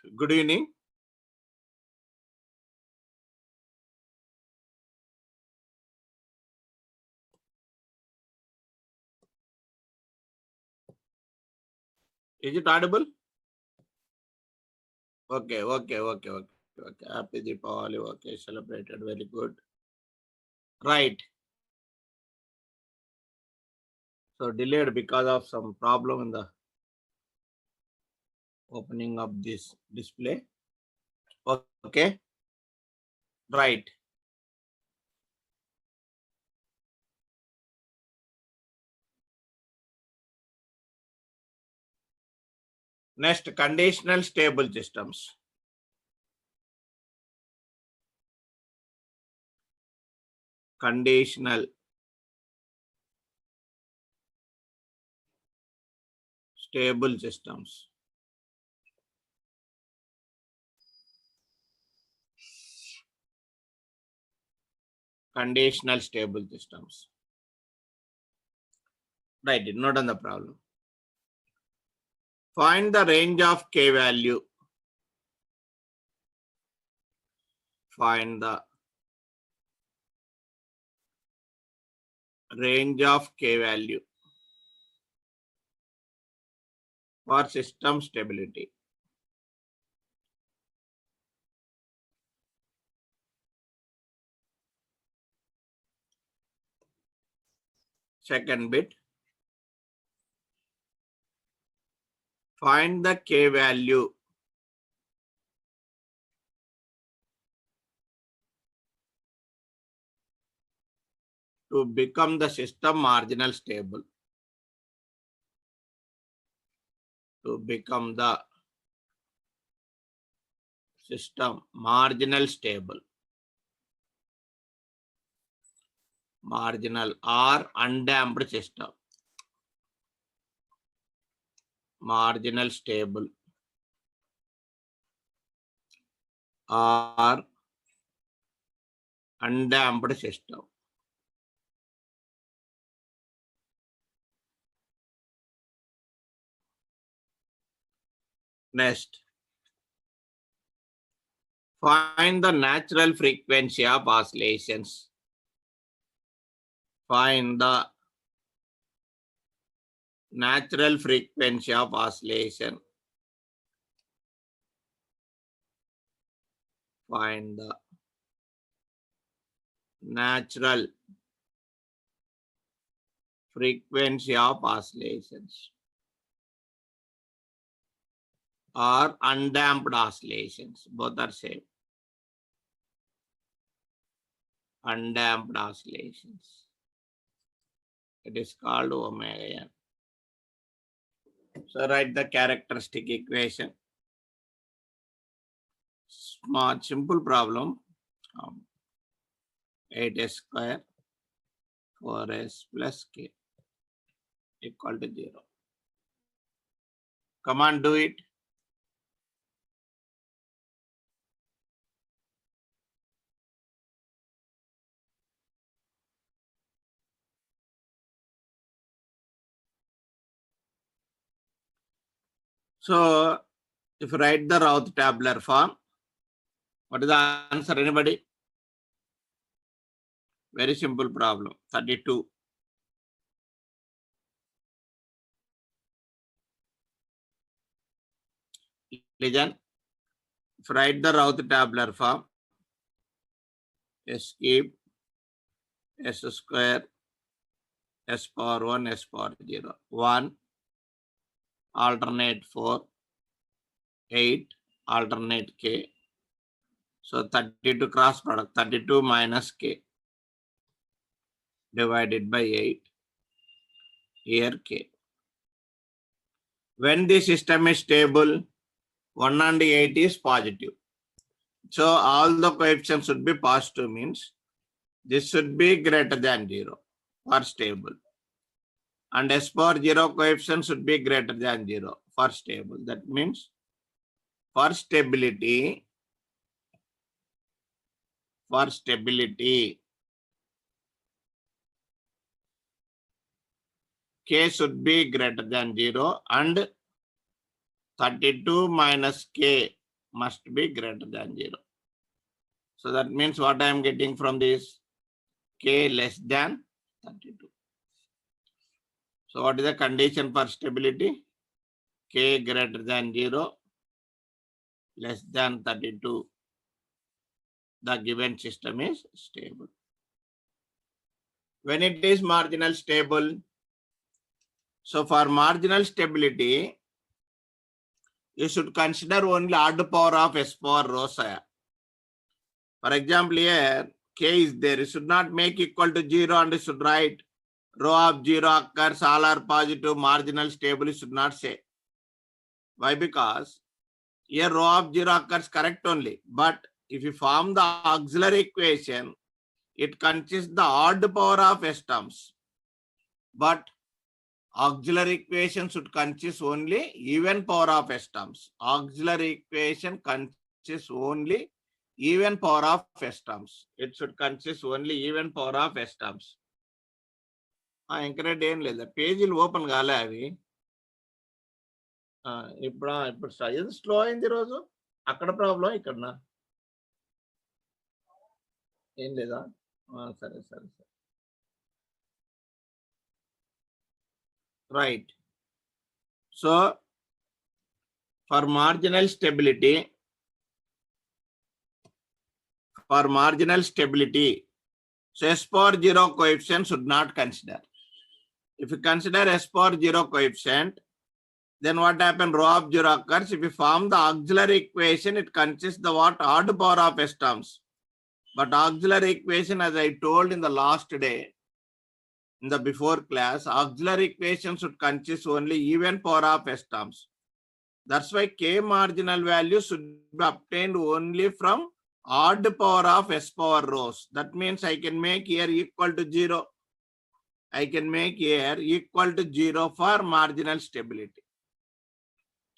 Good evening. Is it audible? Okay. Happy Deepavali. Okay, celebrated. Very good. Right. So delayed because of some problem in the opening of this display. Okay. Right. Next, conditional stable systems. Conditional stable systems. Conditional stable systems. Right. Not on the problem. Find the range of k value. Find the range of k value for system stability. Second bit. Find the k value to become the system marginal stable. To become the system marginal stable. Marginal or undamped system. Marginal stable or undamped system. Next, find the natural frequency of oscillations. Find the natural frequency of oscillation. Find the natural frequency of oscillations or undamped oscillations. Both are same. Undamped oscillations. It is called omega n. So write the characteristic equation. Smart, simple problem. 8s square 4s plus k equal to 0. Come on, do it. So if you write the Routh tabular form, what is the answer? Anybody? Very simple problem. 32. Listen. If you write the Routh tabular form, s cube s square s power 1 s power 0 1 alternate 4 8 alternate k. So 32 cross product 32 minus k divided by 8 here k. When the system is stable, 1 and 8 is positive. So all the coefficients should be positive, means this should be greater than 0 for stable. And s power 0 coefficient should be greater than 0 for stable. That means for stability, k should be greater than 0 and 32 minus k must be greater than 0. So that means what I am getting from this? K less than 32. So what is the condition for stability? K greater than 0, less than 32. The given system is stable. When it is marginal stable, so for marginal stability, you should consider only odd power of S power rho psi. For example, here K is there. You should not make equal to 0 and you should write rho of 0 occurs, all are positive, marginal stable. You should not say. Why? Because here rho of 0 occurs correct only. But if you form the auxiliary equation, it consists the odd power of S terms. But auxiliary equation should consist only even power of S terms. Auxiliary equation consists only even power of S terms. It should consist only even power of S terms. ఇంకా ఏం లేదా పేజీలు open కాలే అవి ఇప్పుడు ఏది slow అయింది ఈరోజు అక్కడ ప్రాబ్లం ఇక్కడ ఏం లేదా సరే సరే సరే right so for marginal stability so S power 0 coefficient should not consider. If you consider S power 0 coefficient, then what happens? Rho of 0 occurs. If you form the auxiliary equation, it consists the what? Odd power of S terms. But auxiliary equation, as I told in the last day, in the before class, auxiliary equation should consist only even power of S terms. That's why K marginal value should be obtained only from odd power of S power rows. That means I can make here equal to 0. I can make here equal to 0 for marginal stability.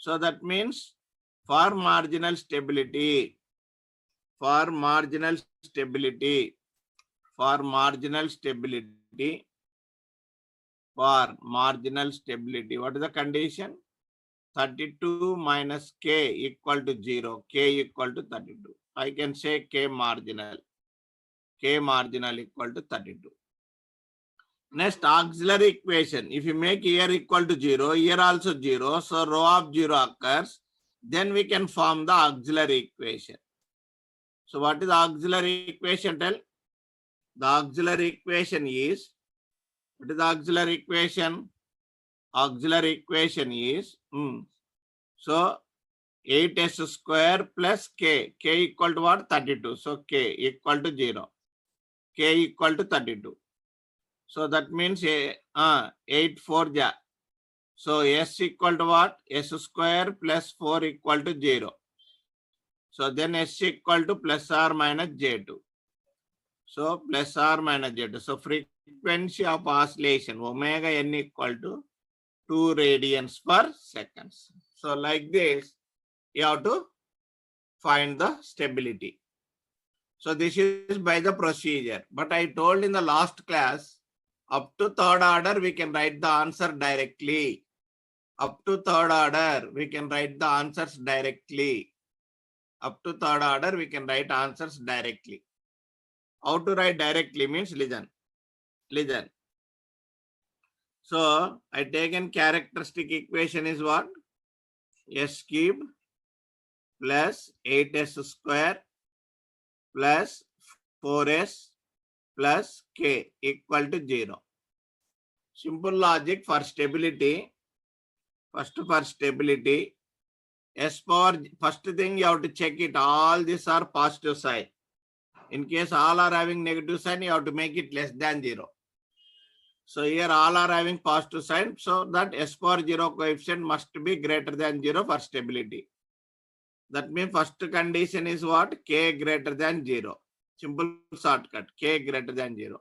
So that means for marginal stability, what is the condition? 32 minus K equal to 0, K equal to 32. I can say K marginal equal to 32. Next, auxiliary equation. If you make here equal to 0, here also 0, so rho of 0 occurs, then we can form the auxiliary equation. So what is the auxiliary equation? Tell. The auxiliary equation is, what is the auxiliary equation? Auxiliary equation is, so 8s square plus k. K equal to what? 32. So K equal to 0. K equal to 32. So that means 8 4 ja. So S equal to what? S square plus 4 equal to 0. So then S equal to plus or minus J2. So plus or minus J2. So frequency of oscillation omega n equal to 2 radians per seconds. So like this, you have to find the stability. So this is by the procedure. But I told in the last class, up to third order, we can write the answer directly. Up to third order, we can write the answers directly. Up to third order, we can write answers directly. How to write directly means listen. So I taken characteristic equation is what? S cube plus 8s square plus 4s plus k equal to 0. Simple logic for stability. First for stability, S power, first thing you have to check it. All these are positive sign. In case all are having negative sign, you have to make it less than 0. So here all are having positive sign. So that S power 0 coefficient must be greater than 0 for stability. That means first condition is what? K greater than 0. Simple shortcut. K greater than 0.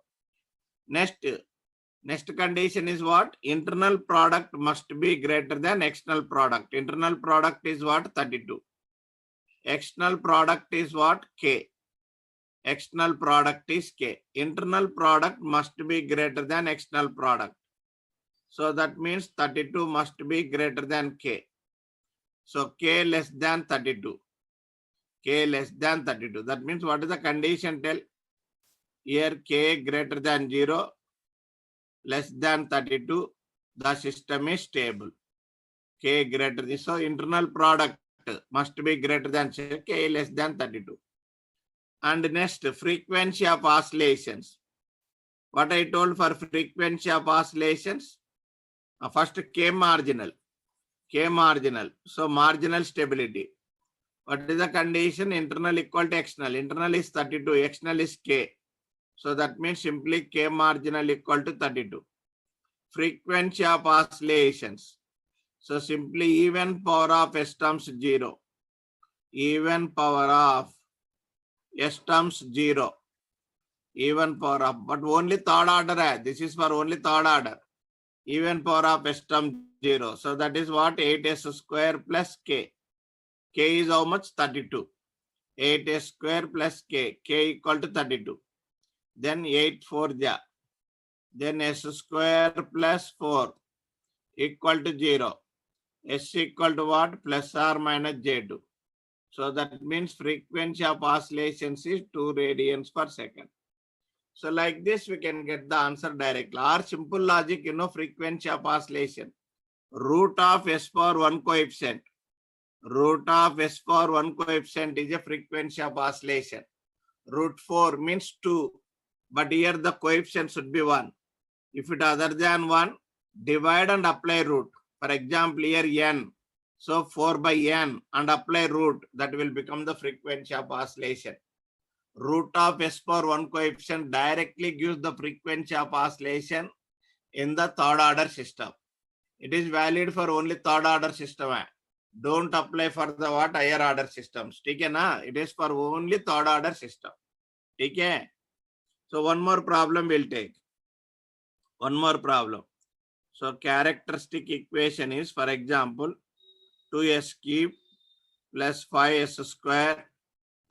Next condition is what? Internal product must be greater than external product. Internal product is what? 32. External product is what? K. External product is K. Internal product must be greater than external product. So that means 32 must be greater than K. So K less than 32. K less than 32. That means what is the condition? Tell. Here K greater than 0, less than 32, the system is stable. K greater than, so internal product must be greater than K less than 32. And next, frequency of oscillations. What I told for frequency of oscillations? First K marginal. K marginal. So marginal stability. What is the condition? Internal equal to external. Internal is 32, external is K. So that means simply K marginal equal to 32. Frequency of oscillations. So simply even power of S terms 0. Even power of S terms 0. Even power of, but only third order. This is for only third order. Even power of S term 0. So that is what? 8s square plus K. K is how much? 32. 8s square plus K. K equal to 32. Then 8 4 ja. Then S square plus 4 equal to 0. S equal to what? Plus or minus J2. So that means frequency of oscillations is 2 radians per second. So like this, we can get the answer directly. Or simple logic, frequency of oscillation. Root of S power 1 coefficient. Root of S power 1 coefficient is a frequency of oscillation. Root 4 means 2. But here the coefficient should be 1. If it other than 1, divide and apply root. For example, here n. So 4 by n and apply root. That will become the frequency of oscillation. Root of S power 1 coefficient directly gives the frequency of oscillation in the third order system. It is valid for only third order system. Don't apply for the what higher order systems. Okay, na? It is for only third order system. Okay. So one more problem we'll take. One more problem. So characteristic equation is, for example, 2s cube plus 5s square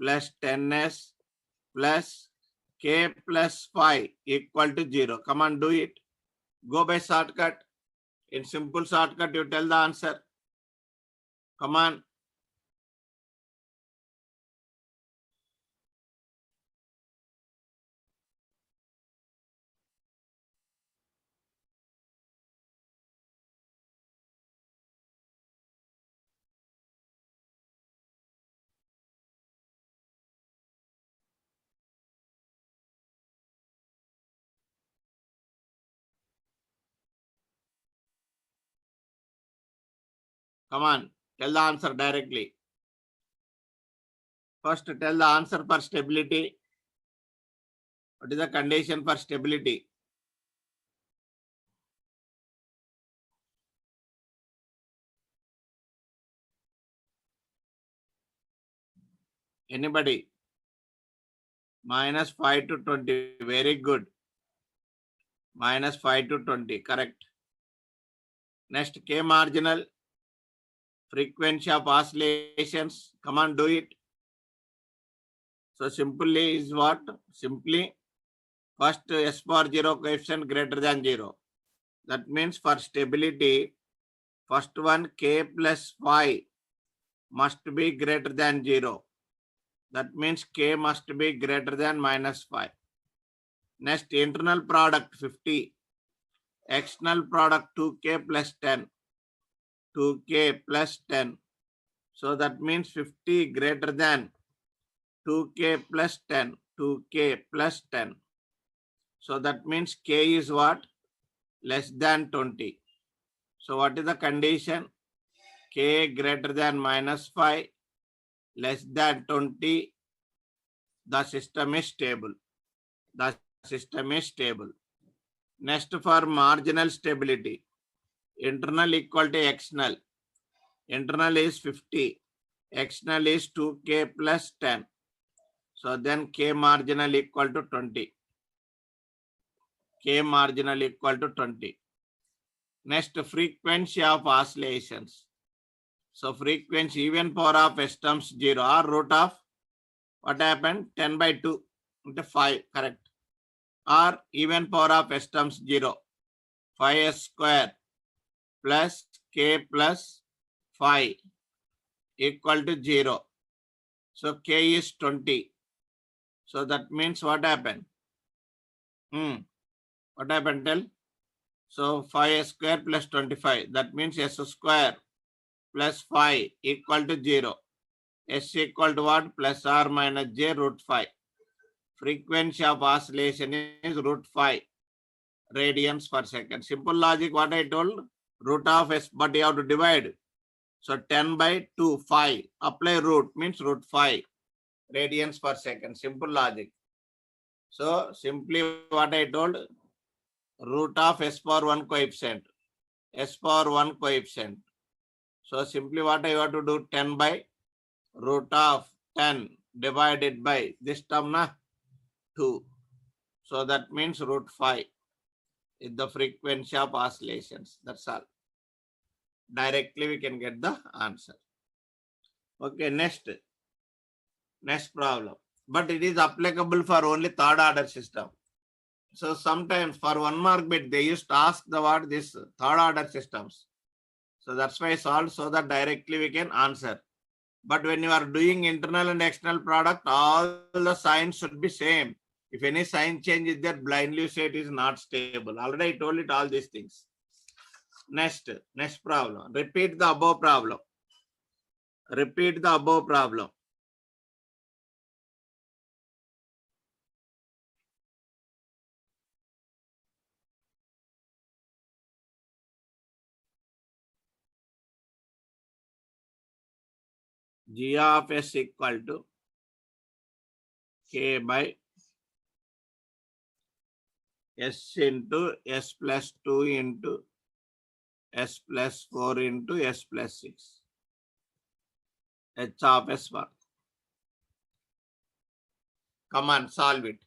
plus 10s plus K plus 5 equal to 0. Come on, do it. Go by shortcut. In simple shortcut, you tell the answer. Come on. Come on. Tell the answer directly. First, tell the answer for stability. What is the condition for stability? Anybody? Minus 5 to 20. Very good. Minus 5 to 20. Correct. Next, K marginal. Frequency of oscillations. Come on, do it. So simply is what? Simply first S power 0 coefficient greater than 0. That means for stability, first one K plus 5 must be greater than 0. That means K must be greater than minus 5. Next, internal product 50. External product 2K plus 10. 2K plus 10. So that means 50 greater than 2K plus 10. 2K plus 10. So that means K is what? Less than 20. So what is the condition? K greater than minus 5, less than 20. The system is stable. The system is stable. Next, for marginal stability. Internal equal to external. Internal is 50. External is 2K plus 10. So then K marginal equal to 20. K marginal equal to 20. Next, frequency of oscillations. So frequency even power of S terms 0 or root of what happened? 10 by 2 into 5. Correct. Or even power of S terms 0. 5s square plus K plus 5 equal to 0. So k is 20. So that means what happened? What happened? Tell. So 5 square plus 25. That means s square plus 5 equal to 0. S equal to what? Plus or minus j root 5. Frequency of oscillation is root 5 radians per second. Simple logic, what I told, root of s, but you have to divide. So 10 by 2, 5. Apply root means root 5 radians per second. Simple logic. So simply what I told, root of s power 1 coefficient. S power 1 coefficient. So simply what I have to do, 10 by root of 10 divided by this term na 2. So that means root 5 is the frequency of oscillations. That's all. Directly we can get the answer. Okay, next problem. But it is applicable for only third order system. So sometimes for 1 mark bit, they used to ask the what this third order systems. So that's why I solved so that directly we can answer. But when you are doing internal and external product, all the signs should be same. If any sign change is there, blindly say it is not stable. Already I told it all these things. Next problem. Repeat the above problem. Repeat the above problem. G of s equal to k by s into s plus 2 into s plus 4 into s plus 6. H of s bar. Come on, solve it.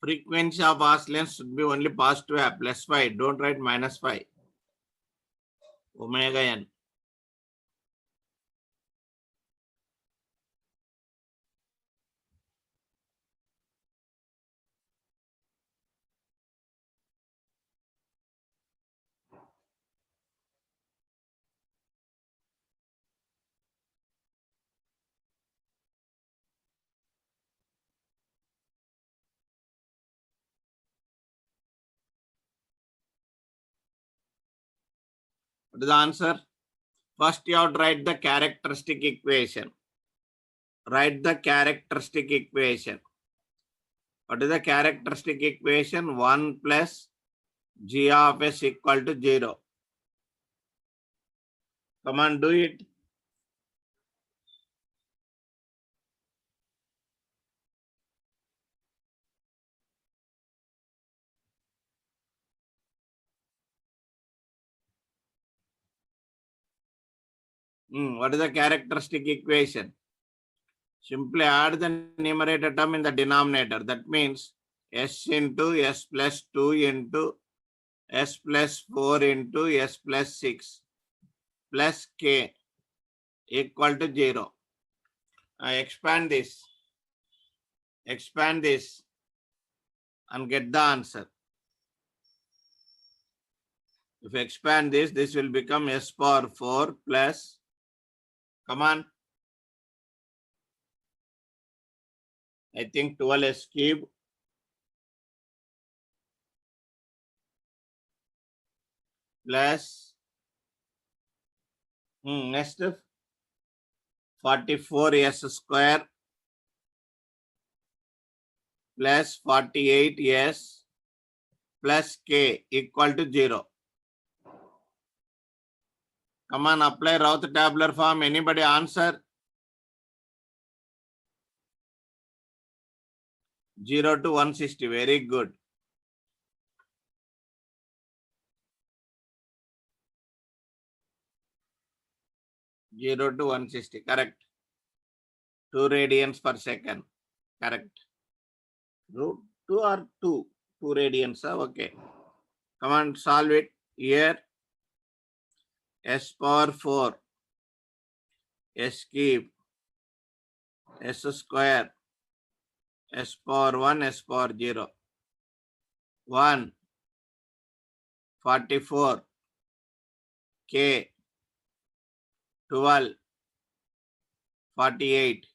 Frequency of oscillation should be only positive, plus 5. Don't write minus 5. Omega n. What is the answer? First, you have to write the characteristic equation. Write the characteristic equation. What is the characteristic equation? 1 plus g of s equal to 0. Come on, do it. What is the characteristic equation? Simply add the numerator term in the denominator. That means s into s plus 2 into s plus 4 into s plus 6 plus k equal to 0. I expand this and get the answer. If you expand this will become s power 4 plus, come on, I think 12s cube plus, next 44s square plus 48s plus k equal to 0. Come on, apply Routh tabular form. Anybody answer? 0 to 160. Very good. 0 to 160. Correct. 2 radians per second. Correct. Root 2 or 2? 2 radians. Okay. Come on, solve it. Here s power 4, s cube, s square, s power 1, s power 0. 1, 44, k, 12, 48.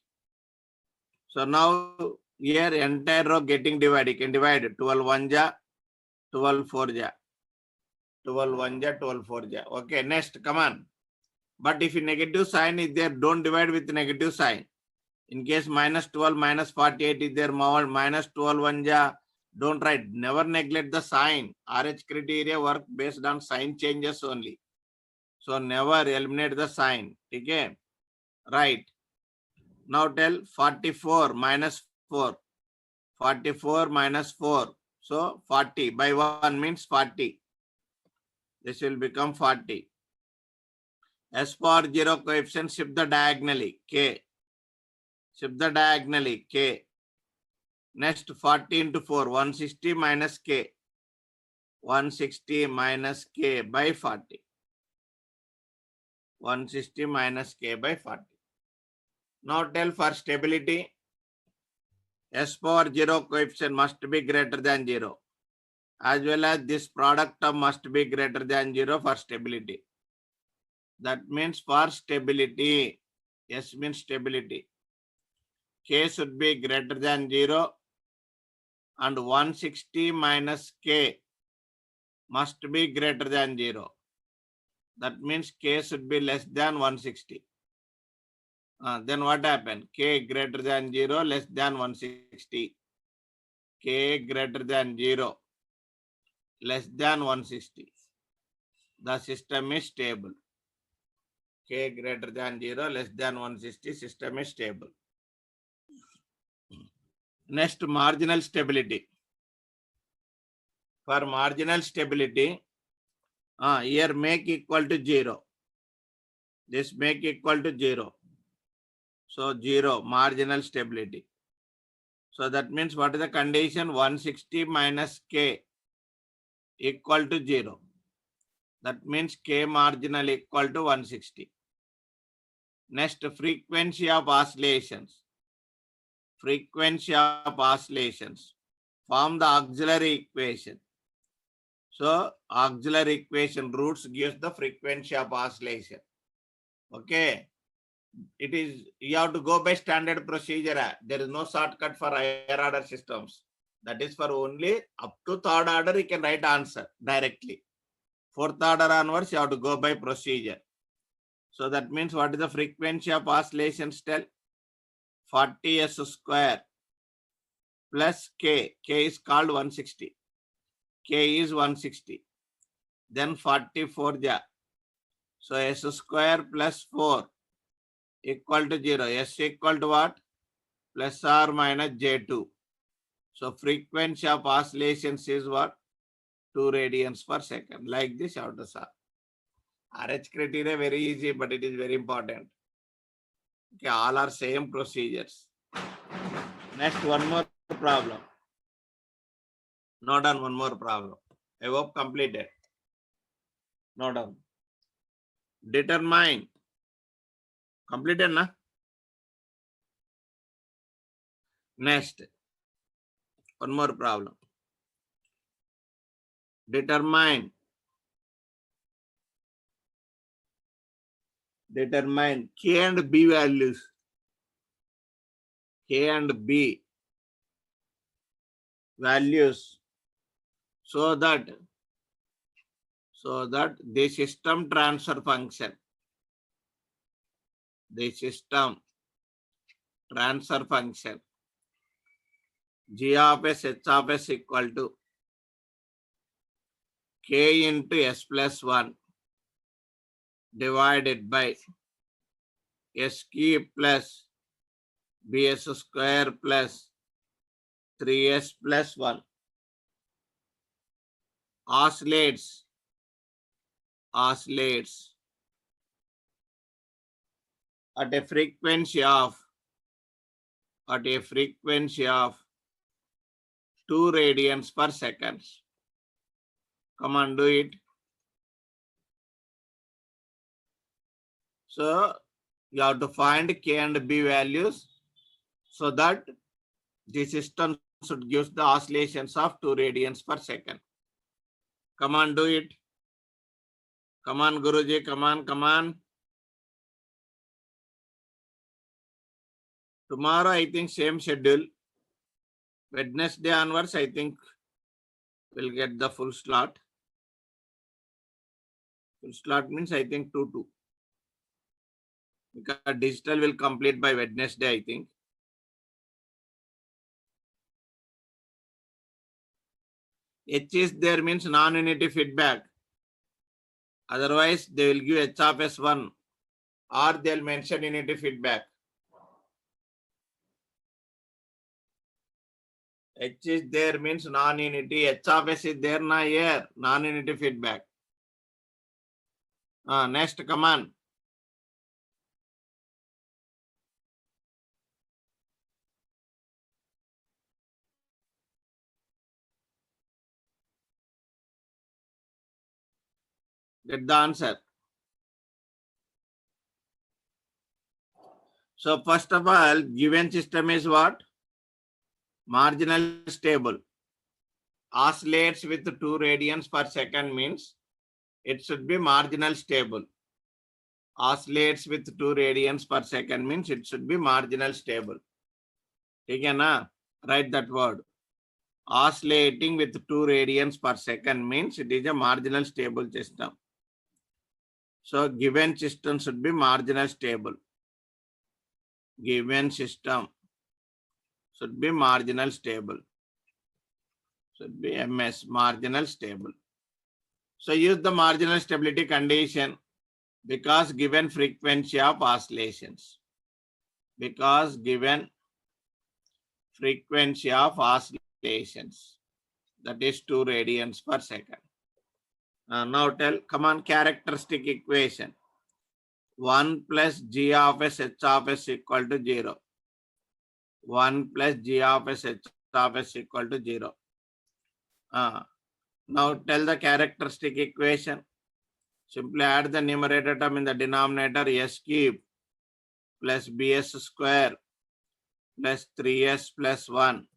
So now here entire row getting divided. You can divide 12 1 ja, 12 4 ja, 12 1 ja, 12 4 ja. Okay, next, come on. But if a negative sign is there, don't divide with negative sign. In case minus 12 minus 48 is there, minus 12 1 ja, don't write. Never neglect the sign. RH criteria work based on sign changes only. So never eliminate the sign. Okay, right. Now tell 44 minus 4. 44 minus 4. So 40 by 1 means 40. This will become 40. S for 0 coefficient, shift the diagonally, k. Shift the diagonally, k. Next 40 into 4, 160 minus k. 160 minus k by 40. 160 minus k by 40. Now tell for stability, S power 0 coefficient must be greater than 0. As well as this product term must be greater than 0 for stability. That means for stability, S means stability. K should be greater than 0 and 160 minus K must be greater than 0. That means K should be less than 160. Then what happened? K greater than 0, less than 160. K greater than 0, less than 160. The system is stable. K greater than 0, less than 160, system is stable. Next, marginal stability. For marginal stability, here make equal to 0. This make equal to 0. So 0, marginal stability. So that means what is the condition? 160 minus K equal to 0. That means K marginal equal to 160. Next, frequency of oscillations. Frequency of oscillations. Form the auxiliary equation. So auxiliary equation roots gives the frequency of oscillation. Okay. It is, you have to go by standard procedure. There is no shortcut for higher order systems. That is for only up to third order you can write answer directly. Fourth order onwards you have to go by procedure. So that means what is the frequency of oscillations? Tell 40s square plus K. K is called 160. K is 160. Then 44 ja. So S square plus 4 equal to 0. S equal to what? Plus or minus J2. So frequency of oscillations is what? 2 radians per second. Like this, how to solve. RH criteria very easy, but it is very important. Okay, all are same procedures. Next, one more problem. Note down one more problem. I hope completed. Note down. Determine. Completed, na? Next, one more problem. Determine K and B values. K and B values so that the system transfer function, G of S, H of S equal to K into S plus 1 divided by S cube plus BS square plus 3S plus 1 oscillates at a frequency of 2 radians per second. Come on, do it. So you have to find K and B values so that the system should give the oscillations of 2 radians per second. Come on, do it. Come on, Guruji. Come on, come on. Tomorrow, I think same schedule. Wednesday onwards, I think we'll get the full slot. Full slot means I think 2-2. Because digital will complete by Wednesday, I think. H is there means non-unity feedback. Otherwise, they will give H of S1 or they'll mention unity feedback. H is there means non-unity. H of S is there na here. Non-unity feedback. Next, come on. Get the answer. So first of all, given system is what? Marginal stable. Oscillates with 2 radians per second means it should be marginal stable. Oscillates with 2 radians per second means it should be marginal stable. Okay, na? Write that word. Oscillating with 2 radians per second means it is a marginal stable system. So given system should be marginal stable. Given system should be marginal stable. Should be MS, marginal stable. So use the marginal stability condition because given frequency of oscillations. Because given frequency of oscillations, that is 2 radians per second. Now tell, come on, characteristic equation. 1 plus G of S H of S equal to 0. 1 plus G of S H of S equal to 0. Now tell the characteristic equation. Simply add the numerator term in the denominator S cube plus BS square plus 3S plus 1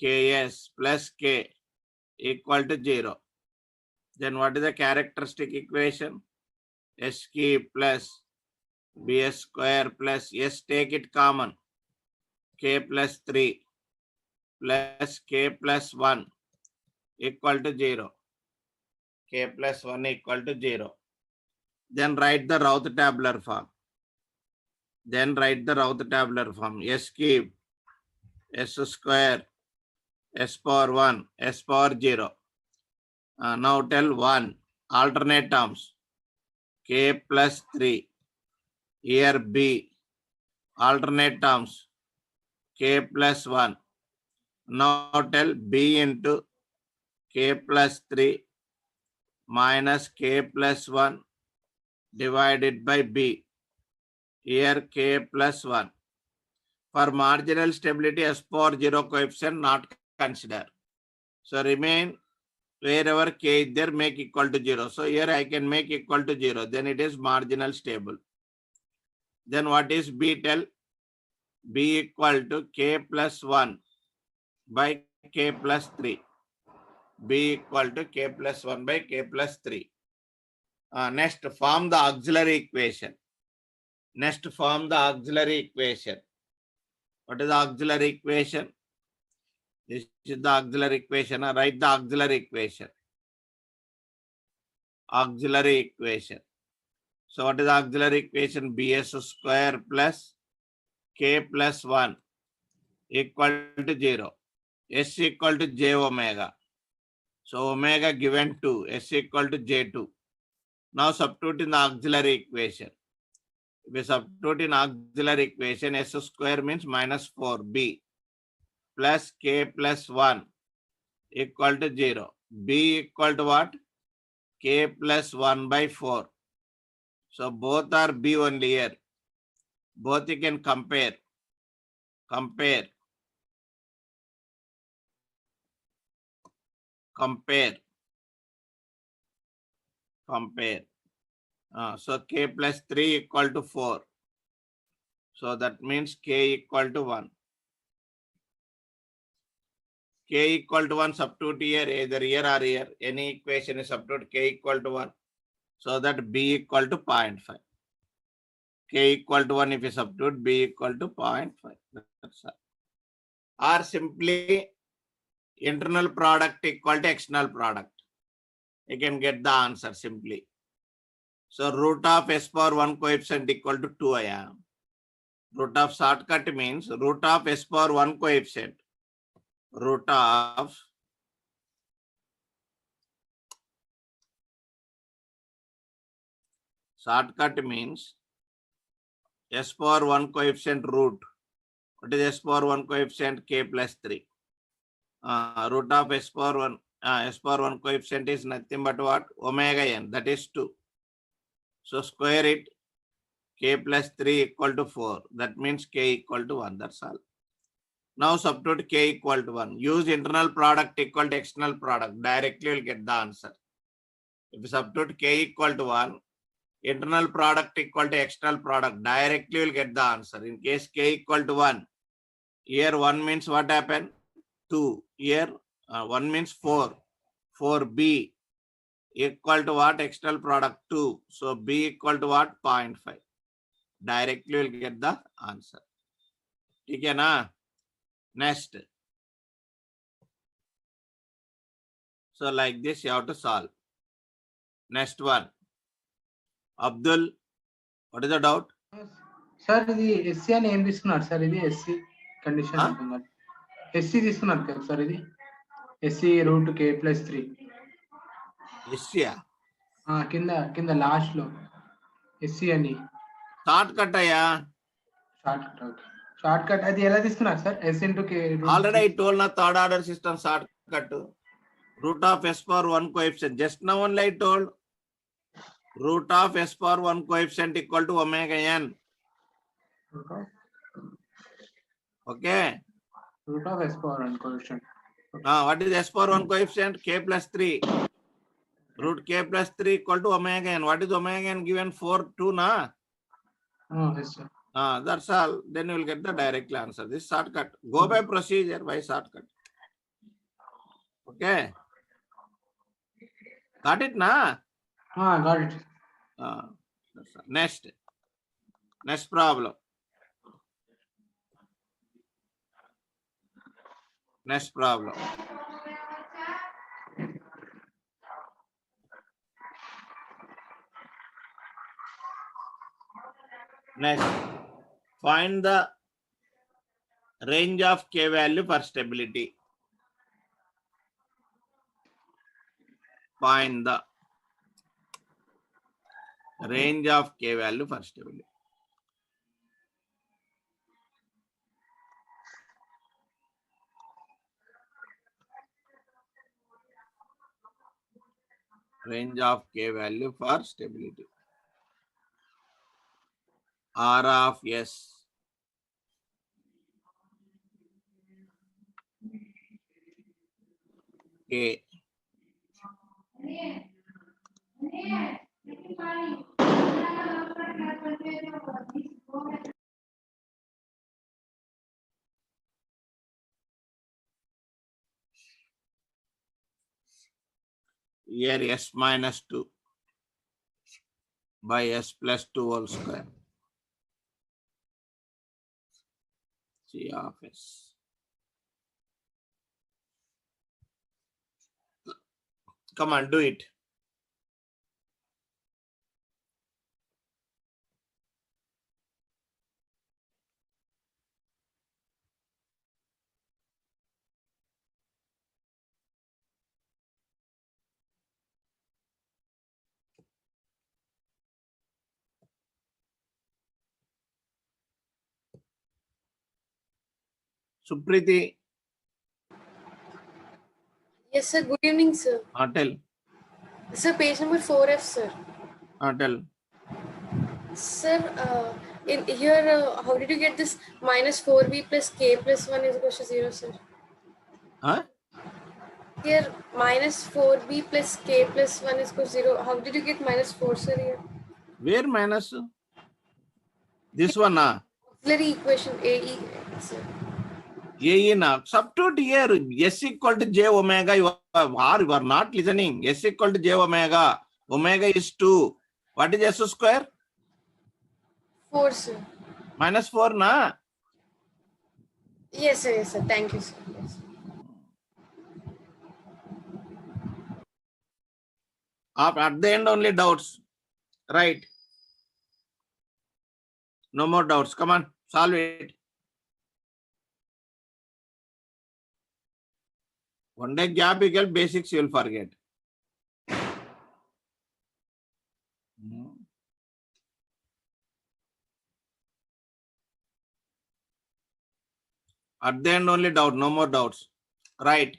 KS plus K equal to 0. Then what is the characteristic equation? S cube plus BS square plus S, take it common, K plus 3 plus K plus 1 equal to 0. K plus 1 equal to 0. Then write the Routh tabular form. S cube, S square, S power 1, S power 0. Now tell 1. Alternate terms. K plus 3. Here B. Alternate terms. K plus 1. Now tell B into K plus 3 minus K plus 1 divided by B. Here K plus 1. For marginal stability, S power 0 coefficient not consider. So remain wherever K is there, make equal to 0. So here I can make equal to 0. Then it is marginal stable. Then what is B? Tell B equal to K plus 1 by K plus 3. B equal to K plus 1 by K plus 3. Next, form the auxiliary equation. What is the auxiliary equation? This is the auxiliary equation. Write the auxiliary equation. So what is the auxiliary equation? BS square plus K plus 1 equal to 0. S equal to J omega. So omega given 2. S equal to J2. Now substitute in the auxiliary equation. If we substitute in auxiliary equation, S square means minus 4B plus K plus 1 equal to 0. B equal to what? K plus 1 by 4. So both are B only here. Both you can compare. So k plus 3 equal to 4. So that means k equal to 1. K equal to 1 substitute here, either here or here. Any equation is substitute k equal to 1. So that b equal to 0.5. K equal to 1 if you substitute, b equal to 0.5. That's all. Or simply internal product equal to external product. You can get the answer simply. So root of s power 1 coefficient equal to 2 I am. Root of shortcut means root of s power 1 coefficient. Root of shortcut means s power 1 coefficient root. What is s power 1 coefficient? K plus 3. Root of s power 1. S power 1 coefficient is nothing but what? Omega n. That is 2. So square it. K plus 3 equal to 4. That means k equal to 1. That's all. Now substitute k equal to 1. Use internal product equal to external product. Directly you will get the answer. If you substitute k equal to 1, internal product equal to external product, directly you will get the answer. In case k equal to 1, here 1 means what happened? 2. Here 1 means 4. 4b equal to what? External product 2. So b equal to what? 0.5. Directly you will get the answer. Okay, na? Next. So like this you have to solve. Next one. Abdul, what is the doubt? Sir ఇది SC అని ఏం తీసుకున్నారు sir? ఇది SC condition అంటున్నారు. SC తీసుకున్నారు కదా sir? ఇది SC root k plus 3. SC కింద కింద లాస్ట్ లో ఎస్సీ అని షార్ట్ కట్ అయ్యా. Shortcut. Okay, shortcut అది ఎలా తీసుకున్నారు sir? S into K. Already I told నా third order system shortcut. Root of s power 1 coefficient. Just now only I told. Root of s power 1 coefficient equal to omega n. Okay. Root of s power 1 coefficient. What is s power 1 coefficient? K plus 3. Root k plus 3 equal to omega n. What is omega n given? 4, 2 na? Yes sir. That's all. Then you will get the direct answer. This shortcut. Go by procedure. Why shortcut? Okay. Got it na? Got it. Next problem. Next problem. Next, find the range of k value for stability. Find the range of k value for stability. Range of k value for stability. R of s k here s minus 2 by s plus 2 whole square. G of s. Come on, do it. Supriti. Yes, sir. Good evening, sir. Tell. Sir, page number 4F, sir. Tell. Sir, in here, how did you get this minus 4b plus k plus 1 is equal to 0, sir? Huh? Here, minus 4b plus k plus 1 is equal to 0. How did you get minus 4, sir, here? Where minus? This one, Auxiliary equation AE, sir. AE na. Substitute here. S equal to J omega. You are not listening. S equal to J omega. Omega is 2. What is S square? 4, sir. Minus 4 na. Yes, sir. Yes, sir. Thank you, sir. Yes. At the end only doubts. Right. No more doubts. Come on. Solve it. One day gap you get basics you will forget. At the end only doubt, no more doubts. Right.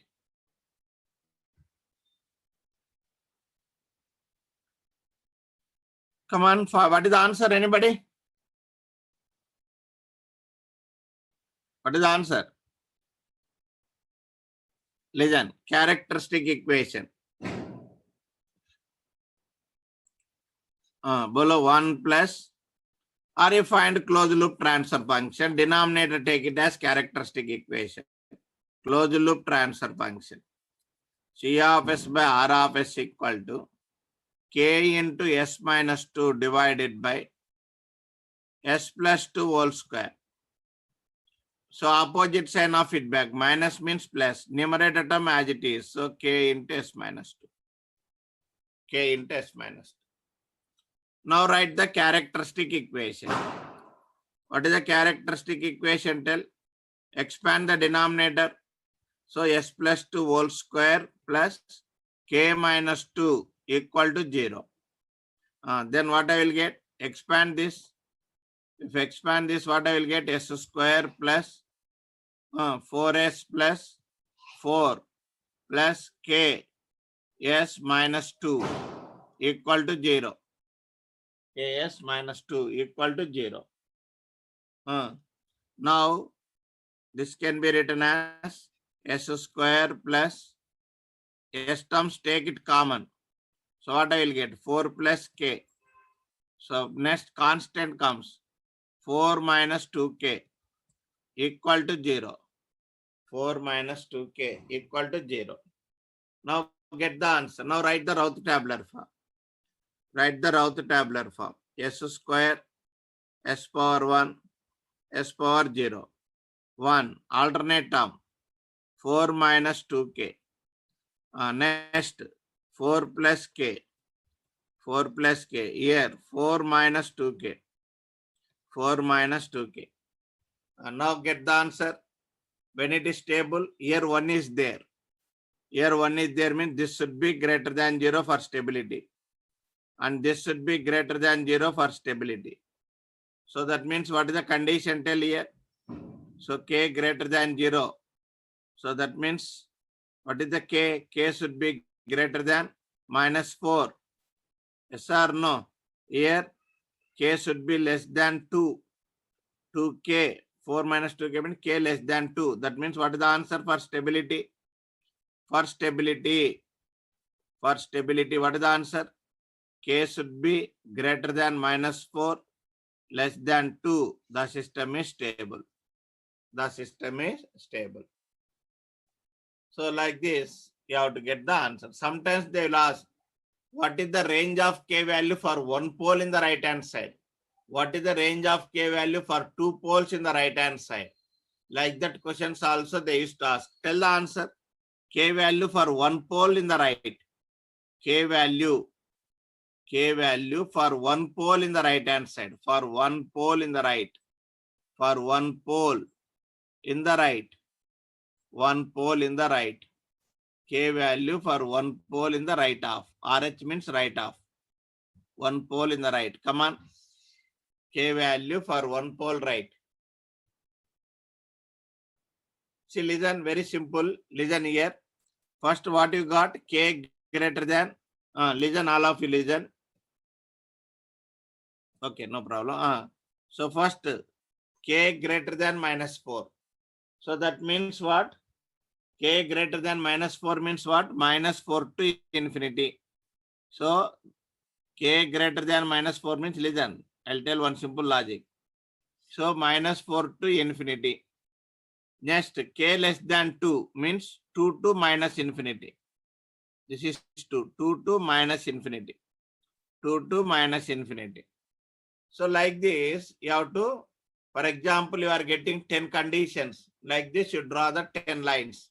Come on, what is the answer? Anybody? What is the answer? Listen, characteristic equation. Below 1 plus, or you find closed loop transfer function, denominator take it as characteristic equation. Closed loop transfer function. C of S by R of S equal to K into S minus 2 divided by S plus 2 whole square. So opposite sign of feedback, minus means plus, numerator term as it is. So K into S minus 2. K into S minus 2. Now write the characteristic equation. What is the characteristic equation? Tell. Expand the denominator. So S plus 2 whole square plus K minus 2 equal to 0. Then what I will get? Expand this. If I expand this, what I will get? S square plus 4S plus 4 plus K S minus 2 equal to 0. K-S minus 2 equal to 0. Now, this can be written as S square plus S terms, take it common. So what I will get? 4 plus K. So next constant comes 4 minus 2K equal to 0. 4 minus 2K equal to 0. Now get the answer. Now write the Routh tabular form. Write the Routh tabular form. S square, S power 1, S power 0. 1. Alternate term. 4 minus 2K. Next. 4 plus K. 4 plus K. Here. 4 minus 2K. 4 minus 2K. Now get the answer. When it is stable, here 1 is there. Here 1 is there means this should be greater than 0 for stability. And this should be greater than 0 for stability. So that means what is the condition? Tell here. So K greater than 0. So that means what is the K? K should be greater than minus 4. Yes or no? Here K should be less than 2. 2K. 4 minus 2K means K less than 2. That means what is the answer for stability? For stability, what is the answer? K should be greater than minus 4, less than 2. The system is stable. The system is stable. So like this, you have to get the answer. Sometimes they will ask, what is the range of K value for one pole in the right hand side? What is the range of K value for two poles in the right hand side? Like that questions also they used to ask. Tell the answer. K value for one pole in the right. K value for one pole in the right hand side. For one pole in the right. For one pole in the right. One pole in the right. K value for one pole in the right half. RH means right half. One pole in the right. Come on. K value for one pole right. See, listen, very simple. Listen here. First, what you got? K greater than. Listen, all of you listen. Okay, no problem. So first, K greater than minus 4. So that means what? K greater than minus 4 means what? Minus 4 to infinity. So K greater than minus 4 means listen. I'll tell one simple logic. So minus 4 to infinity. Next, K less than 2 means 2 to minus infinity. This is 2. 2 to minus infinity. 2 to minus infinity. So like this, you have to, for example, you are getting 10 conditions. Like this, you draw the 10 lines.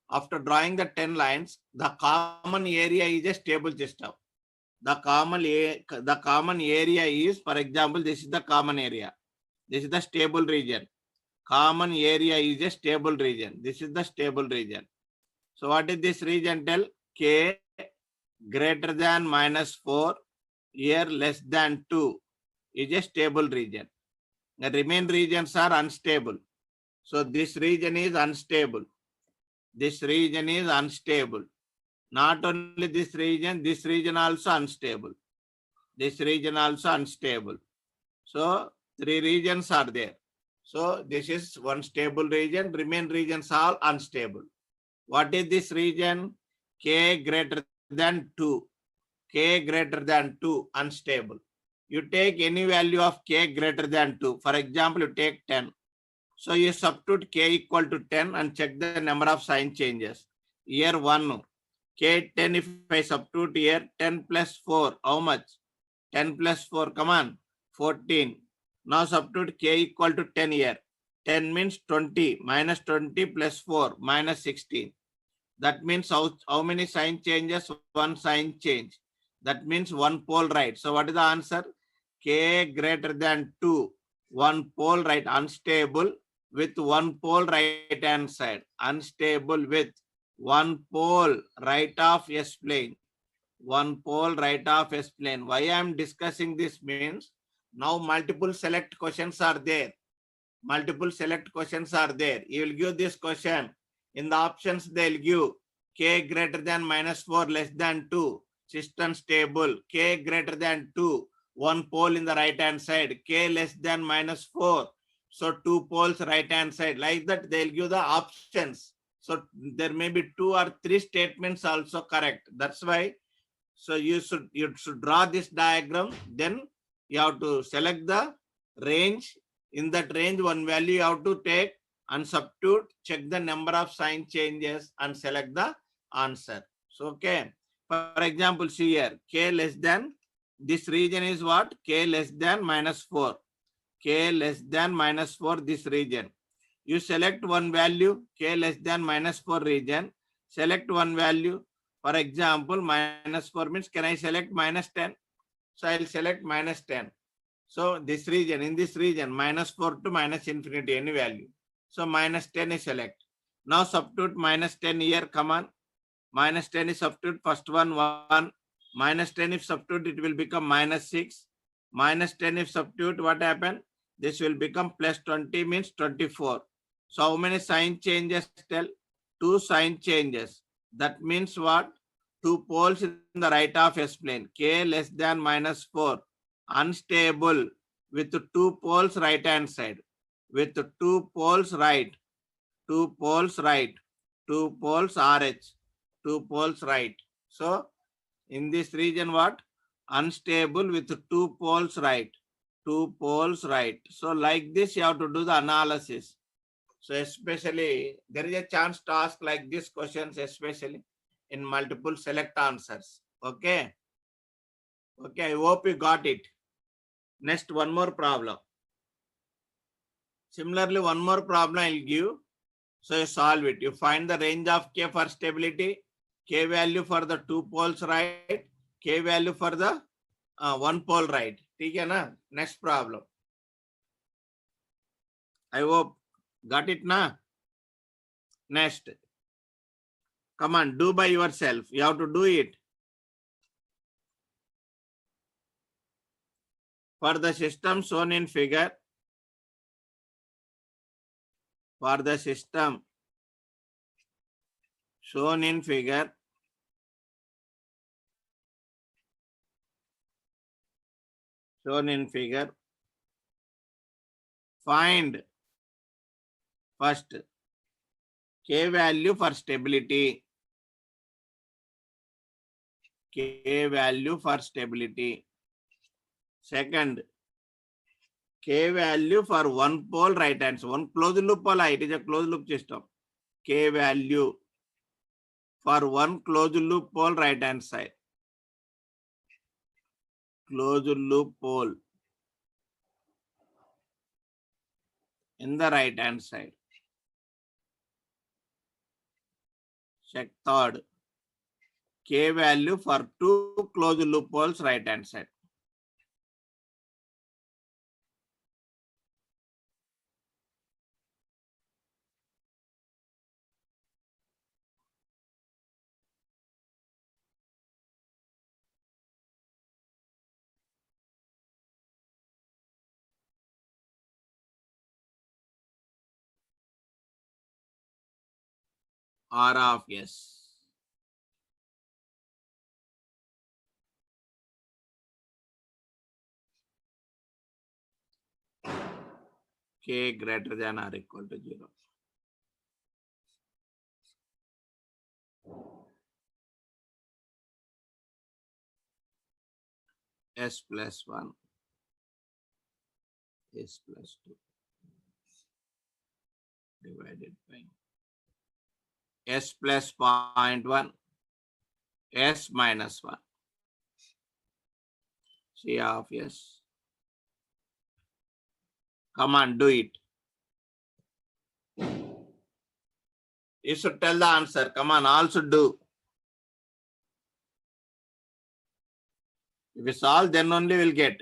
After drawing the 10 lines, the common area is a stable system. The common area is, for example, this is the common area. This is the stable region. Common area is a stable region. This is the stable region. So what is this region? Tell K greater than minus 4, here less than 2 is a stable region. The remaining regions are unstable. So this region is unstable. This region is unstable. Not only this region also unstable. This region also unstable. So 3 regions are there. So this is one stable region, remaining regions are unstable. What is this region? K greater than 2. K greater than 2, unstable. You take any value of K greater than 2. For example, you take 10. So you substitute K equal to 10 and check the number of sign changes. Here 1. K10, if I substitute here, 10 plus 4, how much? 10 plus 4, come on, 14. Now substitute K equal to 10 here. 10 means 20, minus 20 plus 4, minus 16. That means how many sign changes? One sign change. That means one pole right. So what is the answer? K greater than 2, one pole right, unstable with one pole right hand side. Unstable with one pole right of S plane. One pole right of S plane. Why I am discussing this means now multiple select questions are there. Multiple select questions are there. You will give this question. In the options, they'll give K greater than minus 4 less than 2. System stable. K greater than 2. One pole in the right hand side. K less than minus 4. So 2 poles right hand side. Like that, they'll give the options. So there may be 2 or 3 statements also correct. That's why. So you should draw this diagram. Then you have to select the range. In that range, one value you have to take and substitute, check the number of sign changes and select the answer. So, okay. For example, see here, K less than, this region is what? K less than minus 4. K less than minus 4, this region. You select one value, K less than minus 4 region. Select one value. For example, minus 4 means, can I select minus 10? So, I will select minus 10. So this region, in this region, minus 4 to minus infinity, any value. So minus 10 is select. Now substitute minus 10 here, come on. Minus 10 is substitute, first one, 1. Minus 10 if substitute, it will become minus 6. Minus 10 if substitute, what happened? This will become plus 20 means 24. So how many sign changes? Tell 2 sign changes. That means what? 2 poles in the right of S plane. K less than minus 4. Unstable with 2 poles right hand side. With 2 poles right. 2 poles right. 2 poles RH. 2 poles right. So in this region what? Unstable with 2 poles right. 2 poles right. So like this you have to do the analysis. So especially there is a chance to ask like these questions, especially in multiple select answers. Okay. Okay, I hope you got it. Next, one more problem. Similarly, one more problem I'll give. So you solve it. You find the range of K for stability, K value for the 2 poles right, K value for the 1 pole right. Okay, na? Next problem. I hope got it na? Next. Come on, do by yourself. You have to do it. For the system shown in figure, for the system shown in figure, find first K value for stability. K value for stability. Second, K value for one pole right hand side. One closed loop pole, it is a closed loop system. K value for one closed loop pole right hand side. Closed loop pole in the right hand side. Check third. K value for two closed loop poles right hand side. R of S. K greater than or equal to 0. S plus 1. S plus 2. Divided by S plus 0.1. S minus 1. C of S. Come on, do it. You should tell the answer. Come on, all should do. If we solve, then only we'll get.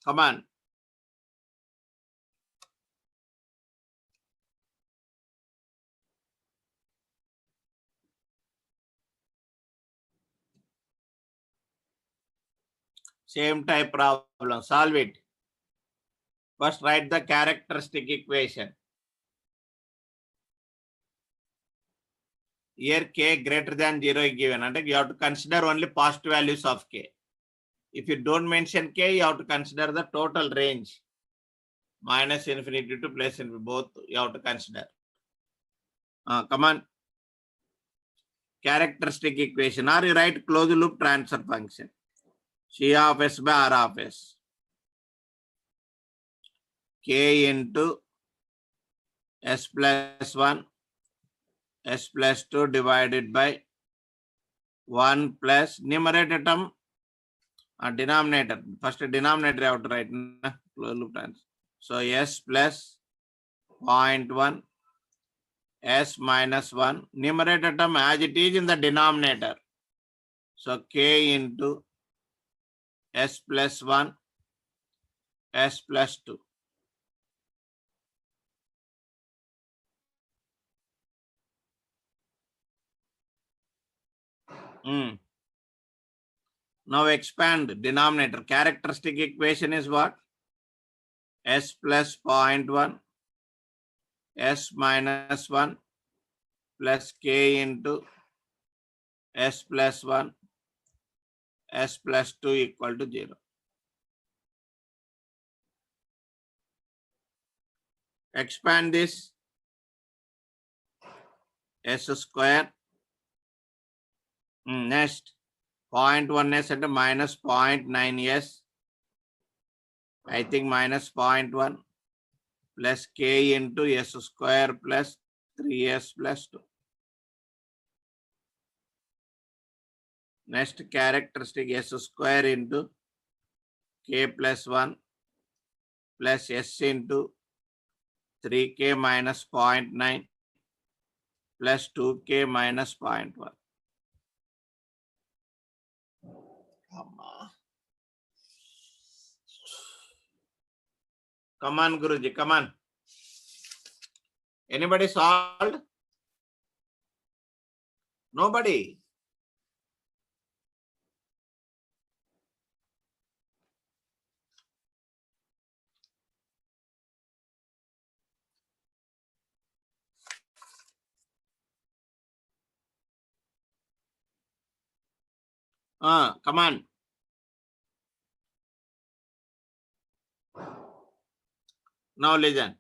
Come on. Same type problem. Solve it. First, write the characteristic equation. Here K greater than 0 is given. And you have to consider only positive values of K. If you don't mention K, you have to consider the total range. Minus infinity to plus infinity. Both you have to consider. Come on. Characteristic equation. Or you write closed loop transfer function. C of S by R of S. K into S plus 1, S plus 2 divided by 1 plus numerator term, denominator. First denominator you have to write. Closed loop transfer. So S plus 0.1, S minus 1. Numerator term as it is in the denominator. So K into S plus 1, S plus 2. Now expand denominator. Characteristic equation is what? S plus 0.1, S minus 1 plus K into S plus 1, S plus 2 equal to 0. Expand this. S square. Next. 0.1s and minus 0.9s. I think minus 0.1 plus K into S square plus 3s plus 2. Next characteristic S square into K plus 1 plus S into 3K minus 0.9 plus 2K minus 0.1. Come on, Guruji, come on. Anybody solved? Nobody. Come on. Now listen.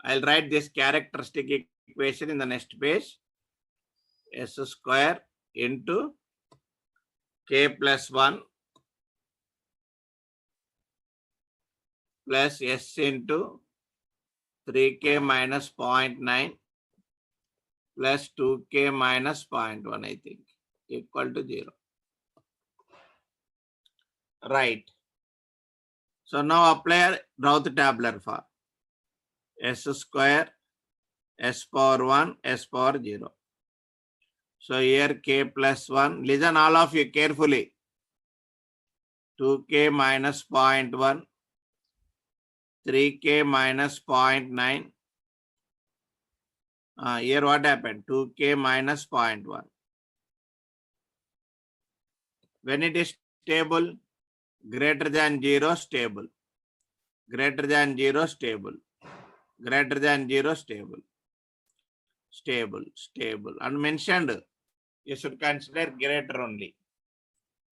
I'll write this characteristic equation in the next page. S square into k plus 1 plus s into 3k minus 0.9 plus 2k minus 0.1, I think, equal to 0. Right. So now apply Routh tabular form. S square, s power 1, s power 0. So here k plus 1. Listen all of you carefully. 2k minus 0.1, 3k minus 0.9. Here what happened? 2k minus 0.1. When it is stable, greater than 0, stable. Greater than 0, stable. Greater than 0, stable. Stable, stable. And mentioned, you should consider greater only.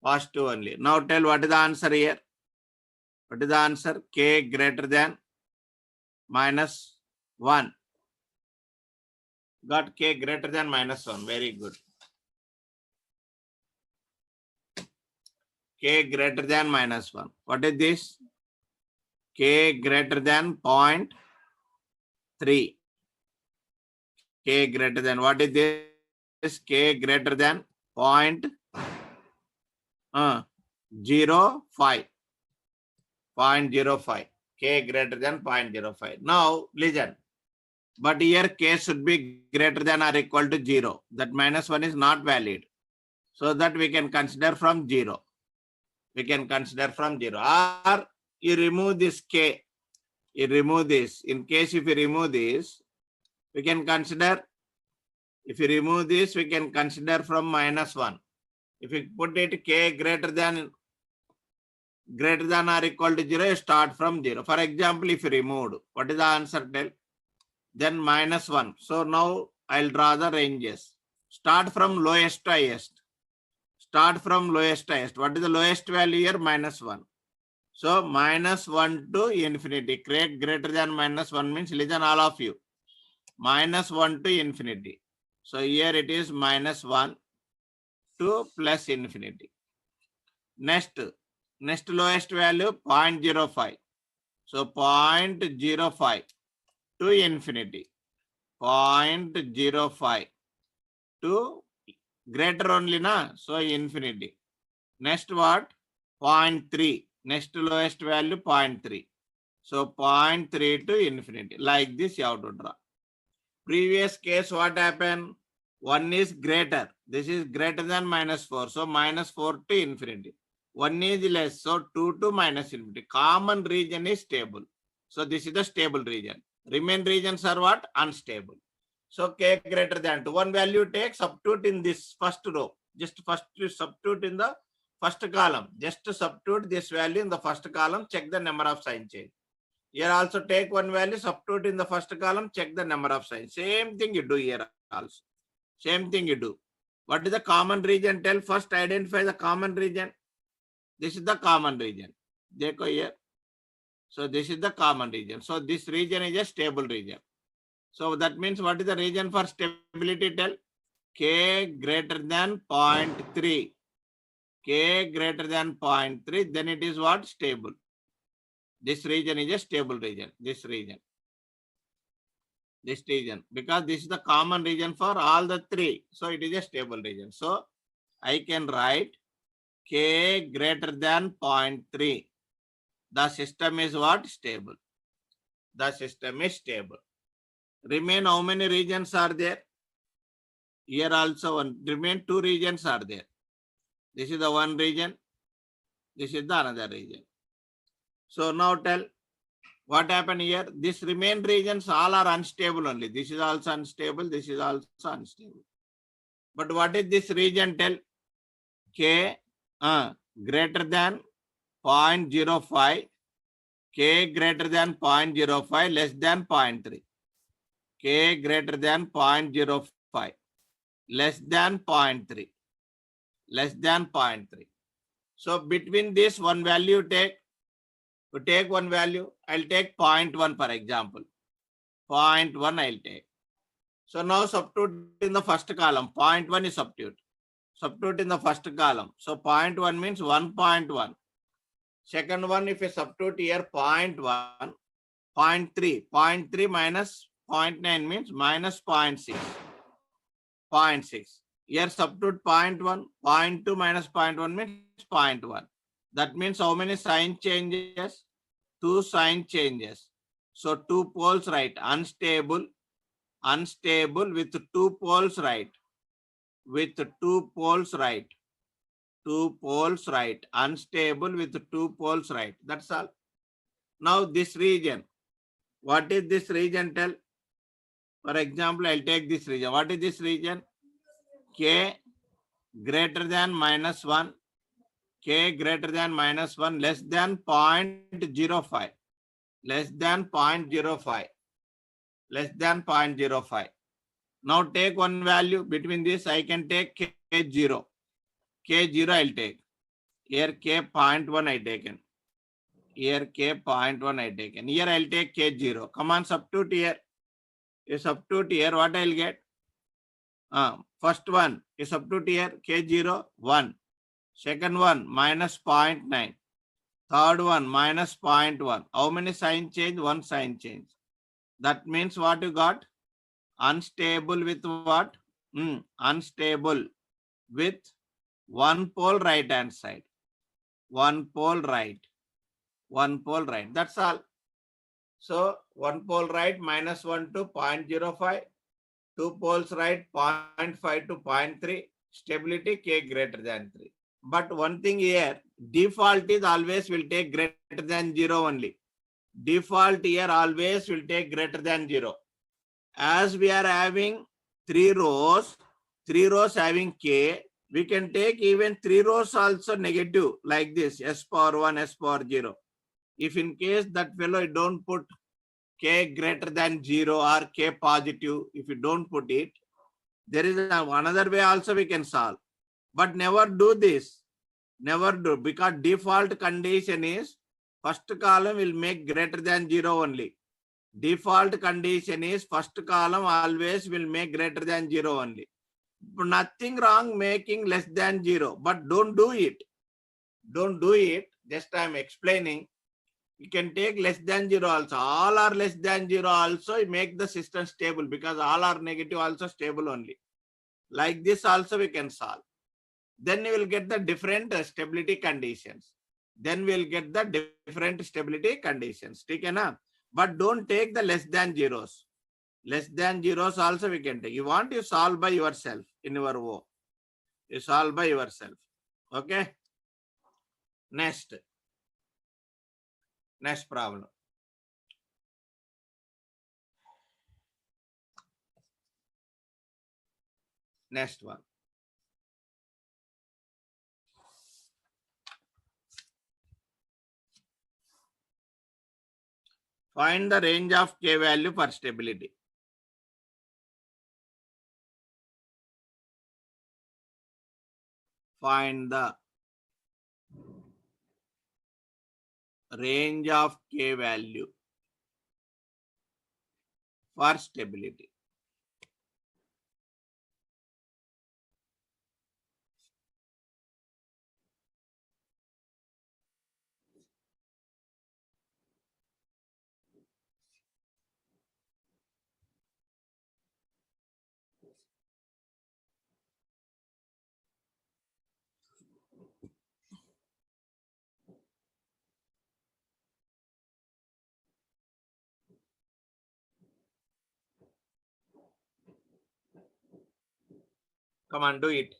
Positive only. Now tell what is the answer here? What is the answer? K greater than minus 1. Got k greater than minus 1. Very good. K greater than minus 1. What is this? K greater than 0.3. K greater than, what is this? K greater than 0.05. 0.05. K greater than 0.05. Now listen. But here k should be greater than or equal to 0. That minus 1 is not valid. So that we can consider from 0. We can consider from 0. Or you remove this k. You remove this. In case if you remove this, we can consider, if you remove this, we can consider from minus 1. If you put it k greater than or equal to 0, you start from 0. For example, if you removed, what is the answer? Tell. Then minus 1. So now I'll draw the ranges. Start from lowest to highest. Start from lowest to highest. What is the lowest value here? Minus 1. So minus 1 to infinity. Greater than minus 1 means, listen all of you. Minus 1 to infinity. So here it is minus 1 to plus infinity. Next lowest value 0.05. So 0.05 to infinity. 0.05 to greater only na, so infinity. Next what? 0.3. Next lowest value 0.3. So 0.3 to infinity. Like this you have to draw. Previous case what happened? 1 is greater. This is greater than minus 4. So minus 4 to infinity. 1 is less. So 2 to minus infinity. Common region is stable. So this is the stable region. Remain regions are what? Unstable. So k greater than 2. One value take, substitute in this first row. Just first substitute in the first column. Just substitute this value in the first column. Check the number of sign change. Here also take one value, substitute in the first column, check the number of signs. Same thing you do here also. Same thing you do. What is the common region? Tell. First identify the common region. This is the common region. Dekho here. So this is the common region. So this region is a stable region. So that means what is the region for stability? Tell. K greater than 0.3. K greater than 0.3. Then it is what? Stable. This region is a stable region. This region. Because this is the common region for all the three. So it is a stable region. So I can write k greater than 0.3. The system is what? Stable. The system is stable. Remain how many regions are there? Here also remain 2 regions are there. This is the one region. This is the another region. So now tell, What happened here? This remain regions all are unstable only. This is also unstable. This is also unstable. But what is this region tell? K greater than 0.05. K greater than 0.05, less than 0.3. K greater than 0.05, less than 0.3. Less than 0.3. So between this one value take, to take one value, I'll take 0.1 for example. 0.1 I'll take. So now substitute in the first column. 0.1 is substitute. Substitute in the first column. So 0.1 means 1.1. Second one, if you substitute here 0.1, 0.3. 0.3 minus 0.9 means minus 0.6. 0.6. Here substitute 0.1. 0.2 minus 0.1 means 0.1. That means how many sign changes? 2 sign changes. So 2 poles right. Unstable. Unstable with 2 poles right. With 2 poles right. 2 poles right. Unstable with 2 poles right. That's all. Now this region. What is this region tell? For example, I'll take this region. What is this region? K greater than minus 1. K greater than minus 1, less than 0.05. Less than 0.05. Less than 0.05. Now take one value between this. I can take K0. K0 I'll take. Here K 0.1 I taken. Here K 0.1 I taken. Here I'll take K0. Come on, substitute here. You substitute here, what I'll get? First one, you substitute here, K0, 1. Second one, minus 0.9. Third one, minus 0.1. How many sign change? 1 sign change. That means what you got? Unstable with what? Unstable with 1 pole right hand side. 1 pole right. 1 pole right. That's all. So 1 pole right minus 1 to 0.05. 2 poles right 0.5 to 0.3. Stability K greater than 3. But one thing here, default is always will take greater than 0 only. Default here always will take greater than 0. As we are having 3 rows having K, we can take even 3 rows also negative like this, S power 1, S power 0. If in case that fellow don't put K greater than 0 or K positive, if you don't put it, there is another way also we can solve. But never do this. Never do, because default condition is first column will make greater than 0 only. Default condition is first column always will make greater than 0 only. Nothing wrong making less than 0, but don't do it. Don't do it. Just I am explaining. You can take less than 0 also. All are less than 0 also make the system stable, because all are negative also stable only. Like this also we can solve. Then you will get the different stability conditions. Then we will get the different stability conditions. Okay, na? But don't take the less than zeros. Less than zeros also we can take. You want to solve by yourself in your O. You solve by yourself. Okay. Next problem. Next one. Find the range of K value for stability. Find the range of K value for stability. Come on, do it.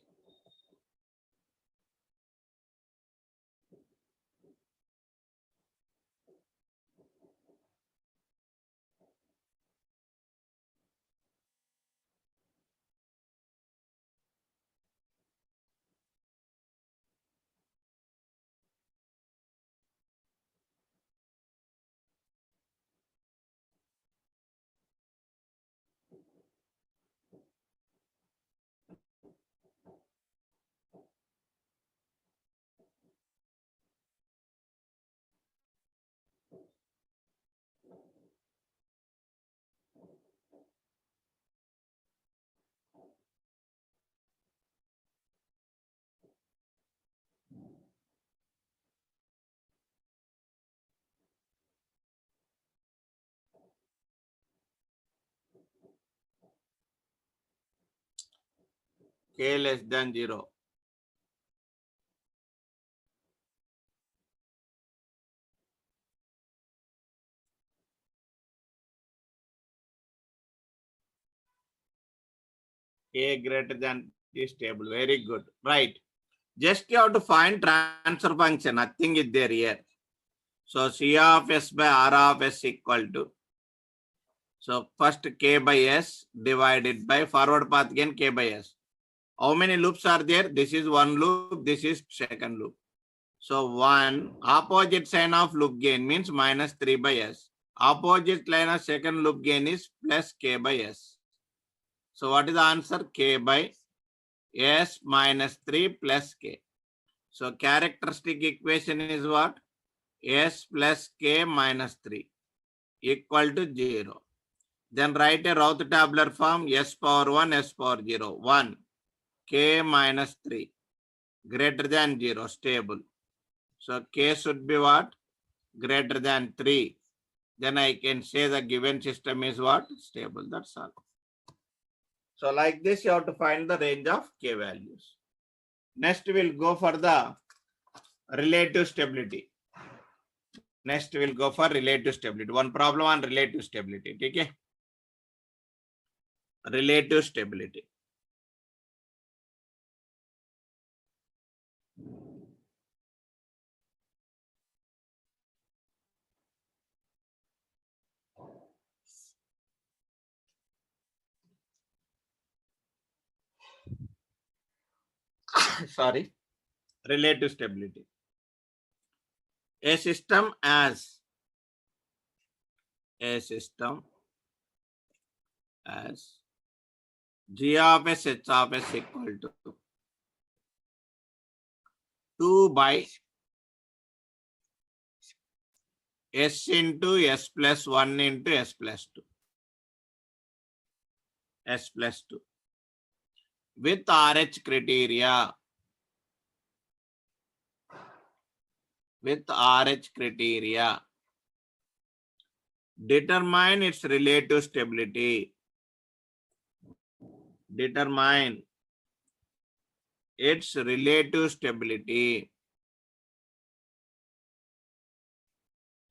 K less than 0. K greater than is stable. Very good. Right. Just you have to find transfer function. Nothing is there here. So C of S by R of S equal to. So first K by S divided by forward path gain K by S. How many loops are there? This is one loop. This is second loop. So 1 opposite sign of loop gain means minus 3 by S. Opposite line of second loop gain is plus K by S. So what is the answer? K by S minus 3 plus K. So characteristic equation is what? S plus K minus 3 equal to 0. Then write a Routh tabular form S power 1, S power 0. 1, K minus 3 greater than 0, stable. So K should be what? Greater than 3. Then I can say the given system is what? Stable. That's all. So like this, you have to find the range of K values. Next, we'll go for the relative stability. Next, we'll go for relative stability. One problem on relative stability. Okay? Relative stability. Sorry. Relative stability. A system as G of S, H of S equal to 2 by S into S plus 1 into S plus 2. S plus 2. With RH criteria. With RH criteria. Determine its relative stability. Determine its relative stability.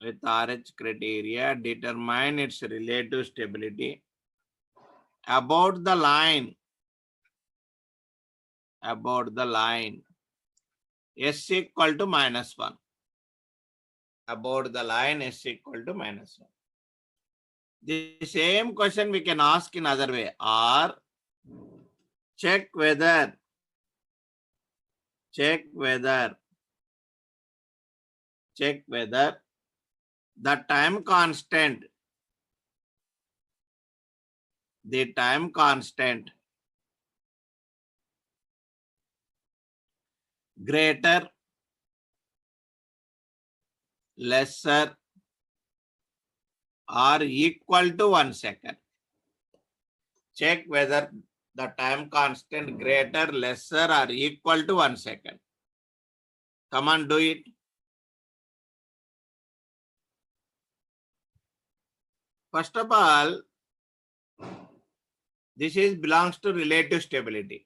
With RH criteria, determine its relative stability. About the line. About the line. S equal to minus 1. About the line S equal to minus 1. The same question we can ask in other way. Or check whether the time constant greater, lesser or equal to 1 second. Check whether the time constant greater, lesser or equal to 1 second. Come on, do it. First of all, this is belongs to relative stability.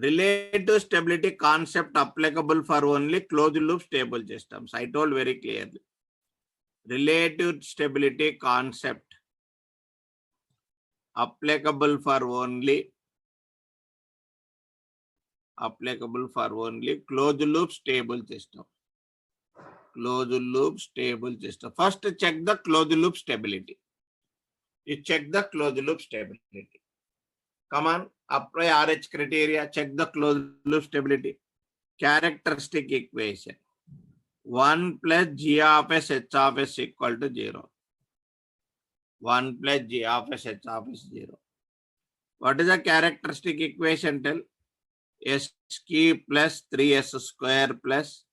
Relative stability concept applicable for only closed loop stable systems. I told very clearly. Relative stability concept applicable for only closed loop stable system. Closed loop stable system. First check the closed loop stability. You check the closed loop stability. Come on, apply RH criteria, check the closed loop stability. Characteristic equation. 1 plus G of S H of S equal to 0. 1 plus G of S H of S 0. What is the characteristic equation? Tell. S cube plus 3S square plus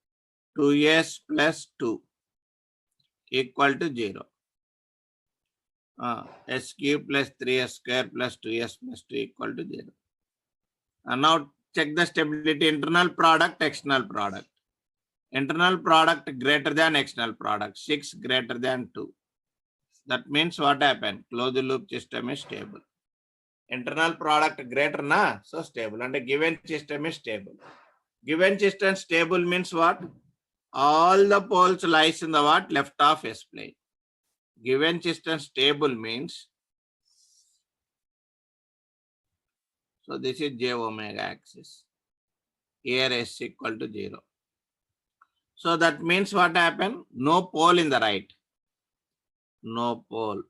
2S plus 2 equal to 0. S cube plus 3S square plus 2S plus 2 equal to 0. And now check the stability. Internal product, external product. Internal product greater than external product. 6 greater than 2. That means what happened? Closed loop system is stable. Internal product greater na, so stable. And a given system is stable. Given system stable means what? All the poles lies in the what? Left of S plane. Given system stable means, so this is j omega axis. Here S equal to 0. So that means what happened? No pole in the right. No pole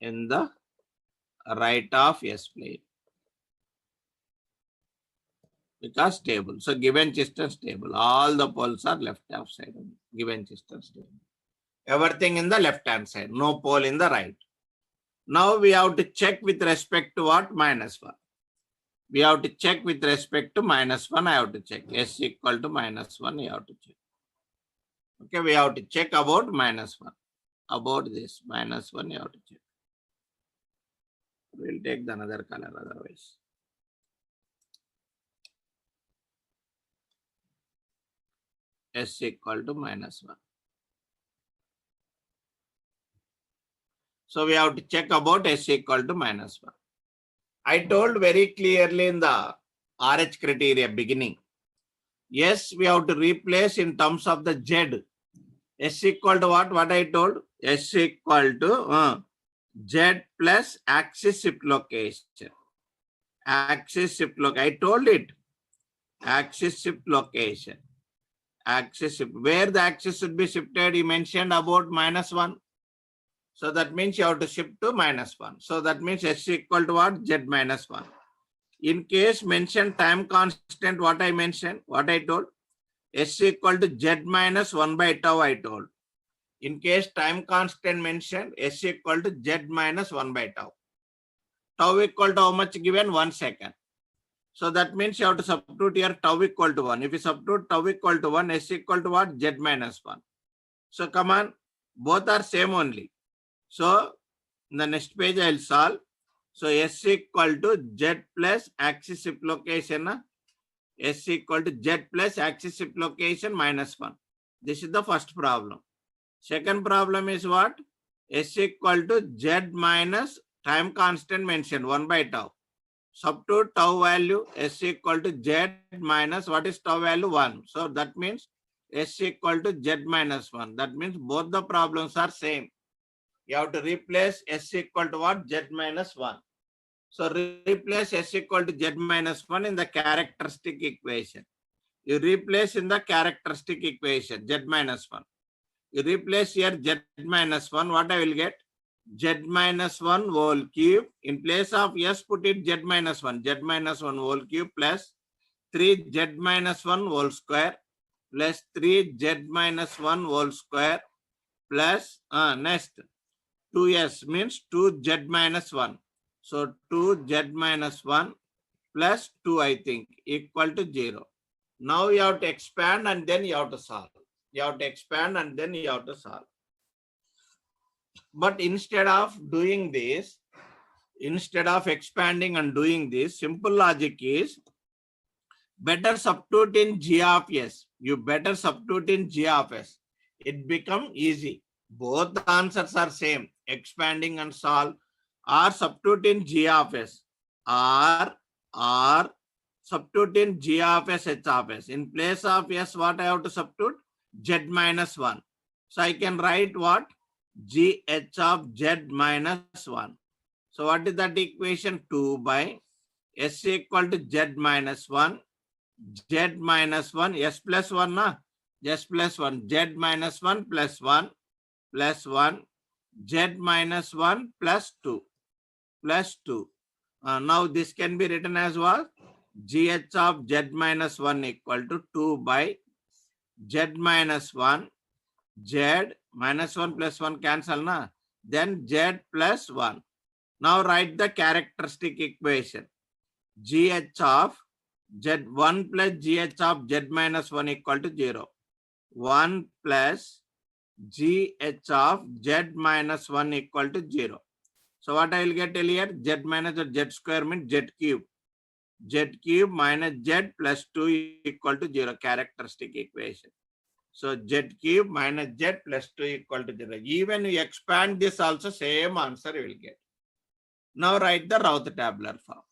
in the right of S plane. Because stable. So given system stable. All the poles are left hand side. Given system stable. Everything in the left hand side. No pole in the right. Now we have to check with respect to what? Minus 1. We have to check with respect to minus 1. I have to check. S equal to minus 1. You have to check. Okay, we have to check about minus 1. About this minus 1, you have to check. We'll take the another color otherwise. S equal to minus 1. So we have to check about S equal to minus 1. I told very clearly in the RH criteria beginning. Yes, we have to replace in terms of the Z. S equal to what? What I told? S equal to Z plus axis shift location. Axis shift location. I told it. Axis shift location. Axis shift. Where the axis should be shifted, you mentioned about minus 1. So that means you have to shift to minus 1. So that means S equal to what? Z minus 1. In case mentioned time constant, what I mentioned, what I told? S equal to Z minus 1 by tau I told. In case time constant mentioned, S equal to Z minus 1 by tau. Tau equal to how much given? 1 second. So that means you have to substitute here tau equal to 1. If you substitute tau equal to 1, S equal to what? Z minus 1. So come on, both are same only. So in the next page I will solve. So S equal to Z plus axis shift location. S equal to Z plus axis shift location minus 1. This is the first problem. Second problem is what? S equal to Z minus time constant mentioned 1 by tau. Substitute tau value S equal to Z minus what is tau value? 1. So that means S equal to Z minus 1. That means both the problems are same. You have to replace S equal to what? Z minus 1. So replace S equal to Z minus 1 in the characteristic equation. You replace in the characteristic equation Z minus 1. You replace here Z minus 1. What I will get? Z minus 1 whole cube. In place of S, put it Z minus 1. Z minus 1 whole cube plus 3Z minus 1 whole square plus 3Z minus 1 whole square plus next 2S means 2Z minus 1. So 2Z minus 1 plus 2 I think equal to 0. Now you have to expand and then you have to solve. You have to expand and then you have to solve. But instead of doing this, instead of expanding and doing this, simple logic is better substitute in G of S. You better substitute in G of S. It become easy. Both the answers are same. Expanding and solve. Or substitute in G of S. Or substitute in G of S, H of S. In place of S, what I have to substitute? Z minus 1. So I can write what? G H of Z minus 1. So what is that equation? 2 by S equal to Z minus 1. Z minus 1. S plus 1 na? S plus 1. Z minus 1 plus 1 plus 1. Z minus 1 plus 2. Plus 2. Now this can be written as what? GH of Z minus 1 equal to 2 by Z minus 1. Z minus 1 plus 1 cancel na. Then Z plus 1. Now write the characteristic equation. GH of Z1 plus GH of Z minus 1 equal to 0. 1 plus GH of Z minus 1 equal to 0. So what I will get here? Z minus Z square means Z cube. Z cube minus Z plus 2 equal to 0. Characteristic equation. So Z cube minus Z plus 2 equal to 0. Even you expand this also, same answer you will get. Now write the Routh tabular form.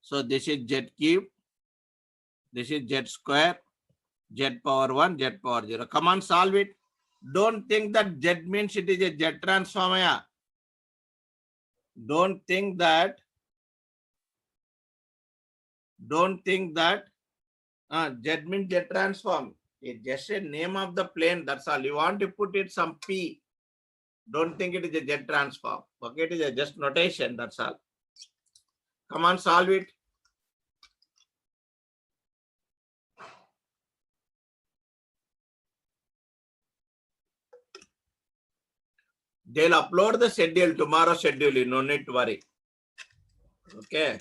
So this is Z cube, this is Z square, Z power 1, Z power 0. Come on, solve it. Don't think that Z means it is a Z transform. Yeah. Don't think that Z means Z transform. It's just a name of the plane. That's all. You want to put it some P. Don't think it is a Z transform. Okay, it is a just notation. That's all. Come on, solve it. They'll upload the schedule, tomorrow schedule. You no need to worry. Okay.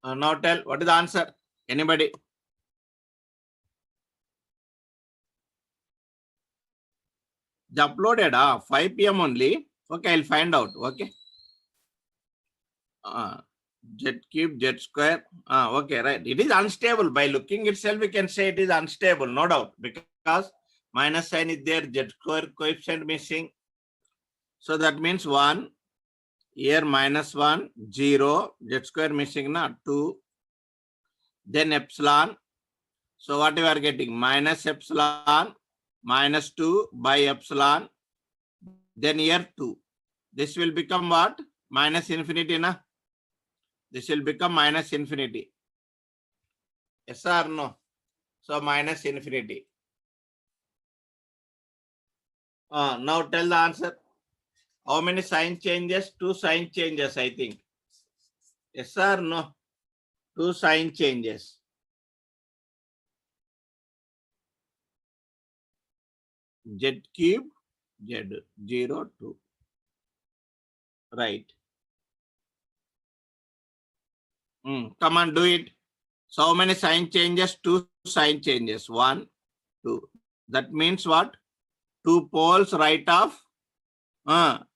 Now tell, what is the answer? Anybody? It's uploaded 5 p.m. only. Okay, I'll find out. Okay. Z cube, Z square. Okay, right. It is unstable. By looking itself, we can say it is unstable, no doubt, because minus sign is there, Z square coefficient missing. So that means 1. Here minus 1, 0, Z square missing, na 2. Then epsilon. So what you are getting? Minus epsilon, minus 2 by epsilon. Then here 2. This will become what? Minus infinity, na? This will become minus infinity. Yes or no? So minus infinity. Now tell the answer. How many sign changes? 2 sign changes, I think. Yes or no? 2 sign changes. Z cube, Z 0, 2. Right. Come on, do it. So how many sign changes? 2 sign changes. 1, 2. That means what? 2 poles right of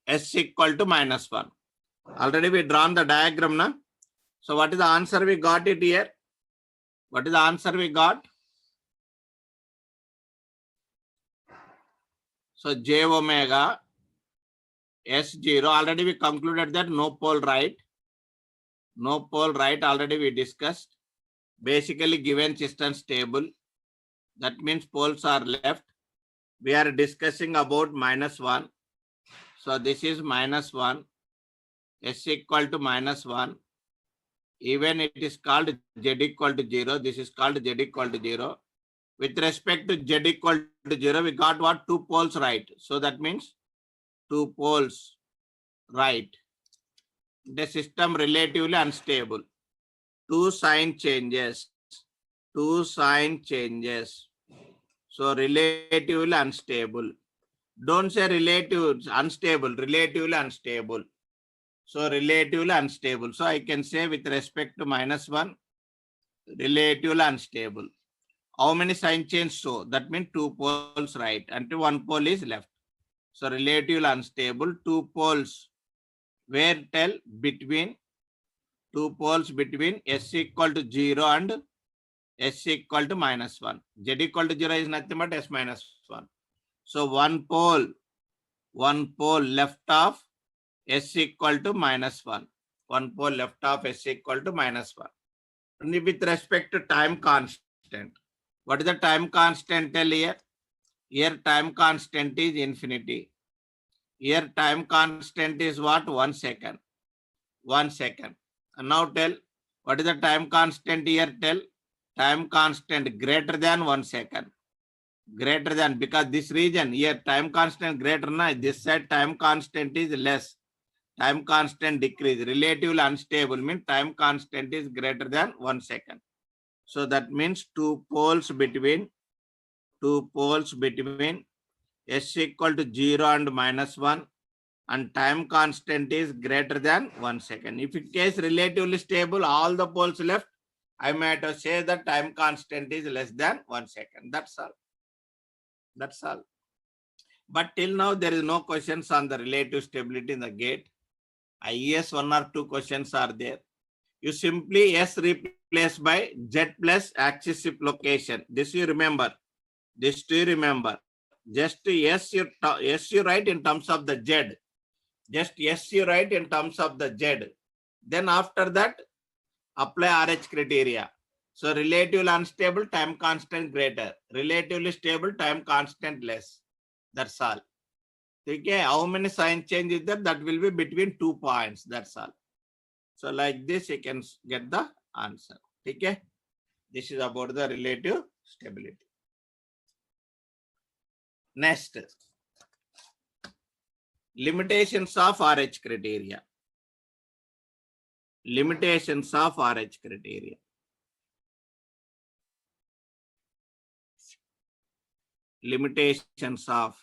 S equal to minus 1. Already we drawn the diagram, na? So what is the answer we got it here? What is the answer we got? So J omega S0. Already we concluded that no pole right. No pole right, already we discussed. Basically given system stable. That means poles are left. We are discussing about minus 1. So this is minus 1. S equal to minus 1. Even it is called Z equal to 0. This is called Z equal to 0. With respect to Z equal to 0, we got what? 2 poles right. So that means 2 poles right. The system relatively unstable. 2 sign changes. 2 sign changes. So relatively unstable. Don't say relative unstable, relatively unstable. So relatively unstable. So I can say with respect to minus 1, relatively unstable. How many sign change? So that means 2 poles right and 1 pole is left. So relatively unstable, 2 poles. Where tell? Between 2 poles between S equal to 0 and S equal to minus 1. Z equal to 0 is nothing but S minus 1. So 1 pole left of S equal to minus 1. 1 pole left of S equal to minus 1. And with respect to time constant. What is the time constant tell here? Here time constant is infinity. Here time constant is what? 1 second. 1 second. And now tell, what is the time constant here? Tell, time constant greater than 1 second. Greater than, because this region here time constant greater, na, this side time constant is less. Time constant decrease. Relatively unstable means time constant is greater than 1 second. So that means 2 poles between S equal to 0 and minus 1 and time constant is greater than 1 second. If it is relatively stable, all the poles left, I might say that time constant is less than 1 second. That's all. That's all. But till now, there is no questions on the relative stability in the gate. I guess 1 or 2 questions are there. You simply S replace by Z plus axis shift location. This you remember. This do you remember? Just S you write in terms of the Z. Just S you write in terms of the Z. Then after that, apply RH criteria. So relatively unstable, time constant greater. Relatively stable, time constant less. That's all. Okay, how many sign change is there? That will be between 2 points. That's all. So like this, you can get the answer. Okay, this is about the relative stability. Next, limitations of RH criteria. Limitations of RH criteria. Limitations of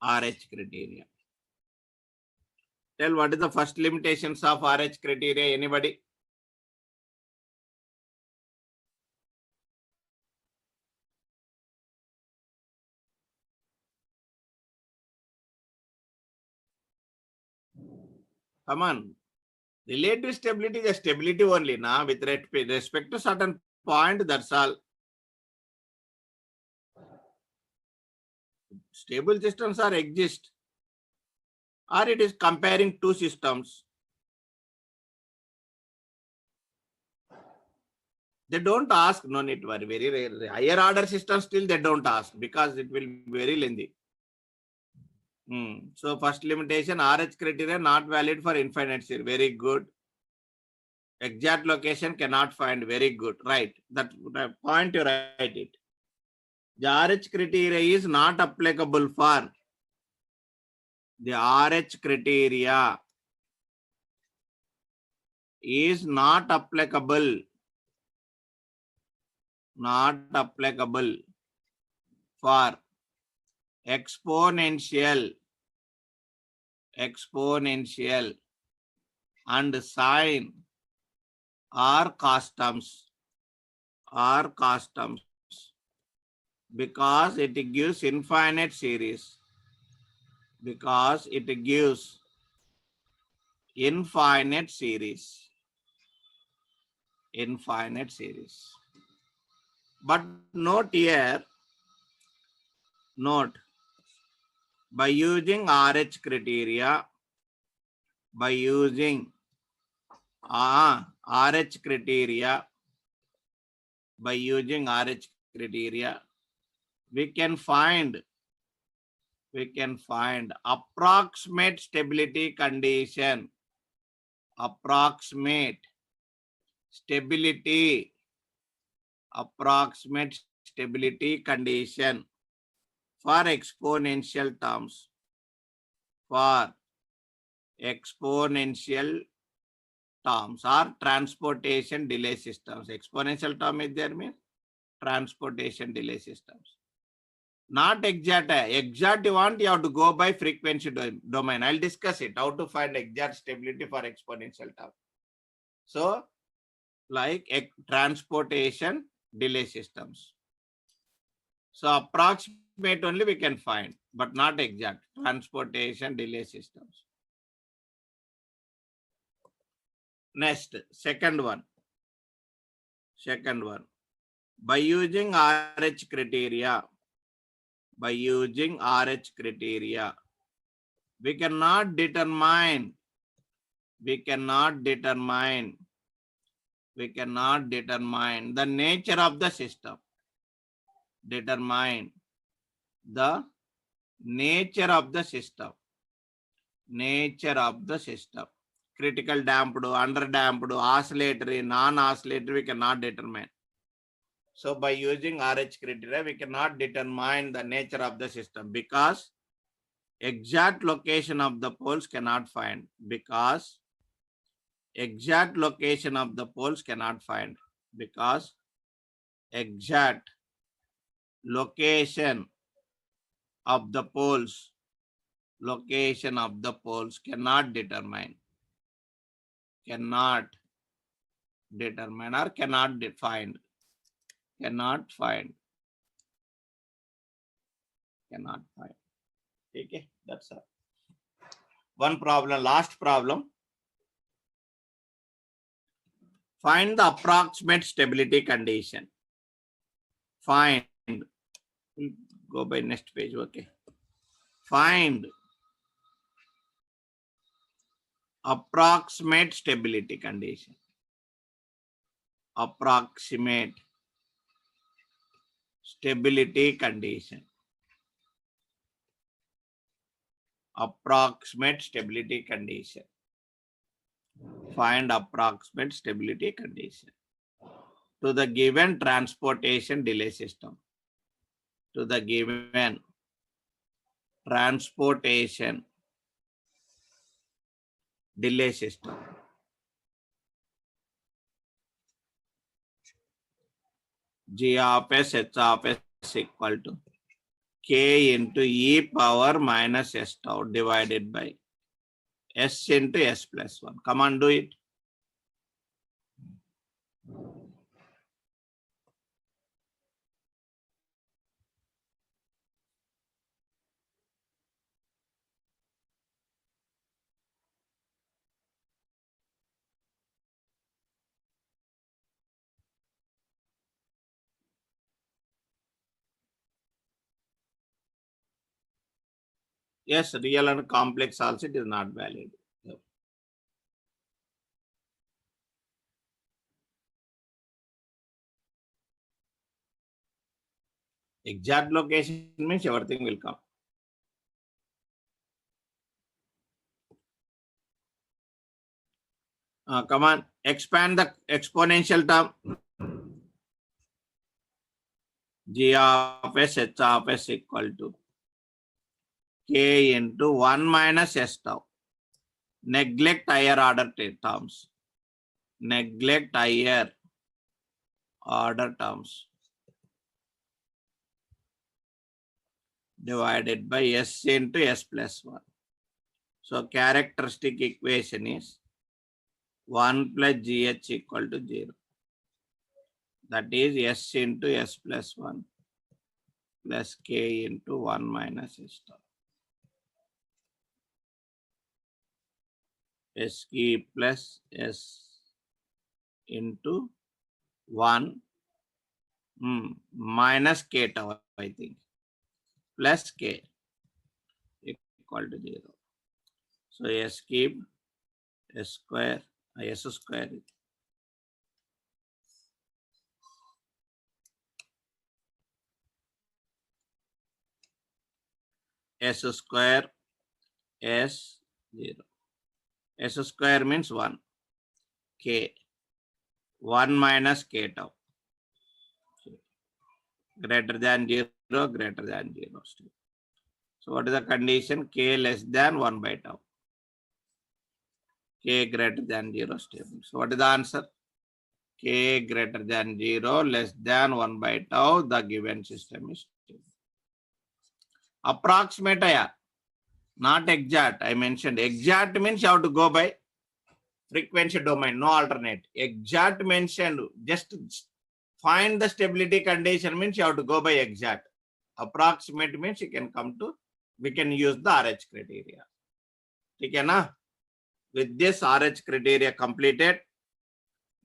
RH criteria. Tell what is the first limitations of RH criteria? Anybody? Come on. Relative stability is a stability only, na, with respect to certain point, that's all. Stable systems are exist, or it is comparing two systems. They don't ask, no need to worry, very rare. Higher order systems still they don't ask because it will be very lengthy. So first limitation, RH criteria not valid for infinite series. Very good. Exact location cannot find. Very good. Right. That point you write it. The RH criteria is not applicable for the RH criteria is not applicable for exponential and sine or cos terms because it gives infinite series. Because it gives infinite series. But note here, by using RH criteria, we can find approximate stability condition. Approximate stability condition for exponential terms. Or transportation delay systems. Exponential term is there means transportation delay systems. Not exact. Exact you want, you have to go by frequency domain. I'll discuss it, how to find exact stability for exponential term. So, like transportation delay systems. So, approximate only we can find, but not exact. Transportation delay systems. Next, second one. By using RH criteria, we cannot determine the nature of the system. Determine the nature of the system. Critical damped, under damped, oscillatory, non-oscillatory, we cannot determine. So by using RH criteria, we cannot determine the nature of the system because exact location of the poles cannot find. Because exact location of the poles cannot find. Because exact location of the poles cannot determine. Cannot determine or cannot define. Cannot find. Okay, that's all. one problem, last problem. Find the approximate stability condition. Find. Go by next page. Okay. Find approximate stability condition. Approximate stability condition. Approximate stability condition. Find approximate stability condition to the given transportation delay system. To the given transportation delay system. G of S, H of S equal to K into E power minus S tau divided by S into S plus 1. Come on, do it. Yes, real and complex also it is not valid. Exact location means everything will come. Come on, expand the exponential term. G of S, H of S equal to K into 1 minus S tau. Neglect higher order terms. Neglect higher order terms. Divided by S into S plus 1. So characteristic equation is 1 plus GH equal to 0. That is S into S plus 1 plus K into 1 minus S tau. S K plus S into 1 minus K tau, I think, plus K equal to 0. So S cube, S square, S square. S square, S 0. S square means 1. K. 1 minus K tau. Greater than 0, greater than 0. So what is the condition? K less than 1 by tau. K greater than 0 stable. So what is the answer? K greater than 0, less than 1 by tau, the given system is stable. Approximate, not exact. I mentioned exact means you have to go by frequency domain, no alternate. Exact mentioned, just find the stability condition means you have to go by exact. Approximate means you can come to, we can use the RH criteria. Okay, na? With this RH criteria completed,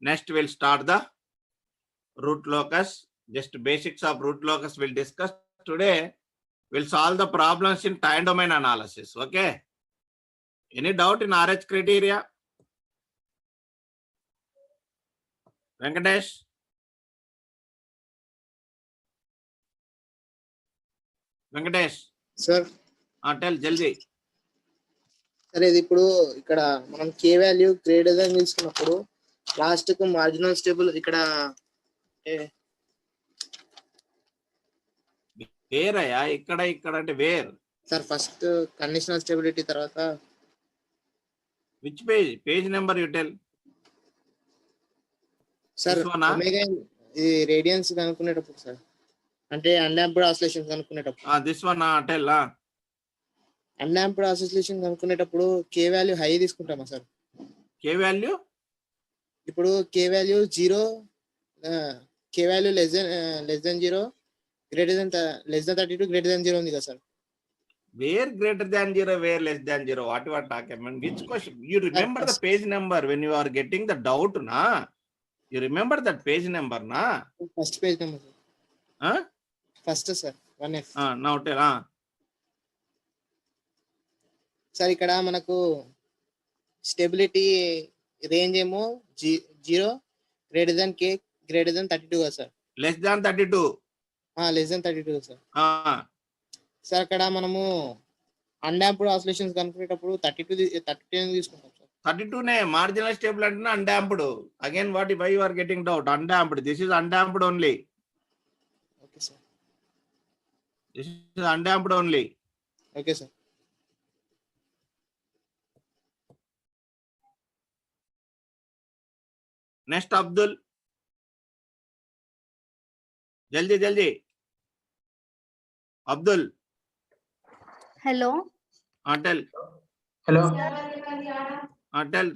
next we'll start the root locus. Just basics of root locus we'll discuss today. We'll solve the problems in time domain analysis. Okay. Any doubt in RH criteria? Venkatesh? Venkatesh? Sir Tell jaldi. సరే ఇది ఇప్పుడు ఇక్కడ మనం కే value greater than తీసుకున్నప్పుడు last కు marginal stable ఇక్కడ wear అయ్యా ఇక్కడ అంటే where sir first conditional stability తర్వాత which page number you tell sir This one, ah? Omega ఇది రేడియన్స్ కనుక్కునేటప్పుడు సార్ అంటే అన్డాంప్డ్ ఆసిలేషన్ కనుక్కునేటప్పుడు this one tell undamped oscillation కనుక్కునేటప్పుడు కే వాల్యూ హై తీసుకుంటామా సార్ కే వాల్యూ ఇప్పుడు K value 0 K value less than 0 greater than less than 32 greater than 0 ఉంది కదా sir Where greater than 0, where less than 0? What you are talking about? Which question? You remember the page number when you are getting the doubt, na? You remember that page number, na? First page number. Huh? First, sir. 1F. Now tell. Sir ఇక్కడ మనకు stability range ఏమో 0 greater than కే greater than 32 కదా sir. Less than 32. Less than 32 sir. Sir అక్కడ మనము అన్డాంప్డ్ oscillations కనుక్కునేటప్పుడు 32 తీసుకుంటాం sir. 32 ne marginal stable and undamped. Again, why you are getting doubt? Undamped. This is undamped only. Okay sir. This is undamped only. Okay sir. Next, Abdul. Jaldi. Abdul. Hello. Tell. Hello. Tell.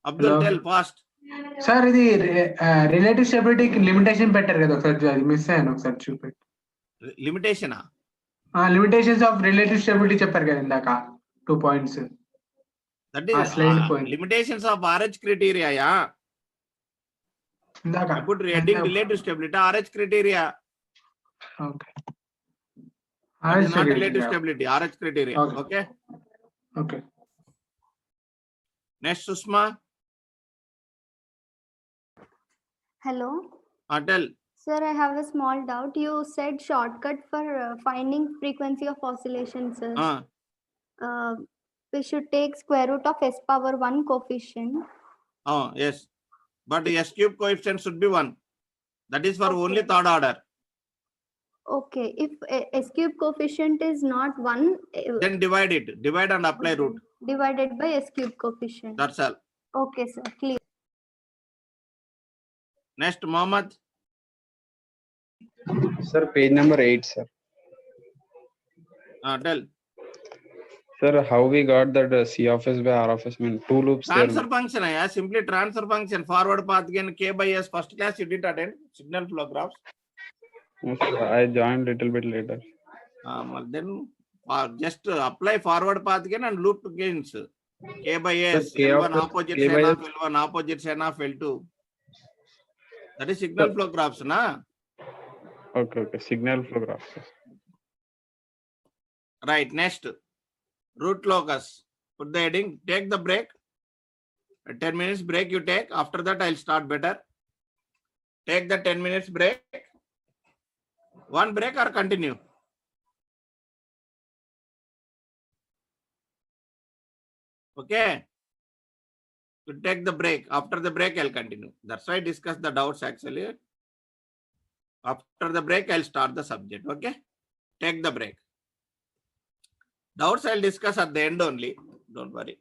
Abdul, Hello. tell fast. Sir ఇది relative స్టెబిలిటీకి limitation పెట్టారు కదా ఒకసారి, అది miss అయ్యాను, ఒకసారి చూపెట్టి. Limitation. Limitations of relative stability చెప్పారు కదా ఇందాక 2 points. That is slide point. limitations of RH criteria. Yeah. ఇందాక I put heading relative stability RH criteria. Okay. It is not relative stability RH criteria. Okay. Okay. Next, Susma. Hello. Tell. Sir, I have a small doubt. You said shortcut for finding frequency of oscillations. Sir. We should take square root of s power 1 coefficient. Yes. But S cube coefficient should be 1. That is for only third order. Okay. If s cube coefficient is not 1, Then divide it. Divide and apply root. divided by s cube coefficient. That's all. Okay, sir. Clear. Next, Mohammed. Sir, page number 8, sir. Tell. Sir, how we got that C of S by R of S? Mean 2 loops Transfer there. function. Simply transfer function. Forward path gain K by S. First class you didn't attend. Signal flow graphs. No, sir, I joined little bit later. Then just apply forward path gain and loop gains. K by S. K of L1 S, opposite K sign by of L1 opposite sign of L2. That is signal flow graphs, na? Okay. Signal flow graph, sir. Right. Next, root locus. Put the heading. Take the break. 10 minutes break you take. After that, I'll start better. Take the 10 minutes break. One break or continue? Okay. You take the break. After the break, I'll continue. That's why I discuss the doubts actually. After the break, I'll start the subject. Okay. Take the break. Doubts I'll discuss at the end only. Don't worry.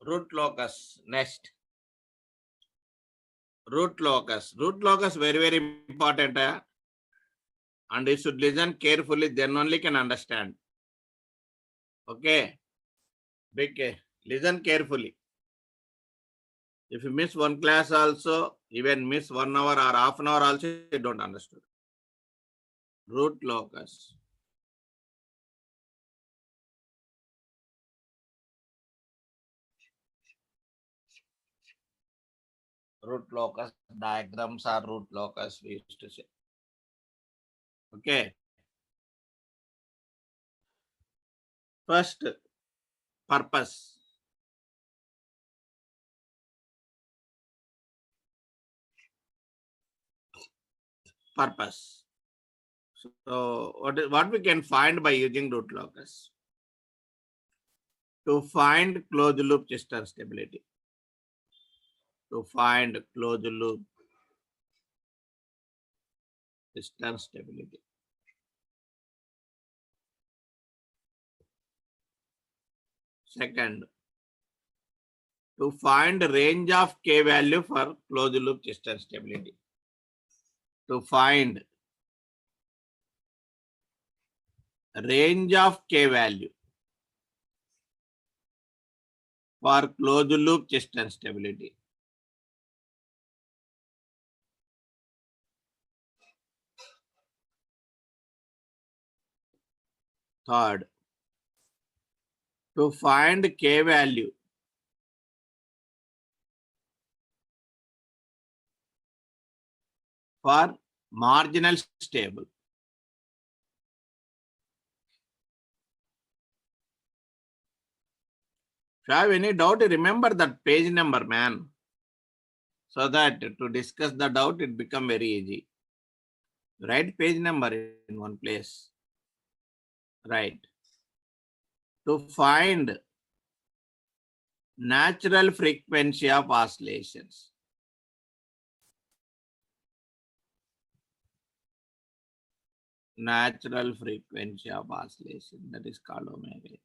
Root locus. Next. Root locus. Root locus very, very important. And you should listen carefully, then only can understand. Okay. Listen carefully. If you miss one class also, even miss 1 hour or half an hour also, you don't understand. Root locus. Root locus diagrams are root locus, we used to say. Okay. First, purpose. Purpose. So, what we can find by using root locus? To find closed loop system stability. To find closed loop system stability. Second, to find range of K value for closed loop system stability. To find range of K value for closed loop system stability. Third, to find K value for marginal stable. If you have any doubt, remember that page number, man. So that to discuss the doubt, it become very easy. Write page number in one place. Right. To find natural frequency of oscillations. Natural frequency of oscillation, that is called omega,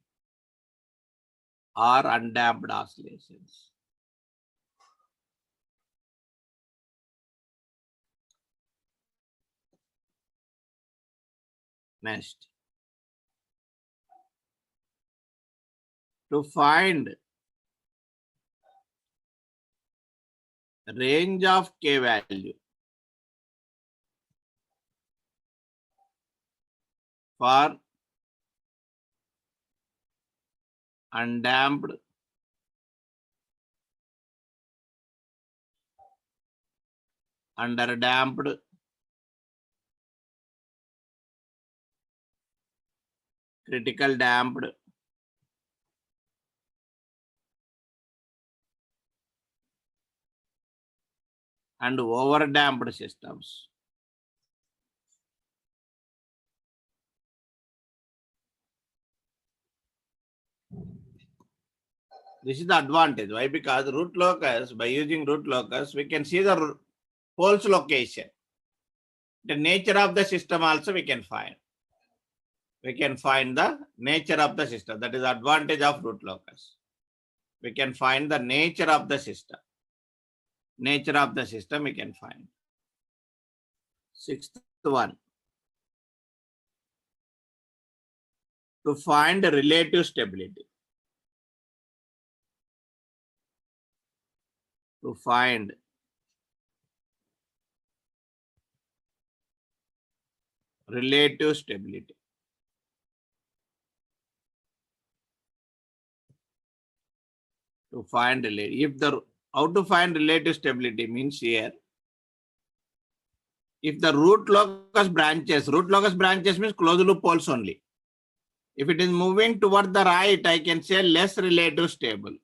or undamped oscillations. Next, to find range of K value for undamped underdamped critical damped and overdamped systems. This is the advantage. Why? Because root locus, by using root locus, we can see the poles location. The nature of the system also we can find. We can find the nature of the system. That is the advantage of root locus. We can find the nature of the system. Nature of the system we can find. Sixth one. To find relative stability. To find relative stability. To find how to find relative stability means here, if the root locus branches means closed loop poles only. If it is moving toward the right, I can say less relative stable.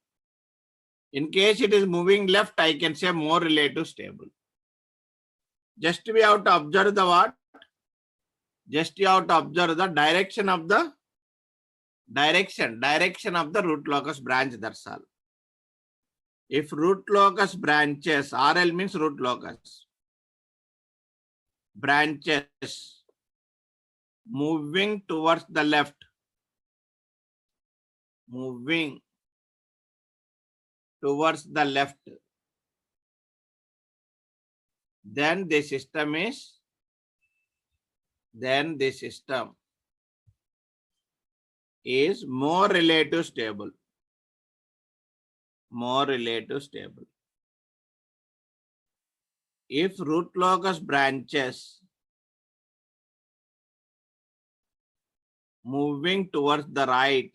In case it is moving left, I can say more relative stable. Just we have to observe the what? Just you have to observe the direction of the root locus branch, that's all. If root locus branches, RL means root locus, branches moving towards the left, moving towards the left, then the system is more relative stable. More relative stable. If root locus branches moving towards the right,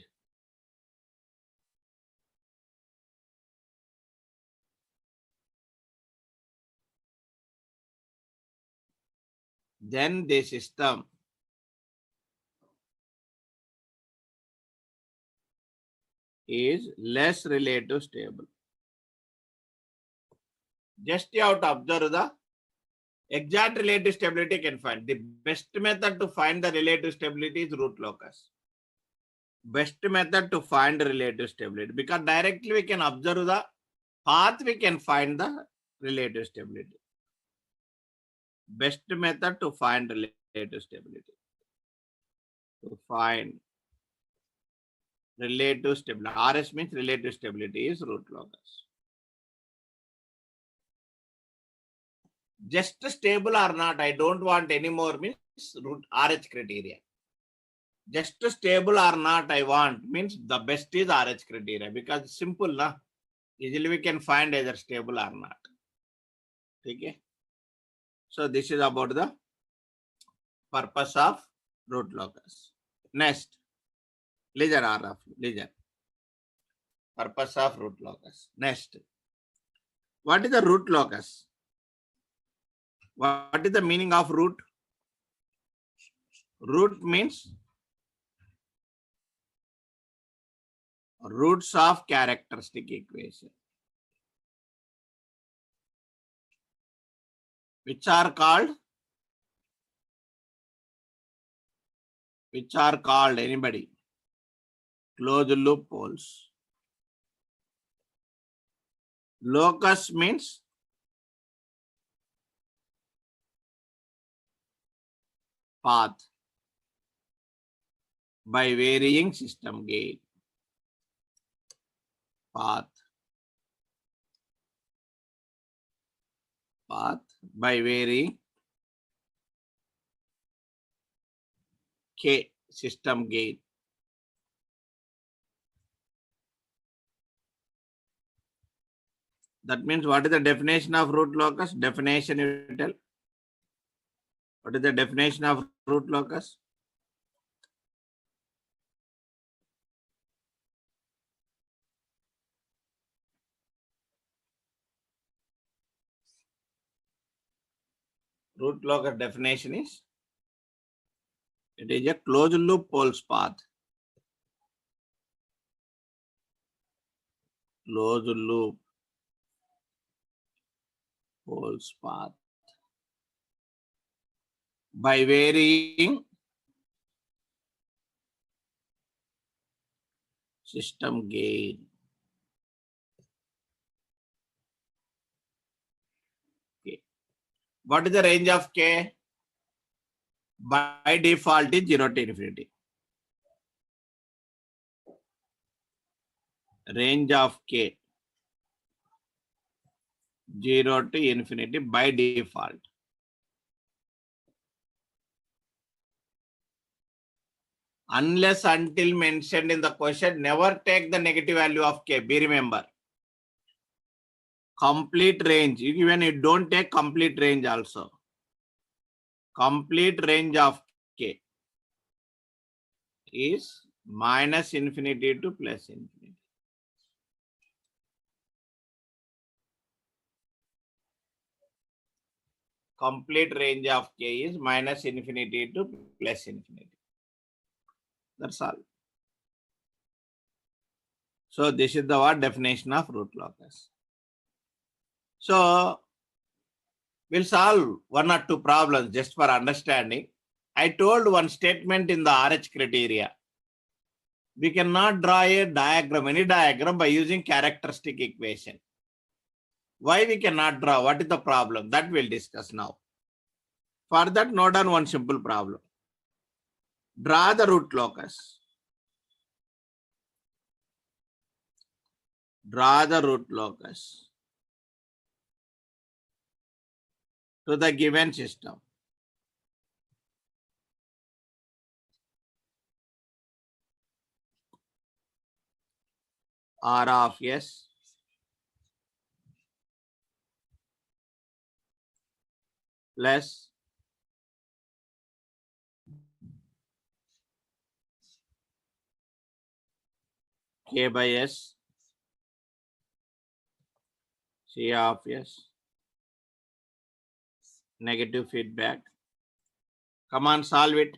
then the system is less relative stable. Just you have to observe the exact relative stability you can find. The best method to find the relative stability is root locus. Best method to find relative stability, because directly we can observe the path, we can find the relative stability. Best method to find relative stability. To find relative stability. RS means relative stability is root locus. Just stable or not, I don't want any more means root RH criteria. Just stable or not, I want means the best is RH criteria, because it's simple, na? Easily we can find either stable or not. Okay. So this is about the purpose of root locus. Next, listen RF, listen. Purpose of root locus. Next, what is the root locus? What is the meaning of root? Root means roots of characteristic equation, which are called anybody? Closed loop poles. Locus means path by varying system gain. Path by varying K system gain. That means what is the definition of root locus? Definition you tell. What is the definition of root locus? Root locus definition is, it is a closed loop poles path. Closed loop poles path by varying system gain. Okay. What is the range of K? By default is 0 to infinity. Range of K 0 to infinity by default. Unless until mentioned in the question, never take the negative value of K. Be remember. Complete range, even you don't take complete range also. Complete range of K is minus infinity to plus infinity. Complete range of K is minus infinity to plus infinity. That's all. So this is the what definition of root locus. So we'll solve one or two problems just for understanding. I told one statement in the RH criteria. We cannot draw a diagram, any diagram, by using characteristic equation. Why we cannot draw? What is the problem? That we'll discuss now. For that, note down one simple problem. Draw the root locus. Draw the root locus to the given system. R of S plus K by S C of S negative feedback. Come on, solve it.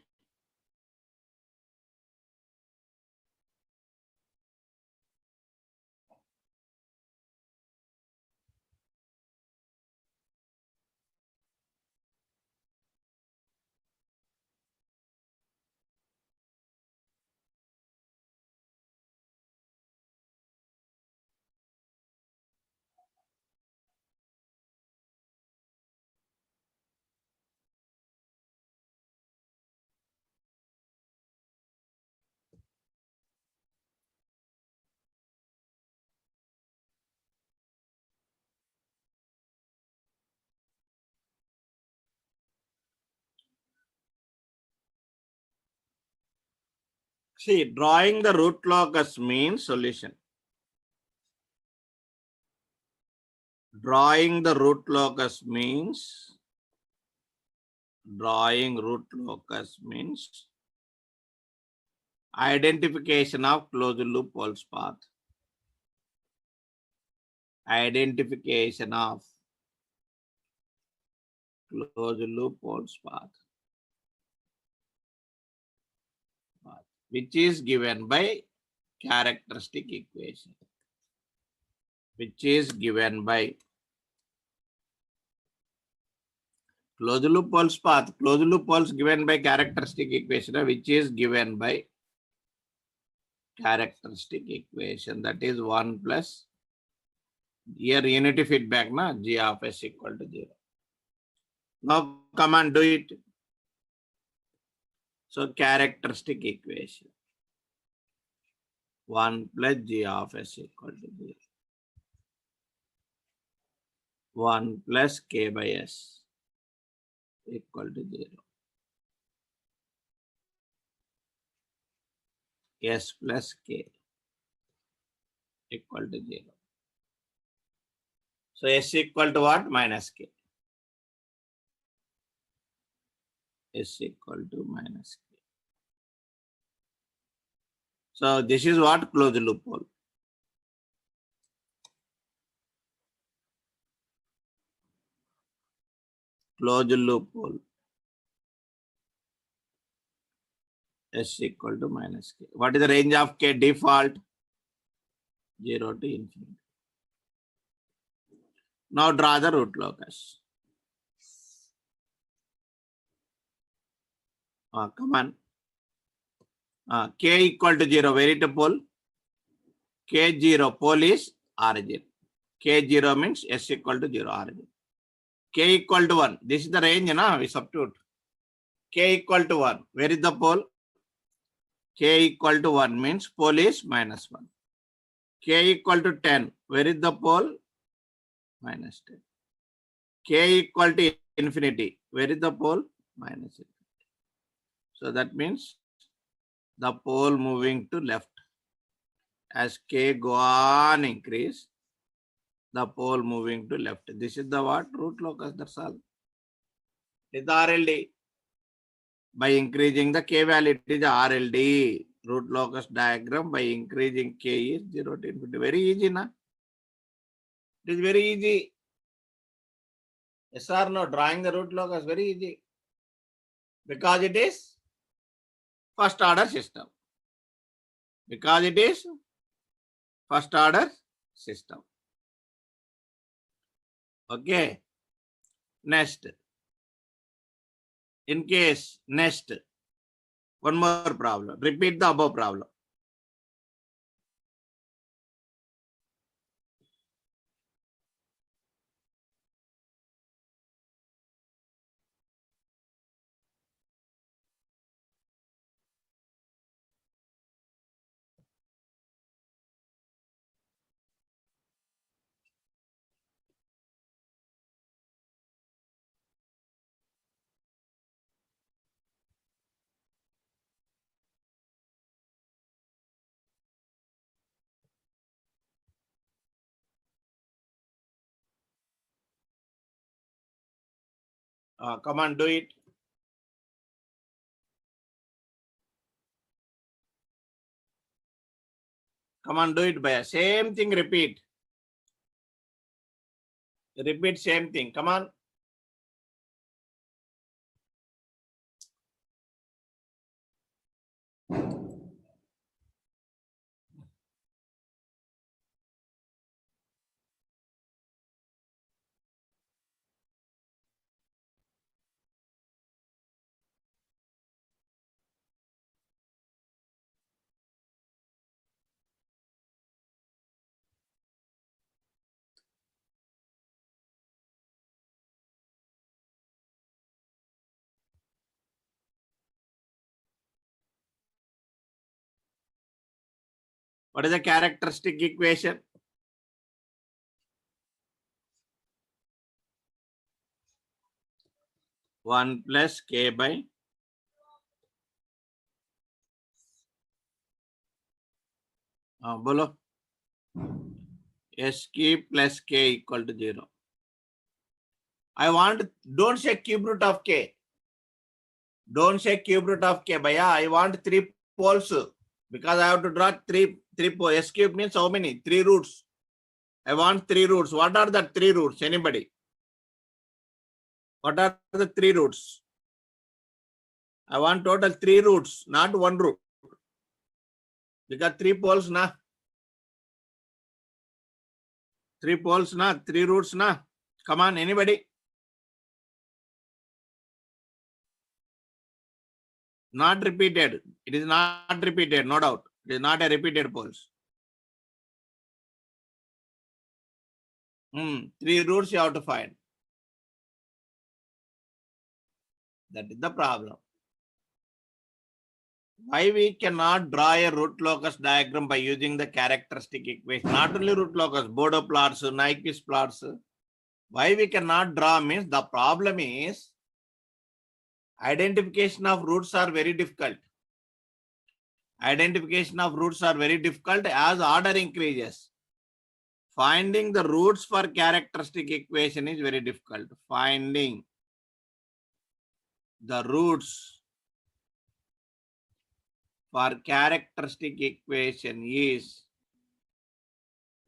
See, drawing the root locus means solution. Drawing the root locus means identification of closed loop false path. Identification of closed loop false path, which is given by characteristic equation. Which is given by closed loop false path. Closed loop false given by characteristic equation, which is given by characteristic equation, that is 1 plus here unity feedback na G of S equal to 0. Now come and do it. So characteristic equation 1 plus G of S equal to 0. 1 plus K by S equal to 0. S plus K equal to 0. So S equal to what? Minus K. S equal to minus K. So this is what? Closed loop pole. Closed loop pole. S equal to minus K. What is the range of K? Default 0 to infinity. Now draw the root locus. Come on. K equal to 0. Where is the pole? K0 pole is origin. K0 means S equal to 0 origin. K equal to 1. This is the range, na? We substitute. K equal to 1. Where is the pole? K equal to 1 means pole is minus 1. K equal to 10. Where is the pole? Minus 10. K equal to infinity. Where is the pole? Minus infinity. So that means the pole moving to left. As K go on increase, the pole moving to left. This is the what? Root locus, that's all. It is the RLD. By increasing the K value, it is the RLD. Root locus diagram by increasing K is 0 to infinity. Very easy, na? It is very easy. Yes or no? Drawing the root locus very easy. Because it is first order system. Because it is first order system. Okay. Next. In case, next. One more problem. Repeat the above problem. Come on, do it. Come on, do it, Bhaiya. Same thing, repeat. Repeat same thing. Come on. What is the characteristic equation? One plus k by bolo. S cube plus k equal to 0. I want, don't say cube root of k. Don't say cube root of k, Bhaiya. I want 3 poles because I have to draw three poles. S cube means how many? 3 roots. I want 3 roots. What are the 3 roots? Anybody? What are the 3 roots? I want total 3 roots, not 1 root. Because 3 poles, na? 3 poles, na? 3 roots, na? Come on, anybody? Not repeated. It is not repeated, no doubt. It is not a repeated poles. 3 roots you have to find. That is the problem. Why we cannot draw a root locus diagram by using the characteristic equation? Not only root locus, Bodo plots, Nyquist plots. Why we cannot draw means the problem is identification of roots are very difficult. Identification of roots are very difficult as order increases. Finding the roots for characteristic equation is very difficult. Finding the roots for characteristic equation is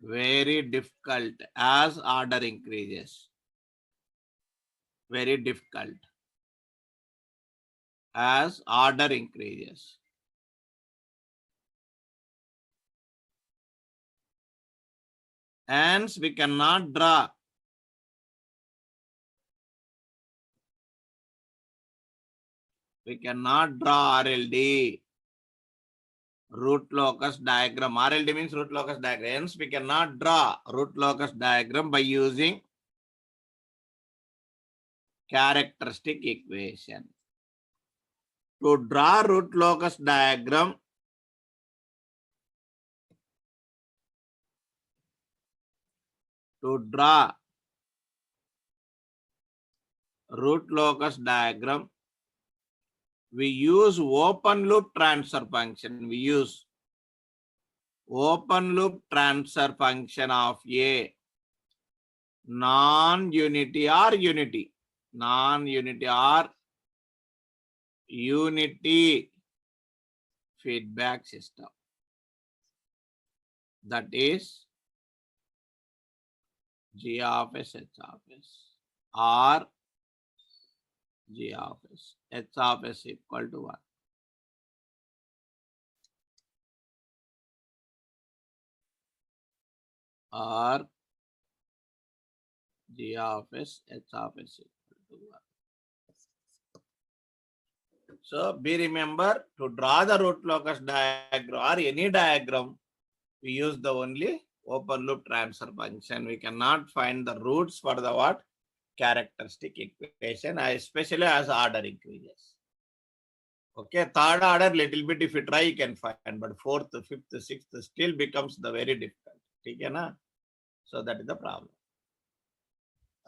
very difficult as order increases. Very difficult as order increases. Hence, we cannot draw RLD, root locus diagram. RLD means root locus diagram. Hence, we cannot draw root locus diagram by using characteristic equation. To draw root locus diagram, we use open loop transfer function. We use open loop transfer function of A, non-unity or unity. Non-unity or unity feedback system. That is G of S, H of S, or G of S. H of S equal to 1. Or G of S, H of S equal to 1. So be remember, to draw the root locus diagram or any diagram, we use the only open loop transfer function. We cannot find the roots for the what? Characteristic equation, especially as order increases. Okay, third order little bit if you try you can find, but fourth, fifth, sixth still becomes the very difficult. Okay, na? So that is the problem.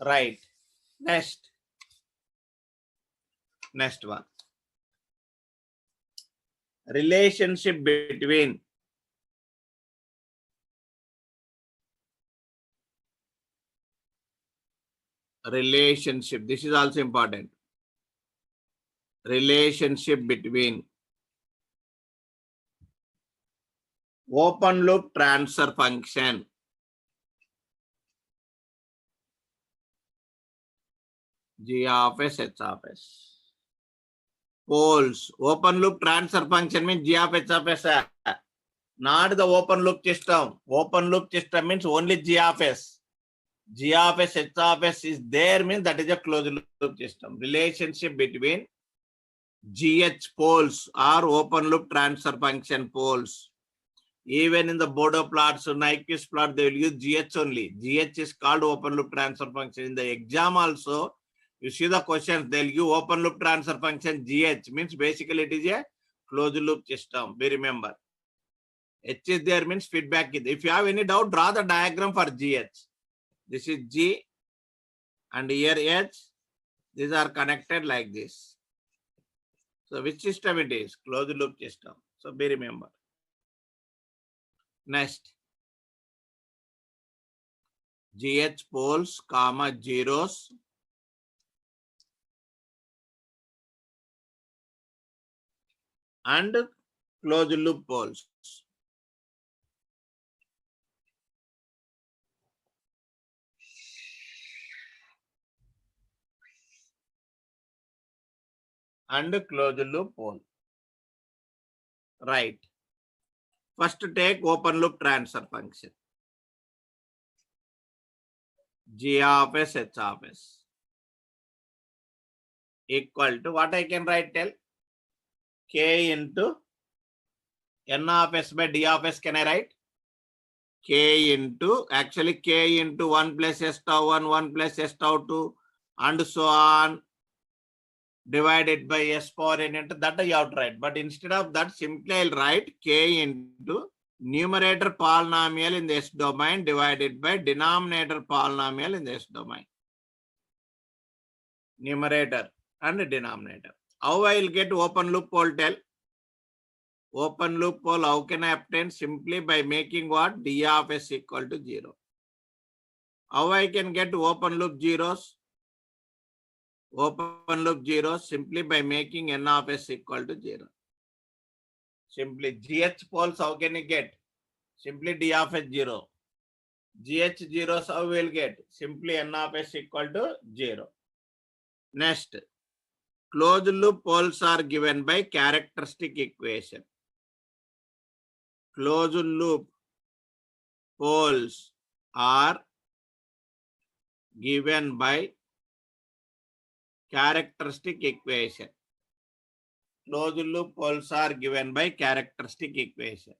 Right. Next one. Relationship between this is also important. relationship between open loop transfer function G of S, H of S. Poles. Open loop transfer function means G of H of S. Not the open loop system. Open loop system means only G of S. G of S, H of S is there means that is a closed loop system. Relationship between GH poles or open loop transfer function poles. Even in the Bodo plots, Nyquist plot, they will use GH only. GH is called open loop transfer function. In the exam also, you see the questions, they'll give open loop transfer function GH, means basically it is a closed loop system. Be remember. H is there means feedback. If you have any doubt, draw the diagram for GH. This is G and here H. These are connected like this. So which system it is? Closed loop system. So be remember. Next. GH poles, comma, zeros. And closed loop poles. And closed loop pole. Right. First take open loop transfer function. G of S, H of S equal to what I can write, tell? K into N of S by D of S, can I write? K into, actually K into 1 plus S tau 1, 1 plus S tau 2 and so on divided by S power n into that you have to write. But instead of that, simply I'll write K into numerator polynomial in the S domain divided by denominator polynomial in the S domain. Numerator and denominator. How I will get open loop pole, tell? Open loop pole, how can I obtain? Simply by making what? D of S equal to 0. How I can get open loop zeros? Open loop zeros simply by making N of S equal to 0. Simply GH poles, how can you get? Simply D of S 0. GH zeros, how will get? Simply N of S equal to 0. Next, closed loop poles are given by characteristic equation. Closed loop poles are given by characteristic equation. Closed loop poles are given by characteristic equation.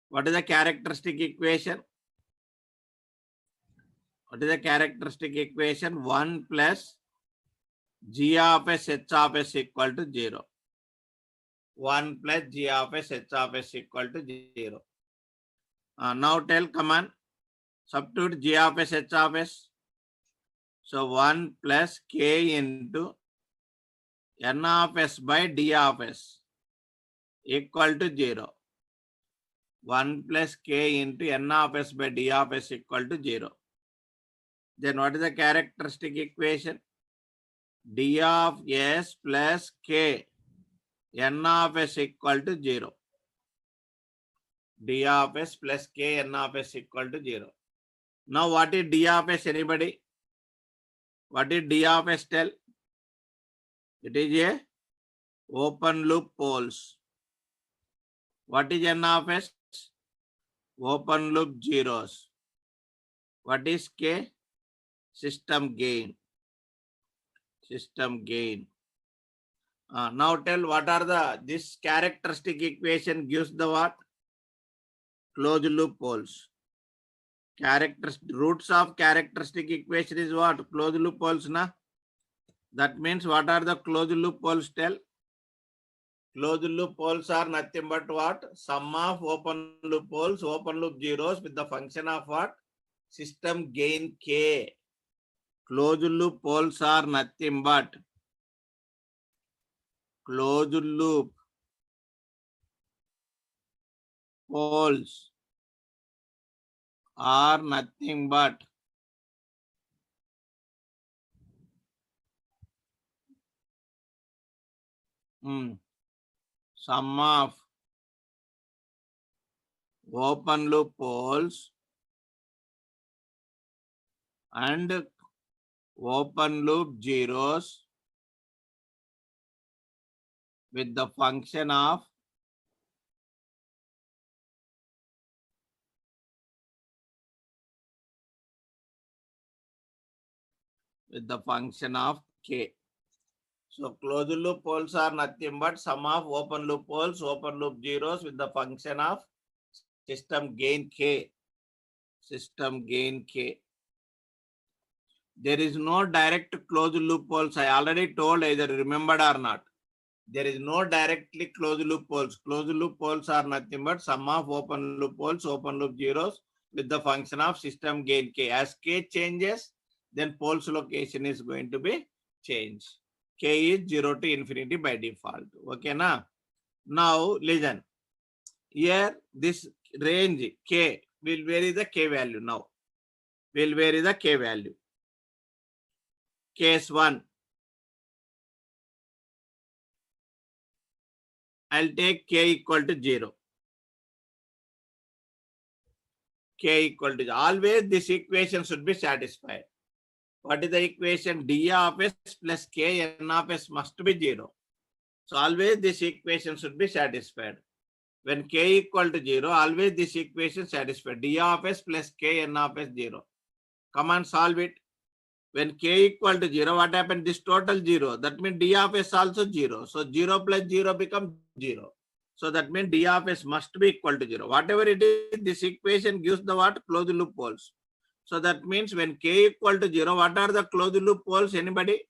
What is the characteristic equation? What is the characteristic equation? 1 plus G of S, H of S equal to 0. 1 plus G of S, H of S equal to 0. Now tell, come on. Substitute G of S, H of S. So 1 plus K into N of S by D of S equal to 0. 1 plus K into N of S by D of S equal to 0. Then what is the characteristic equation? D of S plus K N of S equal to 0. D of S plus K N of S equal to 0. Now what is D of S, anybody? What is D of S, tell? It is a open loop poles. What is N of S? Open loop zeros. What is K? System gain. System gain. Now tell what are this characteristic equation gives the what? Closed loop poles. Roots of characteristic equation is what? Closed loop poles, na? That means what are the closed loop poles, tell? Closed loop poles are nothing but what? Sum of open loop poles, open loop zeros with the function of what? System gain K. Closed loop poles are nothing but closed loop poles are nothing but Sum of open loop poles and open loop zeros with the function of k. So closed loop poles are nothing but sum of open loop poles, open loop zeros with the function of system gain k. System gain k. There is no direct closed loop poles. I already told, either remembered or not. There is no directly closed loop poles. Closed loop poles are nothing but sum of open loop poles, open loop zeros with the function of system gain k. As k changes, then poles location is going to be changed. K is 0 to infinity by default. Okay, na? Now listen. Here this range k will vary the k value now. Will vary the k value. Case 1. I'll take k equal to 0. K equal to 0. Always this equation should be satisfied. What is the equation? D of s plus k n of s must be 0. So always this equation should be satisfied. When k equal to 0, always this equation satisfied. D of s plus k n of s 0. Come on, solve it. When k equal to 0, what happened? This total 0. That means d of s also 0. So 0 plus 0 becomes 0. So that means d of s must be equal to 0. Whatever it is, this equation gives the what? Closed loop poles. So that means when k equal to 0, what are the closed loop poles? Anybody?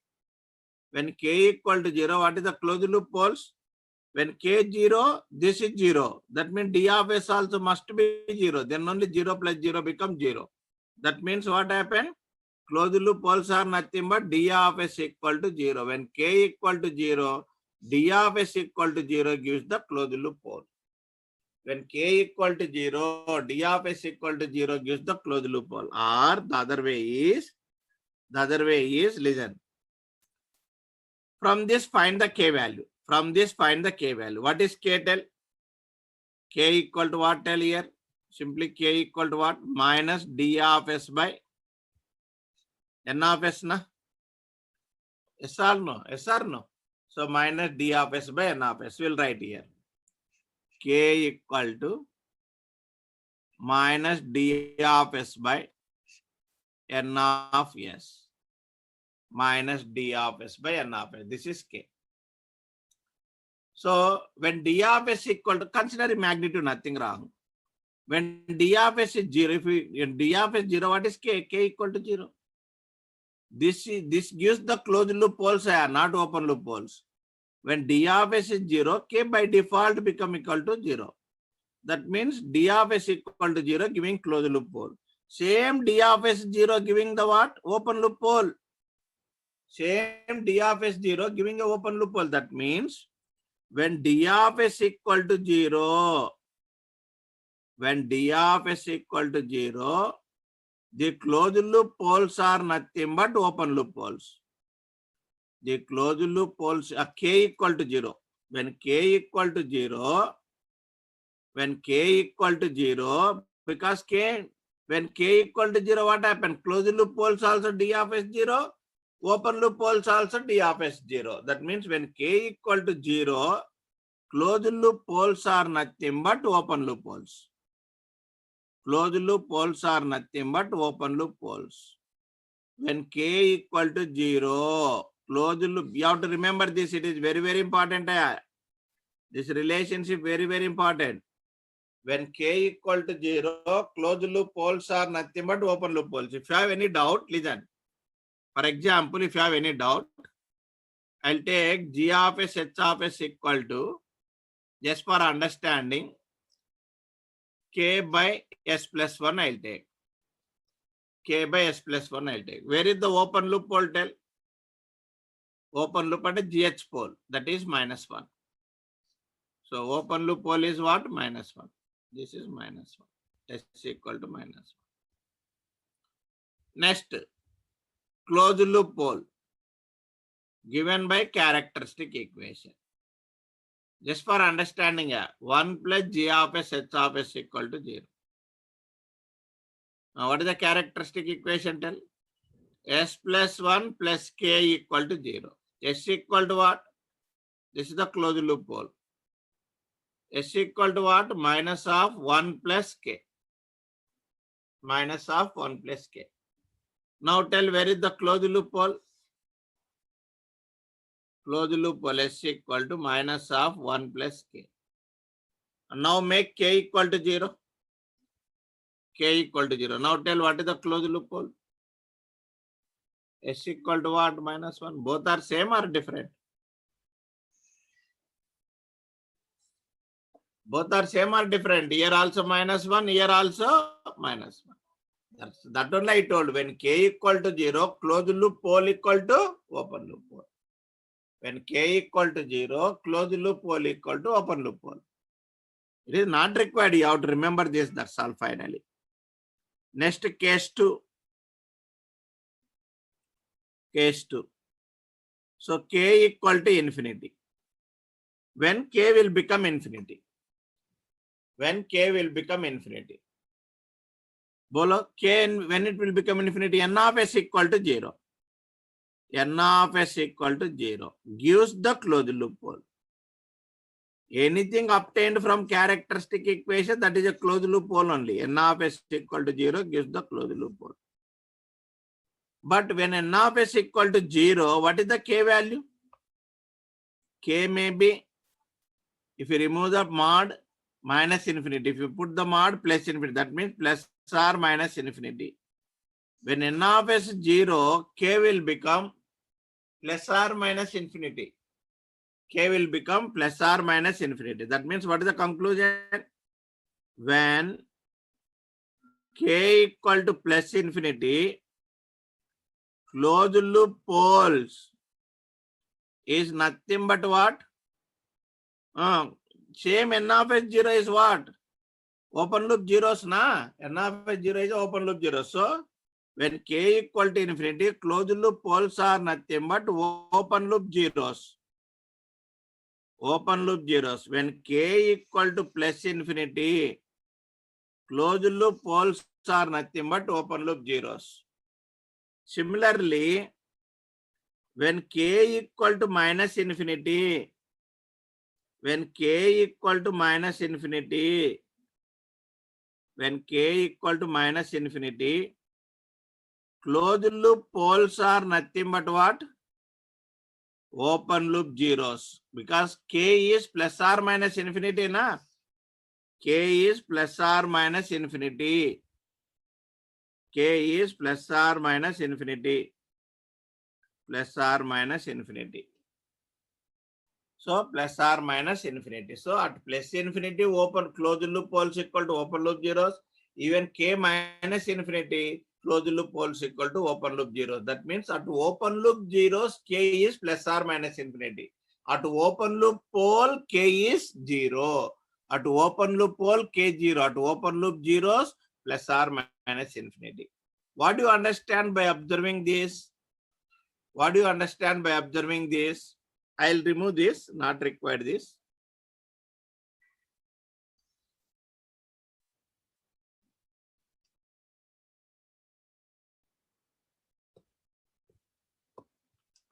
When k equal to 0, what is the closed loop poles? When k 0, this is 0. That means d of s also must be 0. Then only 0 plus 0 becomes 0. That means what happened? Closed loop poles are nothing but d of s equal to 0. When k equal to 0, d of s equal to 0 gives the closed loop pole. When k equal to 0, d of s equal to 0 gives the closed loop pole. Or the other way is, listen. From this find the k value. From this find the k value. What is k tell? K equal to what tell here? Simply k equal to what? Minus d of s by n of s na? Yes or no? Yes or no? So minus d of s by n of s. We'll write here. K equal to minus d of s by n of s. Minus d of s by n of s. This is k. So when d of s equal to, consider magnitude, nothing wrong. When d of s is 0, if d of s 0, what is k? K equal to 0. This gives the closed loop poles, not open loop poles. When d of s is 0, k by default become equal to 0. That means d of s equal to 0 giving closed loop pole. Same d of s 0 giving the what? Open loop pole. Same d of s 0 giving a open loop pole. That means when d of s equal to 0, when d of s equal to 0, the closed loop poles are nothing but open loop poles. The closed loop poles are k equal to 0. When k equal to 0, when k equal to 0, because k, when k equal to 0, what happened? Closed loop poles also d of s 0, open loop poles also d of s 0. That means when k equal to 0, closed loop poles are nothing but open loop poles. Closed loop poles are nothing but open loop poles. When k equal to 0, closed loop, you have to remember this, it is very, very important. This relationship very, very important. When k equal to 0, closed loop poles are nothing but open loop poles. If you have any doubt, listen. For example, if you have any doubt, I'll take g of s, h of s equal to, just for understanding, k by s plus 1 I'll take. K by s plus 1 I'll take. Where is the open loop pole tell? Open loop at a gh pole, that is minus 1. So open loop pole is what? Minus 1. This is minus 1. S equal to minus 1. Next, closed loop pole given by characteristic equation. Just for understanding, 1 plus g of s h of s equal to 0. Now, what is the characteristic equation tell? S plus 1 plus k equal to 0. S equal to what? This is the closed loop pole. S equal to what? Minus of 1 plus k. Minus of 1 plus k. Now tell where is the closed loop pole? Closed loop pole S equal to minus of 1 plus k. And now make k equal to 0. K equal to 0. Now tell what is the closed loop pole? S equal to what? Minus 1. Both are same or different? Both are same or different? Here also minus 1, here also minus 1. That only I told. When k equal to 0, closed loop pole equal to open loop pole. When k equal to 0, closed loop pole equal to open loop pole. It is not required. You have to remember this. That's all finally. Next, case 2. Case 2. So k equal to infinity. When k will become infinity? When k will become infinity? Bolo, k when it will become infinity? N of s equal to 0. N of s equal to 0 gives the closed loop pole. Anything obtained from characteristic equation, that is a closed loop pole only. N of s equal to 0 gives the closed loop pole. But when n of s equal to 0, what is the k value? K may be, if you remove the mod, minus infinity. If you put the mod, plus infinity, that means plus or minus infinity. When n of s is 0, k will become plus or minus infinity. K will become plus or minus infinity. That means what is the conclusion? When k equal to plus infinity, closed loop poles is nothing but what? Same n of s 0 is what? Open loop zeros, na? N of s 0 is open loop zero. So when k equal to infinity, closed loop poles are nothing but open loop zeros. Open loop zeros. When k equal to plus infinity, closed loop poles are nothing but open loop zeros. Similarly, when k equal to minus infinity, when k equal to minus infinity, when k equal to minus infinity, closed loop poles are nothing but what? Open loop zeros. Because k is plus or minus infinity, na? K is plus or minus infinity. K is plus or minus infinity. Plus or minus infinity. So plus or minus infinity. So at plus infinity, open closed loop poles equal to open loop zeros. Even k minus infinity, closed loop poles equal to open loop zeros. That means at open loop zeros, k is plus or minus infinity. At open loop pole, k is 0. At open loop pole, k 0. At open loop zeros, plus or minus infinity. What do you understand by observing this? What do you understand by observing this? I'll remove this, not required this.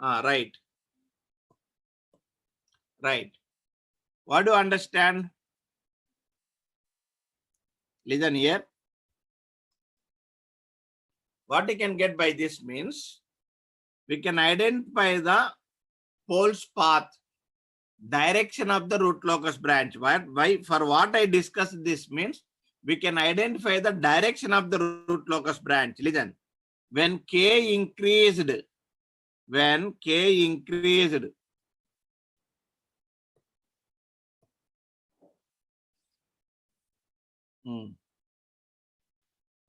Right. Right. What do you understand? Listen here. What we can get by this means, we can identify the pole's path, direction of the root locus branch. Why? For what I discussed this means, we can identify the direction of the root locus branch. Listen, when k increased, when k increased,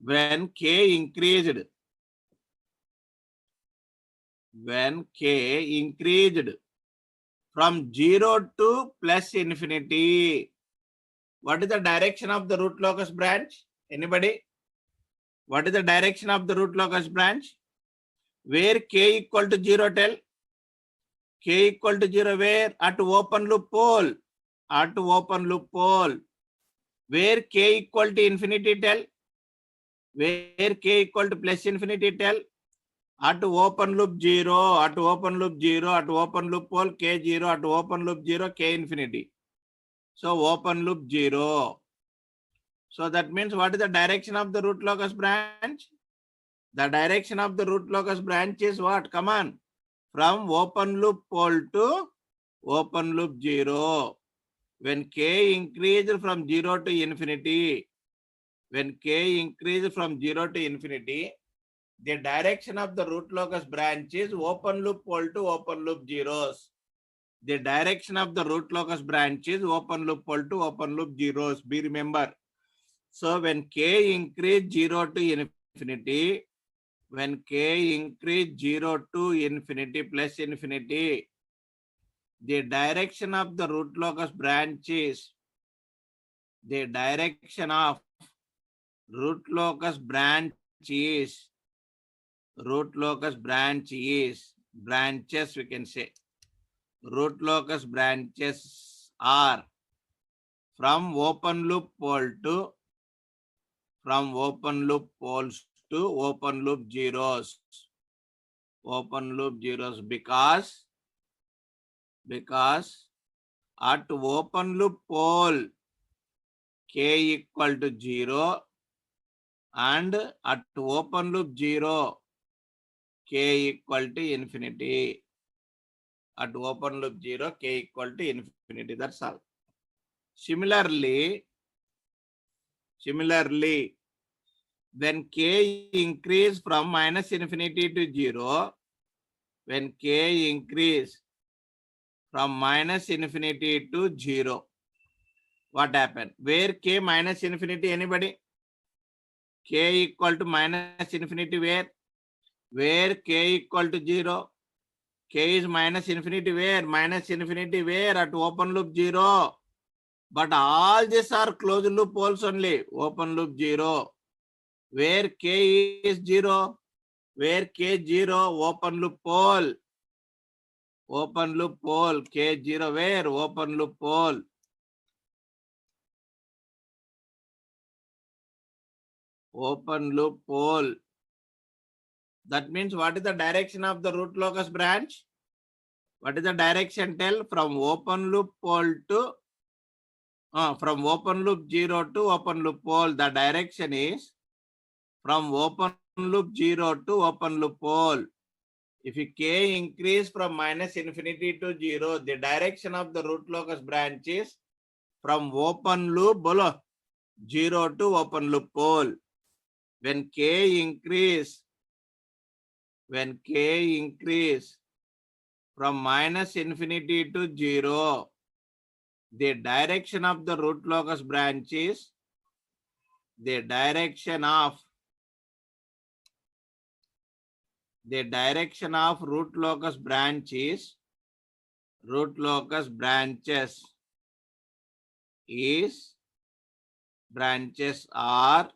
when k increased, when k increased from 0 to plus infinity, what is the direction of the root locus branch? Anybody? What is the direction of the root locus branch? Where k equal to 0, tell? K equal to 0 where? At open loop pole. at open loop pole. Where k equal to infinity, tell. Where k equal to plus infinity, tell. At open loop 0, at open loop 0, at open loop pole k 0, at open loop 0, k infinity. So open loop 0. So that means what is the direction of the root locus branch? The direction of the root locus branch is what? Come on. From open loop pole to open loop 0. When k increases from 0 to infinity, when k increases from 0 to infinity, the direction of the root locus branch is open loop pole to open loop zeros. The direction of the root locus branch is open loop pole to open loop zeros. Be remember. So when k increase 0 to infinity, when k increase 0 to infinity plus infinity, the direction of the root locus branch is, the direction of root locus branch is, branches we can say. Root locus branches are from open loop pole to, from open loop poles to open loop zeros. Open loop zeros because at open loop pole k equal to 0 and at open loop 0 k equal to infinity. At open loop 0 k equal to infinity. That's all. Similarly, when k increase from minus infinity to 0, when k increase from minus infinity to 0, what happened? Where k minus infinity, anybody? K equal to minus infinity where? Where k equal to 0? K is minus infinity where? Minus infinity where? At open loop 0. But all these are closed loop poles only. Open loop 0. Where k is 0? Where k 0? Open loop pole. Open loop pole. K 0 where? Open loop pole. Open loop pole. That means what is the direction of the root locus branch? What is the direction? Tell. From open loop pole to from open loop 0 to open loop pole. The direction is from open loop 0 to open loop pole. If k increase from minus infinity to 0, the direction of the root locus branch is from open loop 0 to open loop pole. When k increase from minus infinity to 0, the direction of the root locus branch is, the direction of root locus branch is, root locus branches are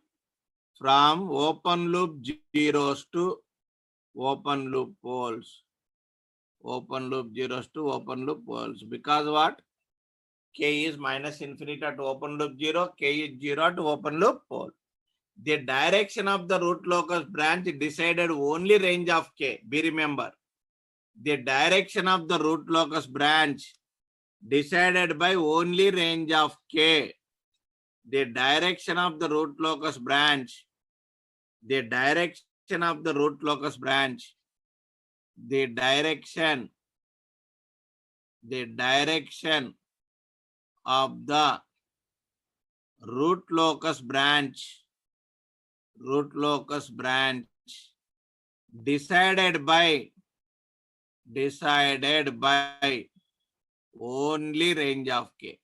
from open loop zeros to open loop poles. Open loop zeros to open loop poles. Because what? K is minus infinity at open loop 0, k is 0 at open loop pole. The direction of the root locus branch decided only range of k. Be remember. The direction of the root locus branch decided by only range of k. The direction of the root locus branch, the direction of the root locus branch, the direction of the root locus branch, decided by only range of k.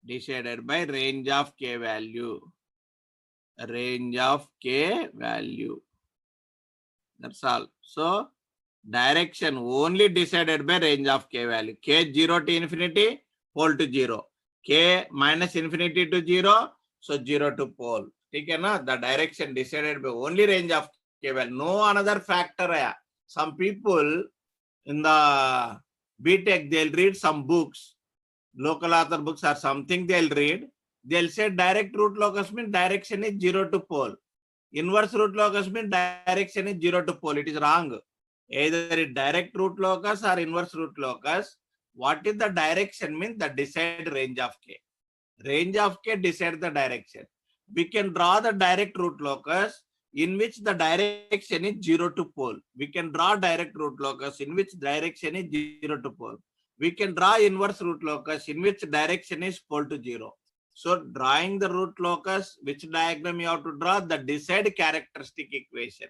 Decided by range of k value. Range of k value. That's all. So direction only decided by range of k value. K 0 to infinity, pole to 0. K minus infinity to 0, so 0 to pole. Okay, na? The direction decided by only range of k value. No another factor. Some people in the BTech, they'll read some books. local author books or something they'll read, they'll say direct root locus means direction is 0 to pole. Inverse root locus means direction is 0 to pole. It is wrong. Either it direct root locus or inverse root locus. What is the direction means the decide range of k. Range of k decide the direction. We can draw the direct root locus in which the direction is 0 to pole. We can draw direct root locus in which direction is 0 to pole. We can draw inverse root locus in which direction is pole to 0. So drawing the root locus, which diagram you have to draw? The decide characteristic equation.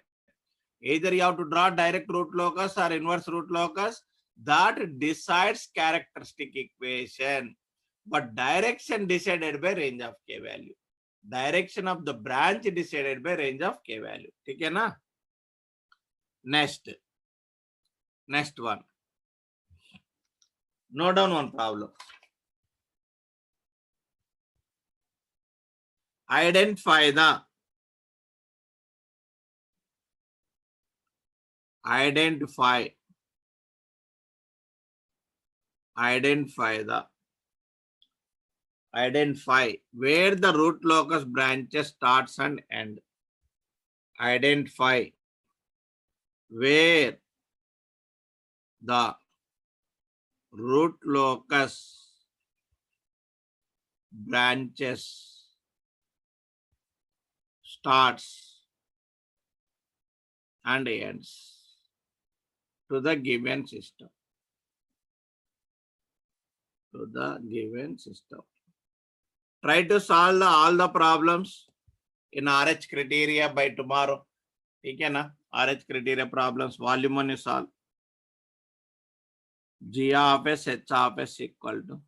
Either you have to draw direct root locus or inverse root locus. That decides characteristic equation. But direction decided by range of k value. Direction of the branch decided by range of k value. Okay, na? Next one. Note down one problem. Identify the identify where the root locus branches starts and end. Identify where the root locus branches starts and ends to the given system. Try to solve all the problems in RH criteria by tomorrow. Okay, na? RH criteria problems, volume 1 you solve. G of S, H of S equal to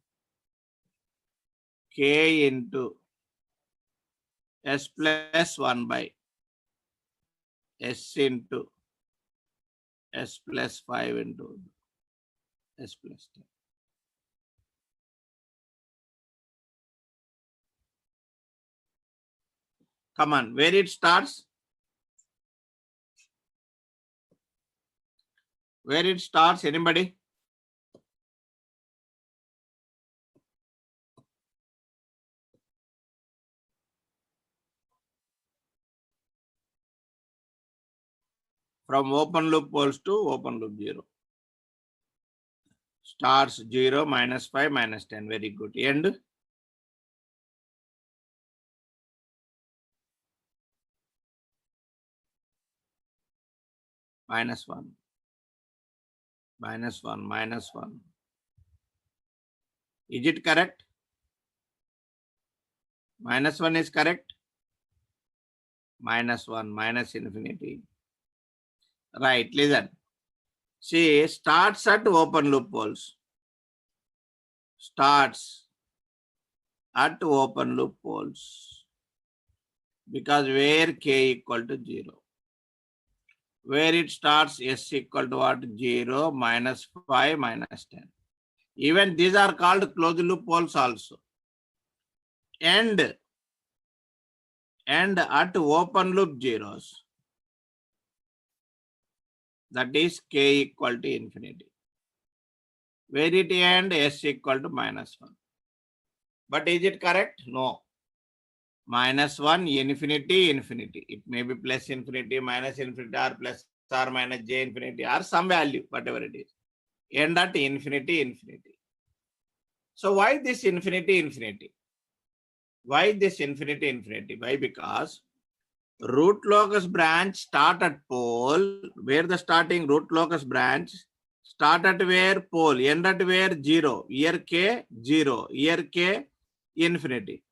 K into S plus 1 by S into S plus 5 into S plus 10. Come on, where it starts? Where it starts, anybody? From open loop poles to open loop 0. Starts 0, minus 5, minus 10. Very good. End. Minus 1. Minus 1, minus 1. Is it correct? Minus 1 is correct. Minus 1, minus infinity. Right, listen. See, starts at open loop poles. Starts at open loop poles. Because where k equal to 0. Where it starts, S equal to what? 0, minus 5, minus 10. Even these are called closed loop poles also. And at open loop zeros. That is k equal to infinity. Where it end, S equal to minus 1. But is it correct? No. Minus 1, infinity, infinity. It may be plus infinity, minus infinity, or plus or minus j infinity, or some value, whatever it is. End at infinity, infinity. So why this infinity, infinity? Why this infinity, infinity? Why? Because root locus branch start at pole, where the starting root locus branch start at where? Pole, end at where? 0. Here k, 0. Here k, infinity.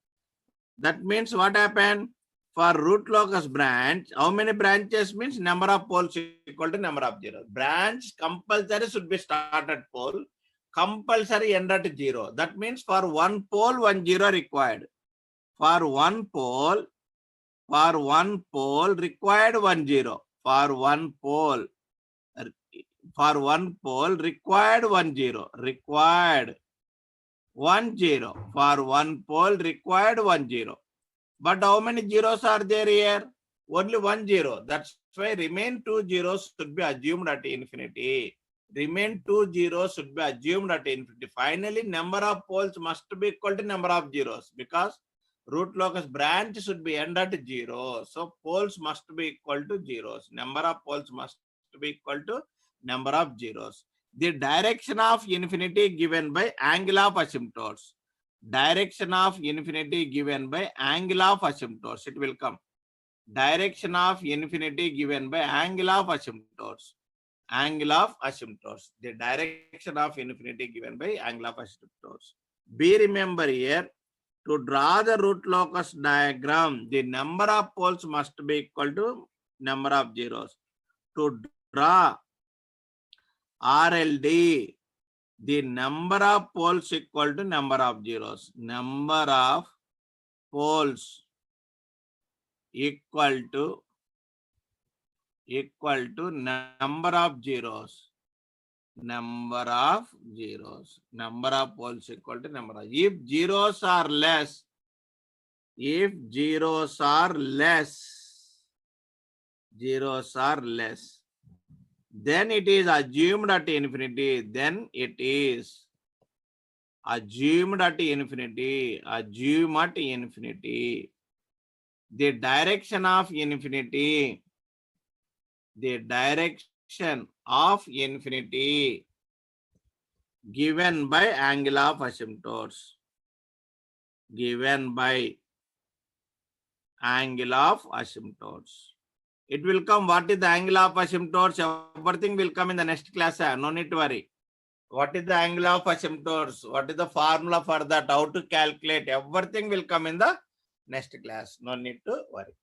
That means what happened? For root locus branch, how many branches means number of poles equal to number of 0. Branch compulsory should be start at pole, compulsory end at 0. That means for one pole, 1 0 required. For one pole required 1 0. For one pole required 1 0. Required 1 0. For one pole required 1 0. But how many zeros are there here? Only 1 0. That's why remain 2 zeros should be assumed at infinity. Remain 2 zeros should be assumed at infinity. Finally, number of poles must be equal to number of zeros because root locus branch should be end at 0. So poles must be equal to zeros. Number of poles must be equal to number of zeros. The direction of infinity given by angle of asymptotes. Direction of infinity given by angle of asymptotes. It will come. Direction of infinity given by angle of asymptotes. Angle of asymptotes. The direction of infinity given by angle of asymptotes. Be remember here, to draw the root locus diagram, the number of poles must be equal to number of zeros. To draw RLD, the number of poles equal to number of zeros. Number of poles equal to number of zeros. Number of zeros. Number of poles equal to number of. If zeros are less, then it is assumed at infinity. Then it is assumed at infinity. Assume at infinity. The direction of infinity. The direction of infinity given by angle of asymptotes. Given by angle of asymptotes. It will come. What is the angle of asymptotes? Everything will come in the next class. No need to worry. What is the angle of asymptotes? What is the formula for that? How to calculate? Everything will come in the next class. No need to worry.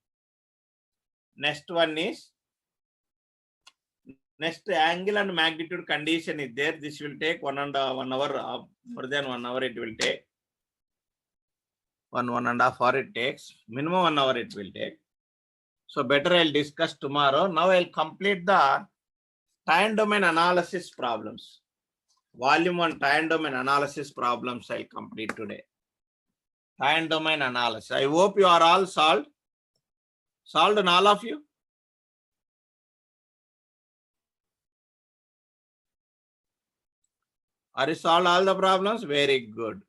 Next one is, next angle and magnitude condition is there. This will take 1 hour, more than 1 hour it will take. 1.5 hour it takes. Minimum 1 hour it will take. So better I'll discuss tomorrow. Now I'll complete the time domain analysis problems. Volume 1 time domain analysis problems I'll complete today. Time domain analysis. I hope you are all solved. Solved in all of you? Are you solved all the problems? Very good.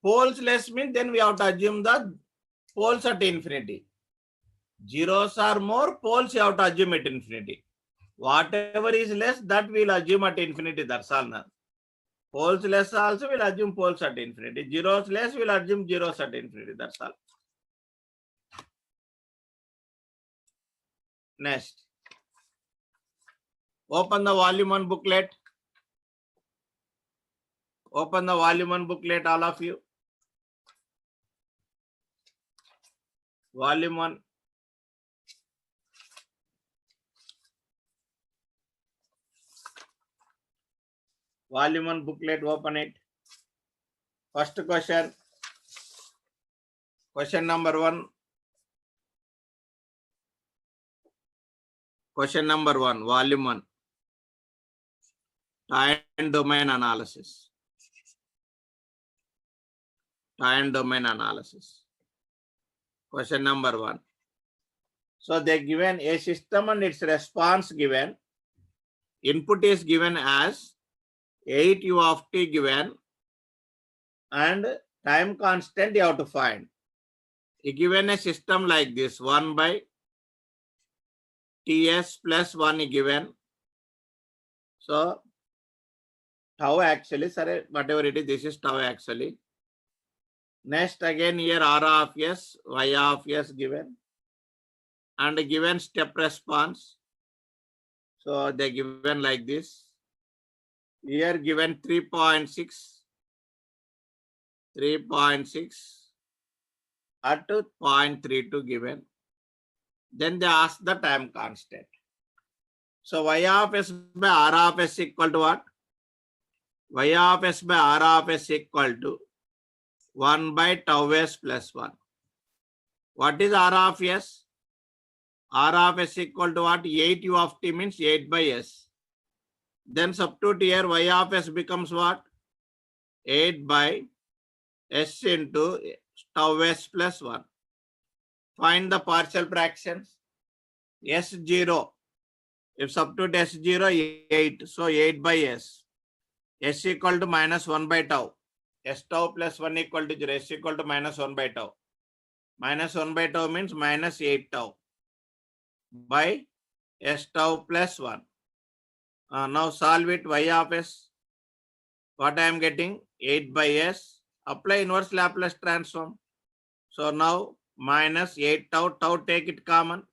Poles less means then we have to assume the poles at infinity. Zeros are more, poles you have to assume at infinity. Whatever is less, that we'll assume at infinity. That's all now. Poles less also will assume poles at infinity. Zeros less will assume zeros at infinity. That's all. Next. Open the volume 1 booklet. Open the volume 1 booklet, all of you. Volume 1. Volume 1 booklet, open it. First question. Question number 1. Question number 1, volume 1. Time domain analysis. Time domain analysis. Question number 1. So they given a system and its response given. Input is given as 8u of t given and time constant you have to find. You given a system like this, 1 by ts plus 1 given. So tau actually, sorry, whatever it is, this is tau actually. Next again here r of s, y of s given and given step response. So they given like this. Here given 3.6 at 0.32 given. Then they ask the time constant. So y of s by r of s equal to what? Y of s by r of s equal to 1 by tau s plus 1. What is r of s? R of s equal to what? 8u of t means 8 by s. Then substitute here y of s becomes what? 8 by s into tau s plus 1. Find the partial fractions. S0. If substitute S0, 8. So 8 by S. S equal to minus 1 by tau. S tau plus 1 equal to 0. S equal to minus 1 by tau. Minus 1 by tau means minus 8 tau by S tau plus 1. Now solve it. Y of S. What I am getting? 8 by S. Apply inverse Laplace transform. So now minus 8 tau. Tau take it common.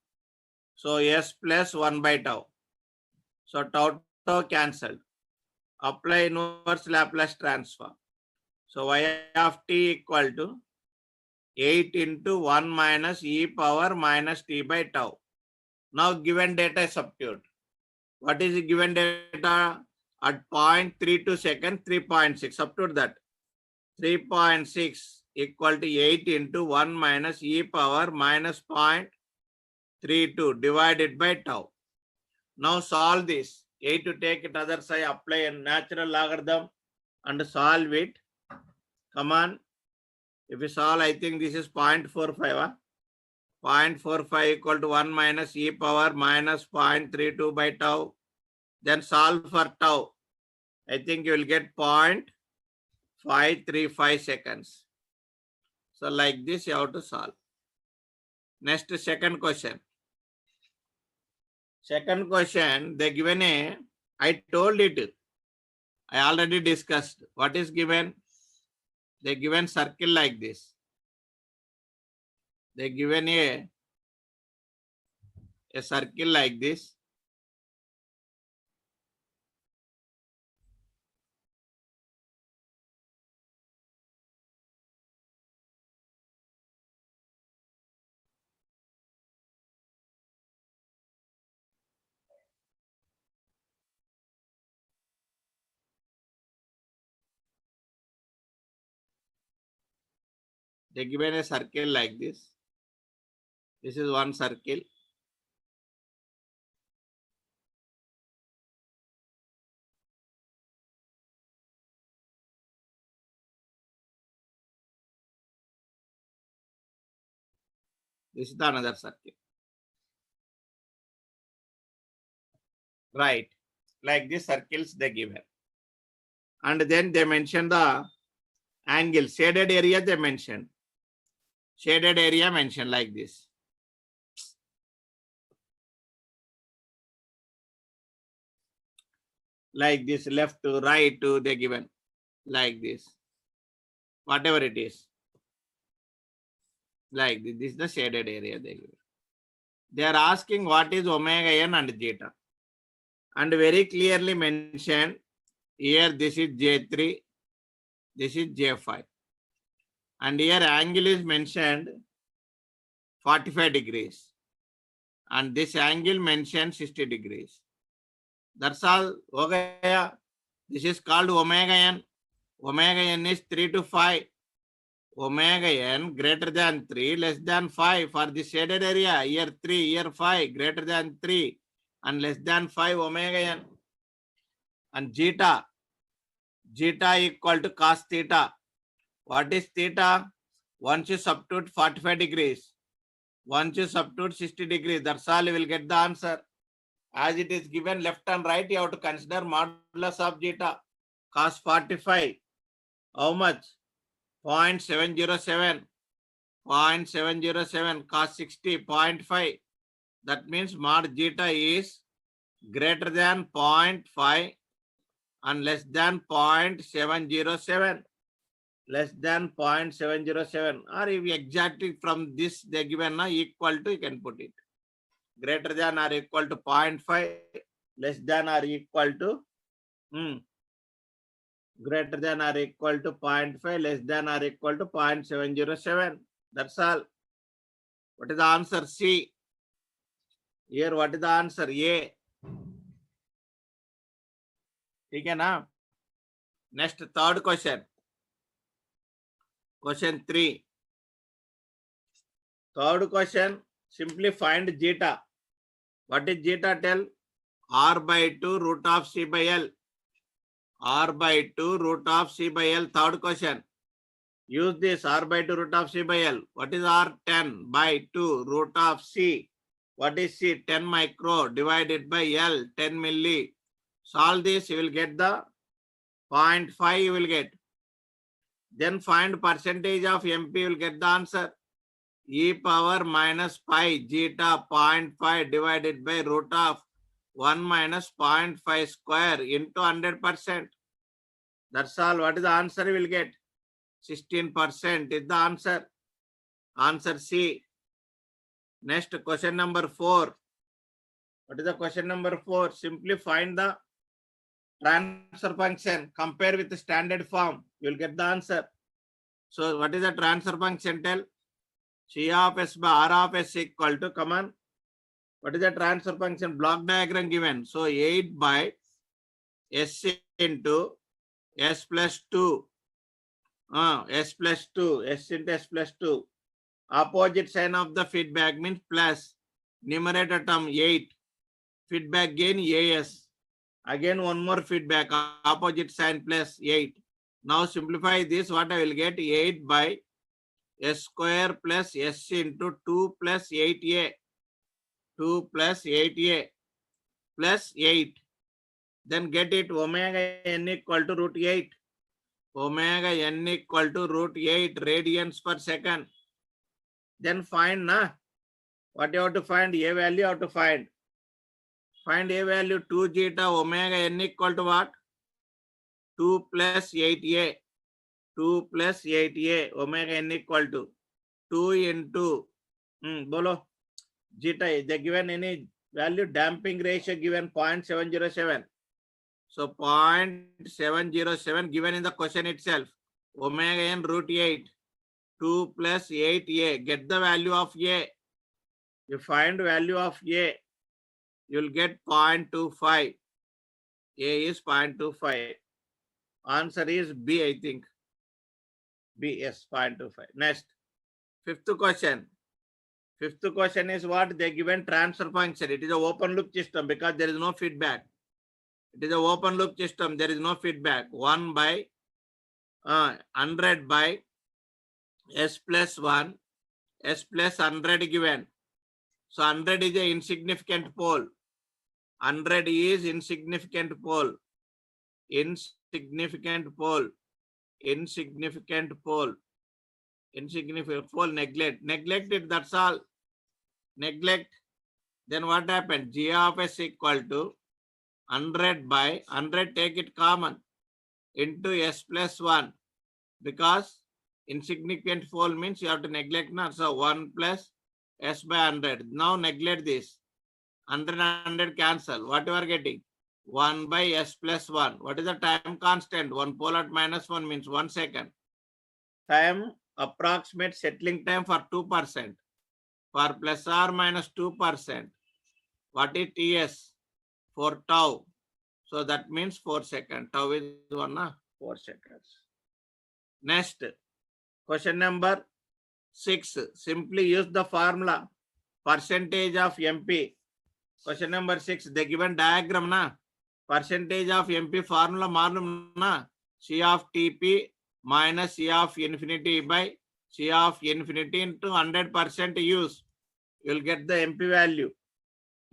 So S plus 1 by tau. So tau cancelled. Apply inverse Laplace transform. So y of t equal to 8 into 1 minus e power minus t by tau. Now given data is substitute. What is the given data? At 0.32 second, 3.6. Substitute that. 3.6 equal to 8 into 1 minus e power minus 0.32 divided by tau. Now solve this. 8 to take it other side, apply a natural logarithm and solve it. Come on. If you solve, I think this is 0.45. 0.45 equal to 1 minus e power minus 0.32 by tau. Then solve for tau. I think you will get 0.535 seconds. So like this you have to solve. Next, second question. Second question, they given I told it. I already discussed. What is given? They given circle like this. They given a circle like this. They given a circle like this. This is one circle. This is the another circle. Right. Like these circles they given. And then they mention the angle. Shaded area they mentioned. Shaded area mentioned like this. Like this, left to right to they given. Like this. Whatever it is. Like this. This is the shaded area they given. They are asking what is omega n and zeta. And very clearly mentioned here this is J3, this is J5. And here angle is mentioned 45 degrees. And this angle mentioned 60 degrees. That's all. Okay. This is called omega n. Omega n is 3 to 5. Omega n greater than 3, less than 5 for the shaded area. Here 3, here 5, greater than 3 and less than 5 omega n. And zeta equal to cos theta. What is theta? Once you substitute 45 degrees, once you substitute 60 degrees, that's all you will get the answer. As it is given left and right, you have to consider modulus of zeta. Cos 45, how much? 0.707. 0.707. Cos 60, 0.5. That means mod zeta is greater than 0.5 and less than 0.707. Less than 0.707. Or if exactly from this they given equal to, you can put it. Greater than or equal to 0.5, less than or equal to greater than or equal to 0.5, less than or equal to 0.707. That's all. What is the answer? C. Here what is the answer? A. Okay, na? Next, third question. Question 3. Third question, simply find zeta. What is zeta? Tell. R by 2 root of C by L. R by 2 root of C by L. Third question. Use this R by 2 root of C by L. What is R? 10 by 2 root of C. What is C? 10 micro divided by L, 10 milli. Solve this, you will get the 0.5 you will get. Then find percentage of MP, you will get the answer. E power minus pi zeta 0.5 divided by root of 1 minus 0.5 square into 100%. That's all. What is the answer you will get? 16% is the answer. Answer C. Next, question number 4. What is the question number 4? Simply find the transfer function. Compare with the standard form. You will get the answer. So, what is the transfer function? Tell. C of S by R of S equal to, come on. What is the transfer function? Block diagram given. So, 8 by S into S plus 2. S plus 2. S into S plus 2. Opposite sign of the feedback means plus. Numerator term 8. Feedback gain AS. Again one more feedback. Opposite sign plus 8. Now simplify this. What I will get? 8 by S square plus S into 2 plus 8A. 2 plus 8A plus 8. Then get it. Omega n equal to root 8. Omega n equal to root 8 radians per second. Then find na. What you have to find? A value you have to find. Find A value 2 zeta omega n equal to what? 2 plus 8A. 2 plus 8A omega n equal to 2 into bolo zeta. They given any value, damping ratio given 0.707. So 0.707 given in the question itself. Omega n root 8. 2 plus 8A. Get the value of A. You find value of A. You will get 0.25. A is 0.25. Answer is B, I think. B, yes, 0.25. Next, fifth question. Fifth question is what? They given transfer function. It is an open loop system because there is no feedback. It is an open loop system. There is no feedback. 1 by 100 by S plus 1, S plus 100 given. So 100 is a insignificant pole. 100 is insignificant pole. Insignificant pole. Insignificant pole. Insignificant pole. Neglect. Neglect it. That's all. Neglect. Then what happened? G of S equal to 100 by 100. Take it common into S plus 1. Because insignificant pole means you have to neglect now. So 1 plus S by 100. Now neglect this. 100 and 100 cancel. What you are getting? 1 by S plus 1. What is the time constant? 1 pole at minus 1 means 1 second. Time approximate settling time for 2%. For plus or minus 2%. What is TS? For tau. So that means 4 seconds. Tau is 1, 4 seconds. Next, question number 6. Simply use the formula. Percentage of MP. Question number 6. They given diagram na. Percentage of MP formula marlum na. C of TP minus C of infinity by C of infinity into 100% use. You will get the MP value.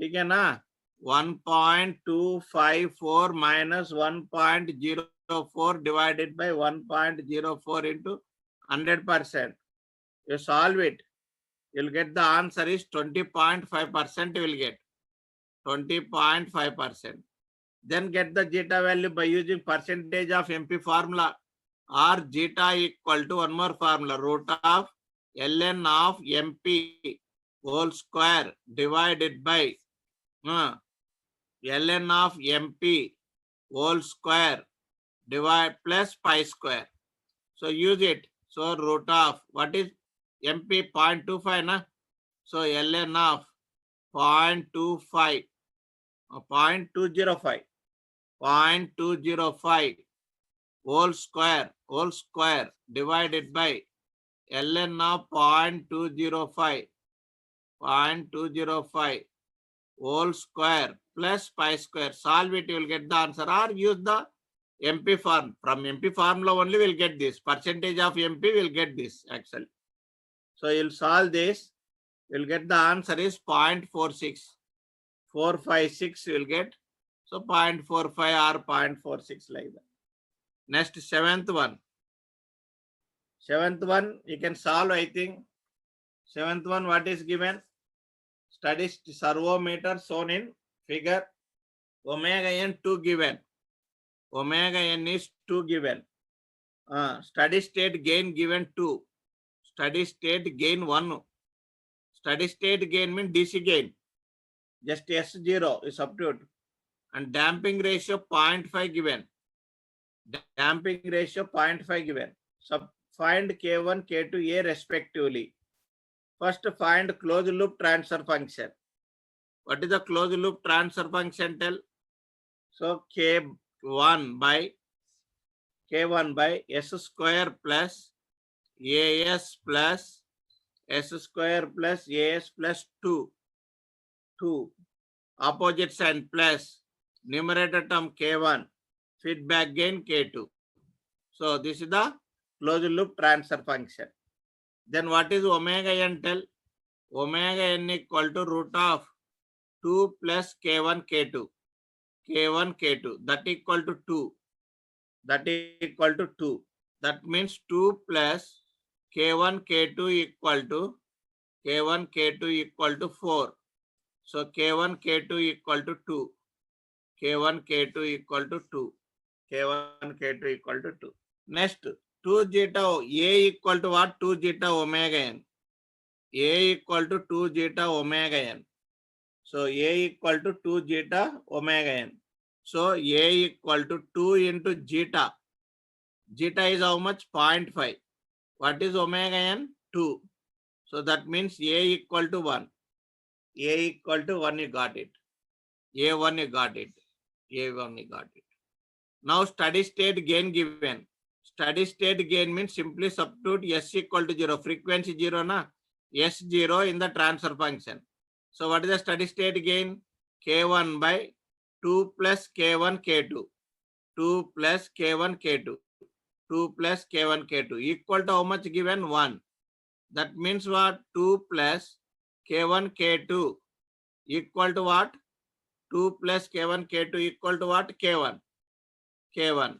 Okay na? 1.254 minus 1.04 divided by 1.04 into 100%. You solve it. You will get the answer is 20.5% you will get. 20.5%. Then get the zeta value by using percentage of MP formula or zeta equal to one more formula, root of ln of MP whole square divided by ln of MP whole square divide plus pi square. So use it. So root of what is MP 0.25 na? So ln of 0.25 0.205 0.205 whole square divided by ln of 0.205 whole square plus pi square. Solve it, you will get the answer, or use the MP form. From MP formula only we will get this. Percentage of MP will get this actually. So you will solve this. you'll get the answer is 0.46. 456 you will get. So 0.45 or 0.46 like that. Next, seventh one. Seventh one, you can solve, I think. Seventh one, what is given? Study servometer shown in figure. Omega n 2 given. Omega n is 2 given. Steady state gain given 2. Steady state gain 1. Steady state gain means DC gain. Just S0 is substitute. And damping ratio 0.5 given. Damping ratio 0.5 given. So find K1, K2, A respectively. First find closed loop transfer function. What is the closed loop transfer function? Tell. So K1 by S square plus AS plus S square plus AS plus 2. 2. Opposite sign plus numerator term K1. Feedback gain K2. So this is the closed loop transfer function. Then what is omega n? Tell. Omega n equal to root of 2 plus K1 K2. K1 K2. That equal to 2. That equal to 2. That means 2 plus K1 K2 equal to K1 K2 equal to 4. So K1 K2 equal to 2. K1 K2 equal to 2. K1 K2 equal to 2. Next, 2 zeta A equal to what? 2 zeta omega n. A equal to 2 zeta omega n. So A equal to 2 zeta omega n. So A equal to 2 into zeta. Zeta is how much? 0.5. What is omega n? 2. So that means A equal to 1. A equal to 1, you got it. A1 you got it. A1 you got it. Now steady state gain given. Steady state gain means simply substitute S equal to 0. Frequency 0 na? S0 in the transfer function. So what is the steady state gain? K1 by 2 plus K1 K2. 2 plus K1 K2. 2 plus K1 K2 equal to how much given? 1. That means what? 2 plus K1 K2 equal to what? 2 plus K1 K2 equal to what? K1. K1.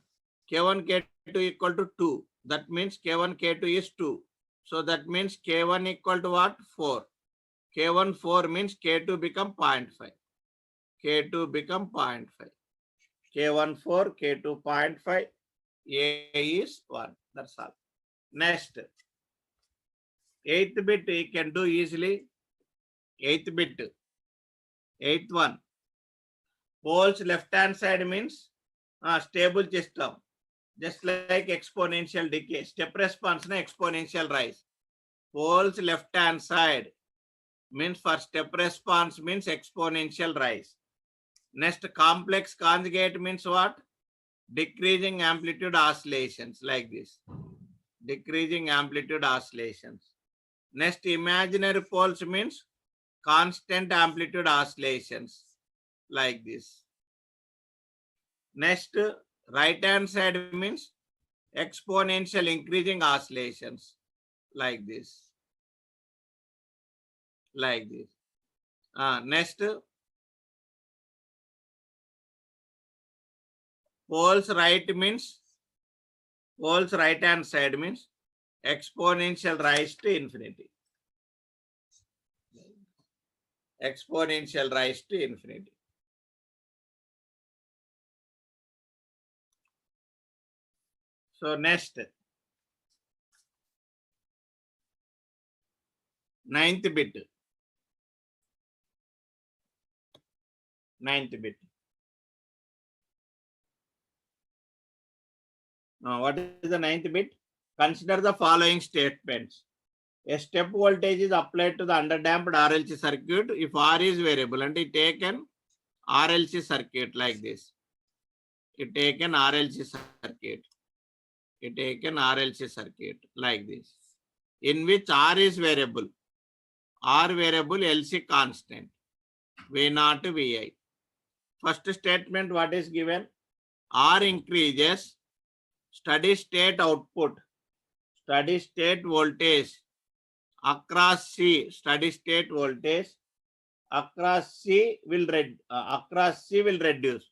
K1 K2 equal to 2. That means K1 K2 is 2. So that means K1 equal to what? 4. K1 4 means K2 become 0.5. K2 become 0.5. K1 4, K2 0.5. A is 1. That's all. Next. 8th bit you can do easily. 8th bit. 8th one. Poles left hand side means stable system. Just like exponential decay. Step response na exponential rise. Poles left hand side means for step response means exponential rise. Next, complex conjugate means what? Decreasing amplitude oscillations like this. Decreasing amplitude oscillations. Next, imaginary poles means constant amplitude oscillations like this. Next, right hand side means exponential increasing oscillations like this. Like this. Next, poles right hand side means exponential rise to infinity. Exponential rise to infinity. So next, 9th bit. 9th bit. Now, what is the 9th bit? Consider the following statements. A step voltage is applied to the underdamped RLC circuit if R is variable, and it take an RLC circuit like this. It take an RLC circuit. It take an RLC circuit like this, in which R is variable. R variable, LC constant. V naught Vi. First statement, what is given? R increases, steady state output, steady state voltage across C steady state voltage, across C will reduce.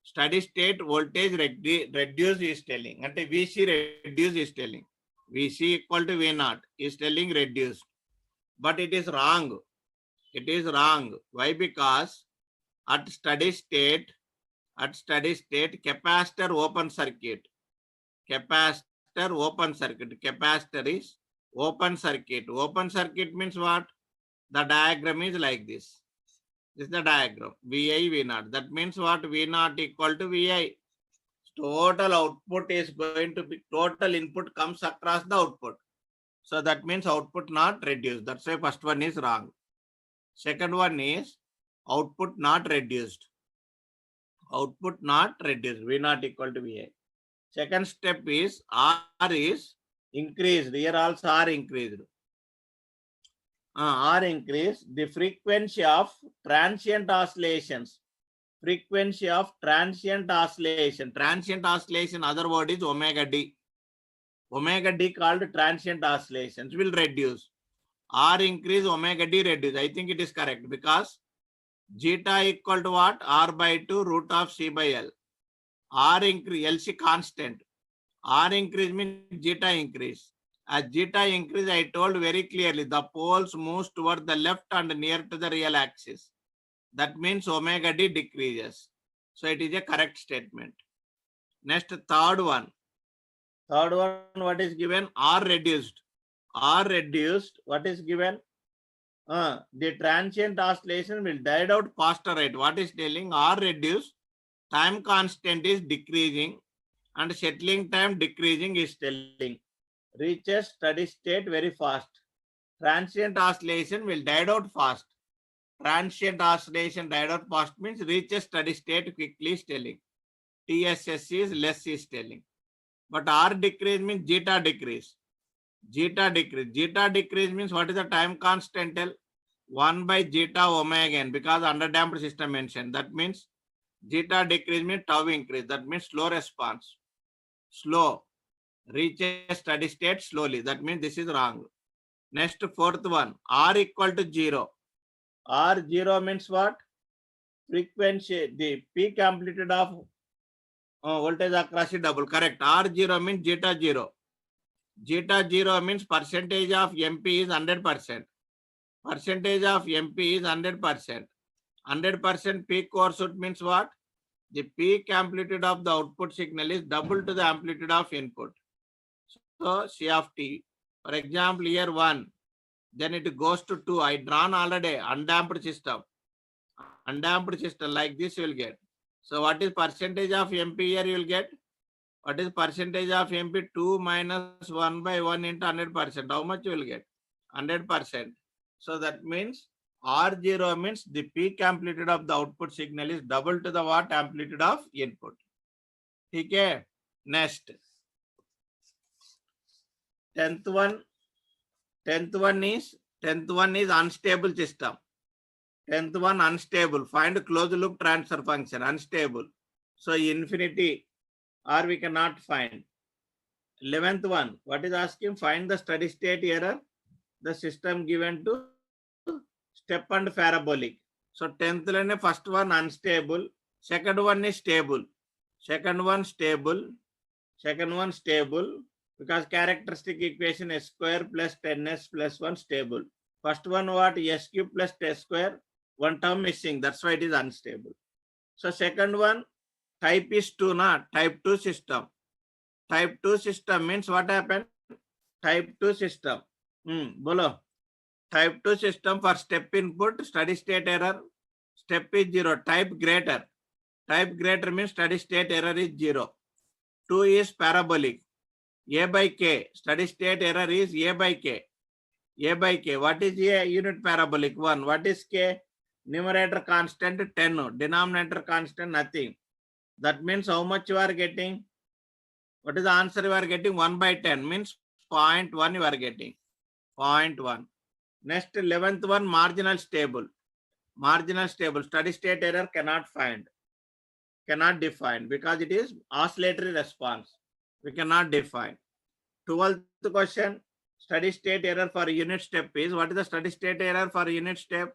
Steady state voltage reduce is telling. And VC reduce is telling. VC equal to V0 is telling reduced. But it is wrong. It is wrong. Why? Because at steady state, capacitor open circuit. Capacitor open circuit. Capacitor is open circuit. Open circuit means what? The diagram is like this. This is the diagram. VI, V0. That means what? V0 equal to VI. Total output is going to be, total input comes across the output. So that means output not reduced. That's why first one is wrong. Second one is output not reduced. Output not reduced. V0 equal to VI. Second step is R is increased. Here also R increased. R increased. The frequency of transient oscillations. Frequency of transient oscillation. Transient oscillation, other word is omega D. Omega D called transient oscillations will reduce. R increase, omega D reduce. I think it is correct because zeta equal to what? R by 2 root of C by L. R increase, LC constant. R increase means zeta increase. As zeta increase, I told very clearly, the poles moves toward the left and near to the real axis. That means omega D decreases. So it is a correct statement. Next, third one. Third one, what is given? R reduced. R reduced, what is given? The transient oscillation will die out faster rate. What is telling? R reduced, time constant is decreasing and settling time decreasing is telling. Reaches steady state very fast. Transient oscillation will die out fast. Transient oscillation died out fast means reaches steady state quickly is telling. TSS is less is telling. But R decrease means zeta decrease. Zeta decrease. Zeta decrease means what is the time constant? Tell 1 by zeta omega n because underdamped system mentioned. That means zeta decrease means tau increase. That means slow response. Slow. Reaches steady state slowly. That means this is wrong. Next, fourth one. R equal to 0. R 0 means what? Frequency, the peak amplitude of voltage across is double. Correct. R 0 means zeta 0. Zeta 0 means percentage of MP is 100%. Percentage of MP is 100%. 100% peak overshoot means what? The peak amplitude of the output signal is double to the amplitude of input. So C of T. For example, here 1. Then it goes to 2. I drawn already undamped system. Undamped system like this you will get. So what is percentage of MP here you will get? What is percentage of MP? 2 minus 1 by 1 into 100%. How much you will get? 100%. So that means R0 means the peak amplitude of the output signal is double to the what amplitude of input. Okay. Next. 10th one is unstable system. 10th one unstable. Find closed loop transfer function. Unstable. So infinity or we cannot find. 11th one. What is asking? Find the steady state error. The system given to step and parabolic. So 10th line first one unstable. Second one is stable. Second one stable. Second one stable. Because characteristic equation s square plus 10s plus 1 stable. First one what? S cube plus t square. One term missing. That's why it is unstable. So second one type is 2 not type 2 system. Type 2 system means what happened? Type 2 system. Bolo. Type 2 system for step input steady state error. Step is 0. Type greater. Type greater means steady state error is 0. 2 is parabolic. A by K. Steady state error is A by K. A by K. What is A? Unit parabolic 1. What is K? Numerator constant 10. Denominator constant nothing. That means how much you are getting? What is the answer you are getting? 1 by 10 means 0.1 you are getting. 0.1. Next 11th one marginal stable. Marginal stable. Steady state error cannot find. Cannot define because it is oscillatory response. We cannot define. 12th question. steady state error for unit step is, what is the steady state error for unit step?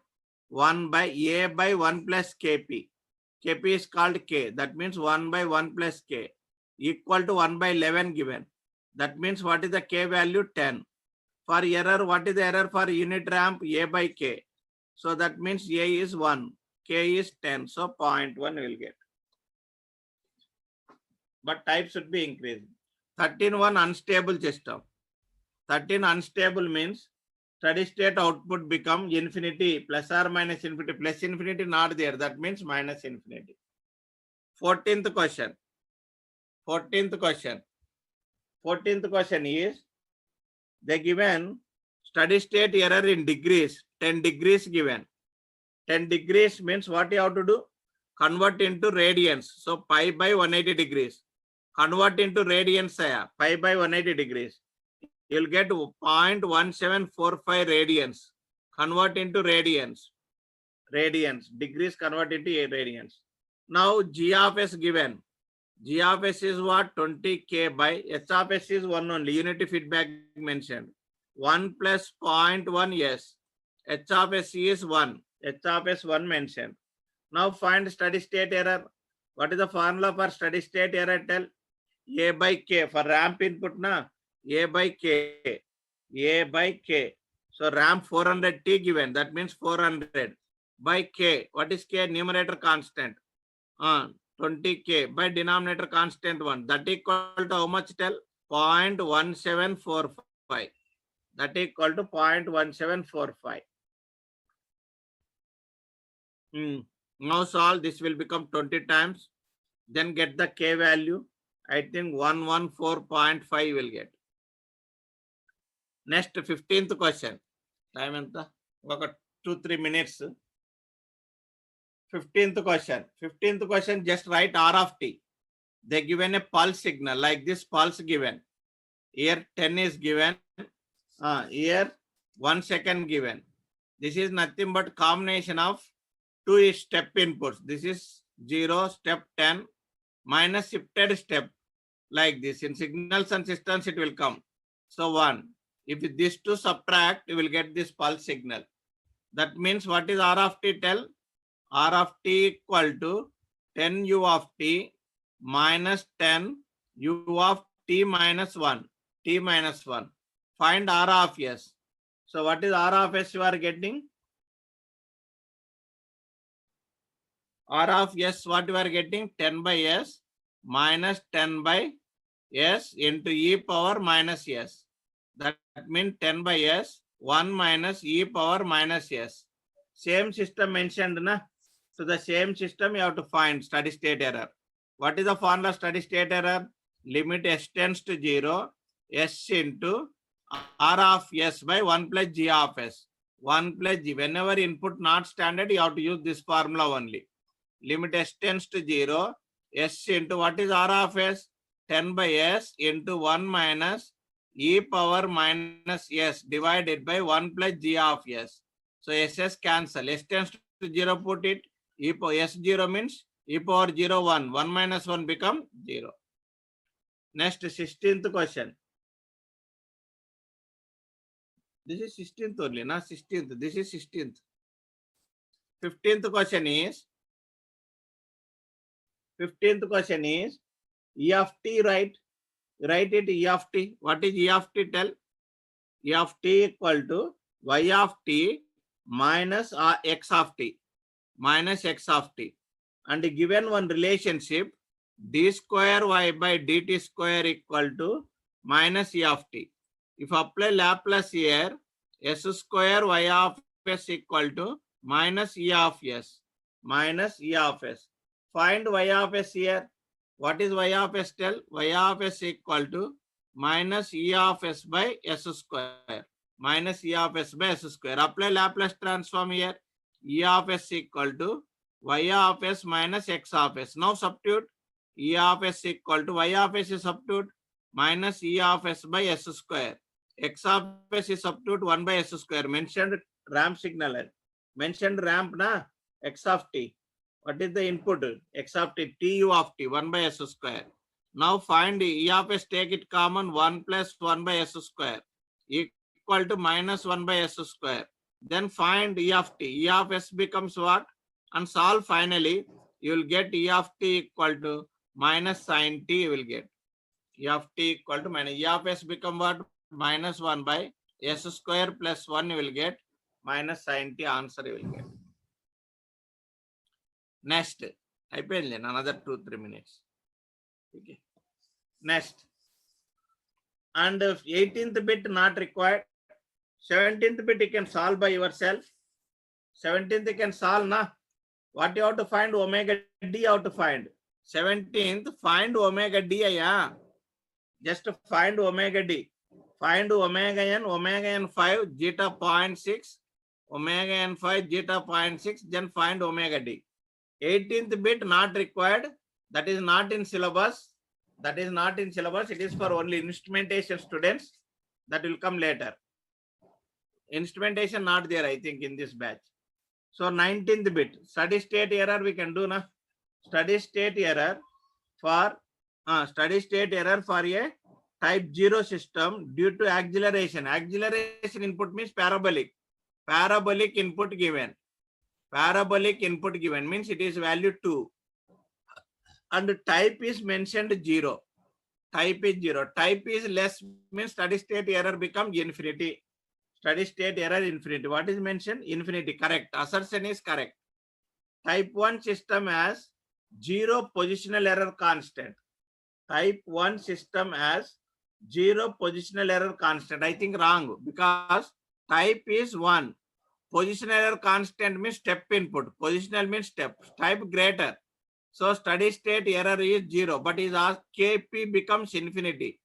1 by A by 1 plus Kp. Kp is called K. That means 1 by 1 plus K equal to 1 by 11 given. That means what is the K value? 10. For error, what is the error for unit ramp? A by K. So that means A is 1, K is 10. So 0.1 will get. But type should be increased. 13 unstable system. 13 unstable means steady state output become infinity, plus or minus infinity. Plus infinity not there. That means minus infinity. 14th question. 14th question. 14th question is, they given steady state error in degrees. 10 degrees given. 10 degrees means what you have to do? Convert into radians. So pi by 180 degrees. Convert into radians, pi by 180 degrees. You'll get 0.1745 radians. Convert into radians. Radians. Degrees convert into radians. Now G of S given. G of S is what? 20K by H of S is 1 only. Unity feedback mentioned. 1 plus 0.1 S. H of S is 1. H of S 1 mentioned. Now find steady state error. What is the formula for steady state error? Tell. A by K. For ramp input na. A by K. A by K. So ramp 400T given. That means 400 by K. What is K? Numerator constant. 20K by denominator constant 1. That equal to how much? Tell. 0.1745. That equal to 0.1745. Now solve. This will become 20 times. Then get the K value. I think 114.5 will get. Next 15th question. Time enta? 2-3 minutes. 15th question. 15th question, just write R of T. They given a pulse signal like this pulse given. Here 10 is given. Here 1 second given. This is nothing but combination of two step inputs. This is 0, step 10 minus shifted step like this. In signals and systems it will come. So 1. If these two subtract, you will get this pulse signal. That means what is R of T? Tell. R of T equal to 10 U of T minus 10 U of T minus 1. T minus 1. Find R of S. So what is R of S you are getting? R of S what you are getting? 10 by S minus 10 by S into e power minus S. That means 10 by S 1 minus e power minus S. Same system mentioned na. So the same system you have to find steady state error. What is the formula steady state error? Limit S tends to 0, S into R of S by 1 plus G of S. 1 plus G. Whenever input not standard, you have to use this formula only. Limit S tends to 0, S into what is R of S? 10 by S into 1 minus e power minus S divided by 1 plus G of S. So SS cancel. S tends to 0, put it. E power S0 means e power 0, 1. 1 minus 1 become 0. Next 16th question. This is 16th only, not 16th. This is 16th. 15th question is, E of T, right? Write it E of T. What is E of T? Tell. E of T equal to Y of T minus X of T. Minus X of T. And given one relationship, d square y by dt square equal to minus E of T. If apply Laplace here, S square y of S equal to minus E of S. Minus E of S. Find y of S here. What is y of S? Tell. Y of S equal to minus E of S by S square. Minus E of S by S square. Apply Laplace transform here. E of S equal to y of S minus X of S. Now substitute. E of S equal to y of S is substitute minus E of S by S square. X of S is substitute 1 by S square. Mentioned ramp signal. Mentioned ramp na X of T. What is the input? X of T. T U of T 1 by S square. Now find E of S, take it common 1 plus 1 by S square. equal to minus 1 by s square. Then find E of t. E of s becomes what? And solve finally. You will get E of t equal to minus sin t. You will get E of t equal to minus. E of s become what? Minus 1 by s square plus 1. You will get minus sin t. Answer you will get. Next. Another 2-3 minutes. Okay. Next. And 18th bit not required. 17th bit you can solve by yourself. 17th you can solve na. What you have to find? Omega d you have to find. 17th find omega d. Just find omega d. Find omega n 5 zeta 0.6, omega n 5 zeta 0.6, then find omega d. 18th bit not required. That is not in syllabus. That is not in syllabus. It is for only instrumentation students. That will come later. Instrumentation not there, I think, in this batch. So 19th bit, steady state error we can do na. Steady state error for a type 0 system due to acceleration. Acceleration input means parabolic. Parabolic input given. Parabolic input given means it is value 2. And type is mentioned 0. Type is 0. Type is less means steady state error become infinity. Steady state error infinity. What is mentioned? Infinity. Correct. Assertion is correct. Type 1 system has 0 positional error constant. Type 1 system has 0 positional error constant. I think wrong because type is 1. Positional error constant means step input. Positional means step. Type greater. So steady state error is 0, but is asked Kp becomes infinity.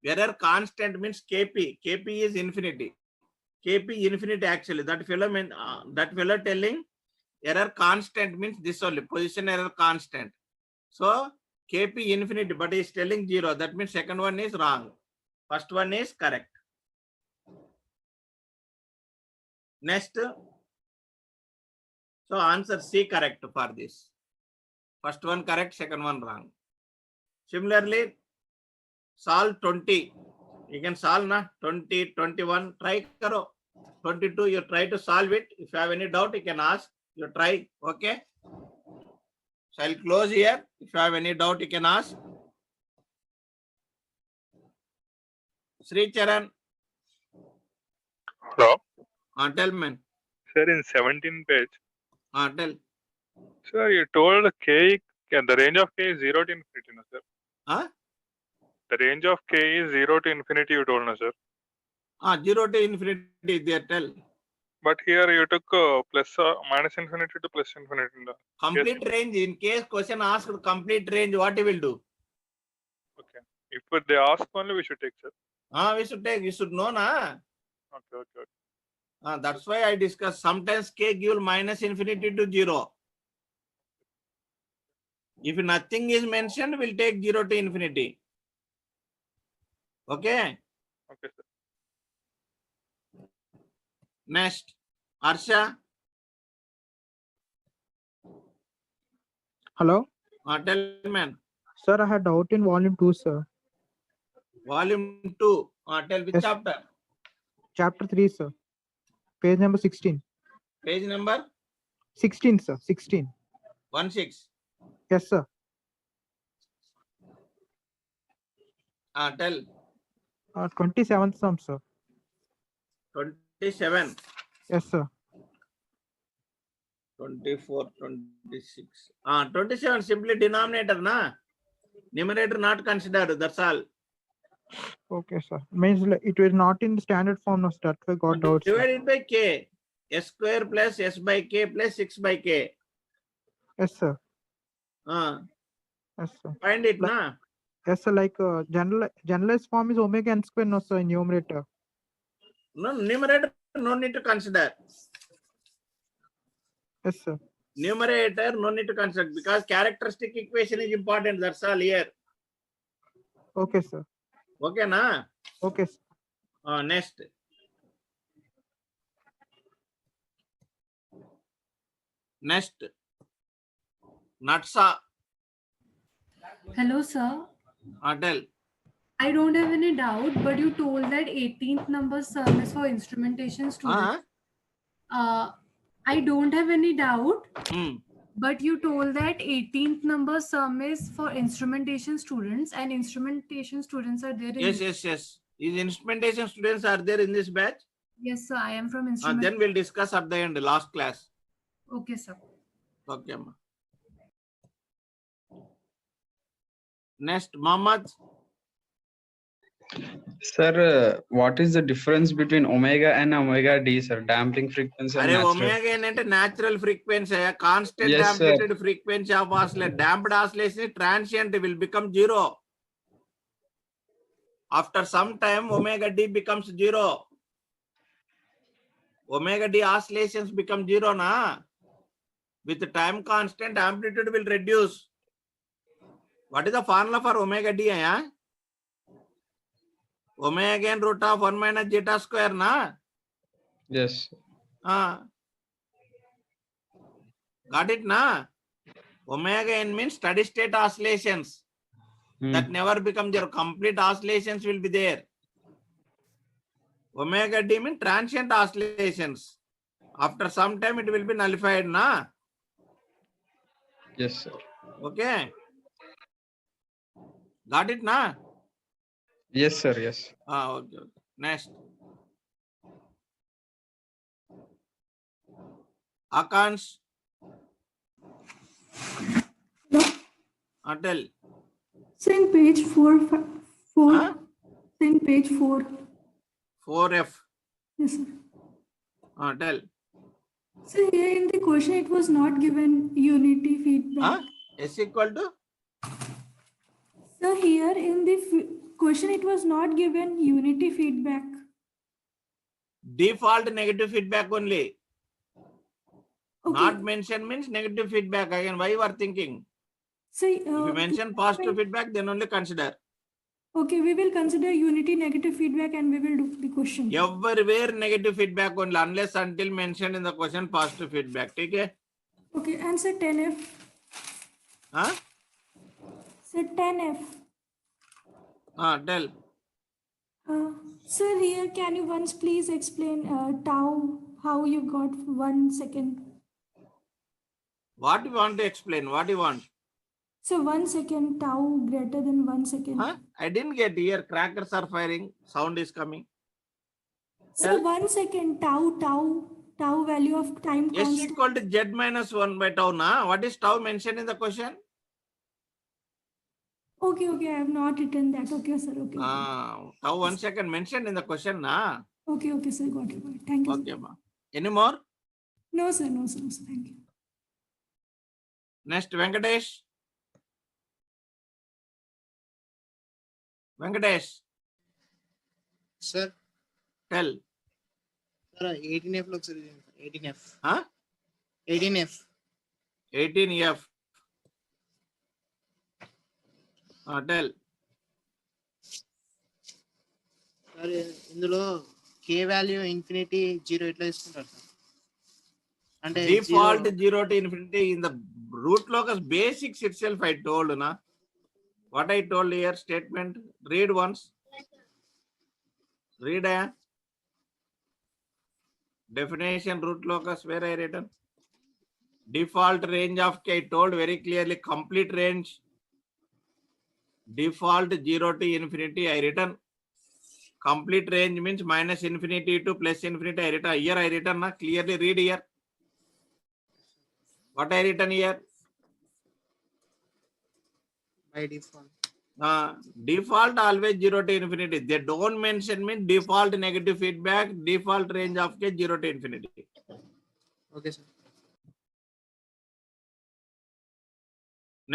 Error constant means Kp. Kp is infinity. Kp infinity actually. That fellow telling error constant means this only. Position error constant. So Kp infinity, but is telling 0. That means second one is wrong. First one is correct. Next. So answer C correct for this. First one correct, second one wrong. Similarly, solve 20. You can solve na 20, 21. Try karo. 22, you try to solve it. If you have any doubt, you can ask. You try. Okay. So I'll close here. If you have any doubt, you can ask. Sri Charan. Hello. Tell me. Sir, in 17 page. Tell. Sir, you told K, the range of K is 0 to infinity, no, sir? The range of K is 0 to infinity, you told, no, sir? 0 to infinity is there, tell. But here you took minus infinity to plus infinity. Complete range. In case question asked complete range, what you will do? Okay. If they ask only, we should take, sir. We should take. You should know, na. Okay. That's why I discussed. Sometimes K give minus infinity to 0. If nothing is mentioned, we'll take 0 to infinity. Okay. Okay, sir. Next, Arsha. Hello. Tell me. Sir, I had doubt in volume 2, sir. Volume 2. Tell which Yes. chapter? Chapter 3, sir. Page number 16. Page number? 16, sir. 16. 16. Yes, sir. Tell. 27th sum, sir. 27. Yes, sir. 24, 26. 27 simply denominator, na? Numerator not considered. That's all. Okay, sir. Means it was not in the standard form, no, sir. That's why got doubt, sir. Divided by K. S square plus S by K plus 6 by K. Yes, sir. Yes, sir. Find it, na? Yes, sir. Like generalized form is omega n square, no, sir, in numerator. No, numerator no need to consider. Yes, sir. Numerator no need to consider because characteristic equation is important. That's all here. Okay, sir. Okay, na? Okay, sir. Next. Next. Natsa. Hello, sir. Tell. I don't have any doubt, but you told that 18th number sum is for instrumentation students. I don't have any doubt, but you told that 18th number sum is for instrumentation students, and instrumentation students are there in Yes, this. yes. These instrumentation students are there in this batch. Yes, sir. I am from instrument. Then we'll discuss at the end, last class. Okay, sir. Okay, ma. Next, Mohammed. Sir, what is the difference between omega and omega d, sir? Damping frequency and natural. Omega is natural frequency, constant Yes, amplitude sir. frequency of oscillation. Damped oscillation transient will become 0. After some time, omega d becomes 0. Omega d oscillations become 0, na? With the time constant, amplitude will reduce. What is the formula for omega d? Omega n root of 1 minus zeta square, na? Yes. Got it, na? Omega n means steady state oscillations. That never become 0. Complete oscillations will be there. Omega d means transient oscillations. After some time, it will be nullified, na? Yes, sir. Okay. Got it, na? Yes, sir. Yes. Okay. Next. Akans. Tell. So in page 4, in page 4. 4F. Yes, sir. Tell. So here in the question, it was not given unity feedback. S equal to? So here in the question, it was not given unity feedback. Default negative feedback only. Okay. Not mentioned means negative feedback. Again, why you are thinking? So, if you mention positive feedback, then only consider. Okay, we will consider unity negative feedback and we will do the question. Everywhere negative feedback only, unless until mentioned in the question positive feedback. Take it? Okay, answer 10F. So 10F. Tell. Sir, here can you once please explain tau, how you got 1 second? What you want to explain? What you want? So 1 second, tau greater than 1 second. I didn't get here. Crackers are firing. Sound is coming. So 1 second, tau value of time S constant. equal to Z minus 1 by tau, na? What is tau mentioned in the question? Okay, I have not written that. Okay, sir. Okay. Tau 1 second mentioned in the question, na? Okay, sir. Got it. Thank you. Okay, ma. Any more? No, sir. Thank you. Next, Venkatesh. Venkatesh. Sir. Tell. Sir, 18F looks 18F. 18F. 18F. Tell. Sir, ఇందులో K value infinity 0 ఎట్లా తీసుకుంటారు sir? అంటే Default 0 to infinity in the root locus basics itself I told, na? What I told here statement, read once. Read definition root locus where I written. Default range of K, I told very clearly, complete range. Default 0 to infinity I written. Complete range means minus infinity to plus infinity I written. Here I written, na? Clearly read here. What I written here? By default. Default always 0 to infinity. They don't mention mean default negative feedback, default range of K 0 to infinity. Okay, sir.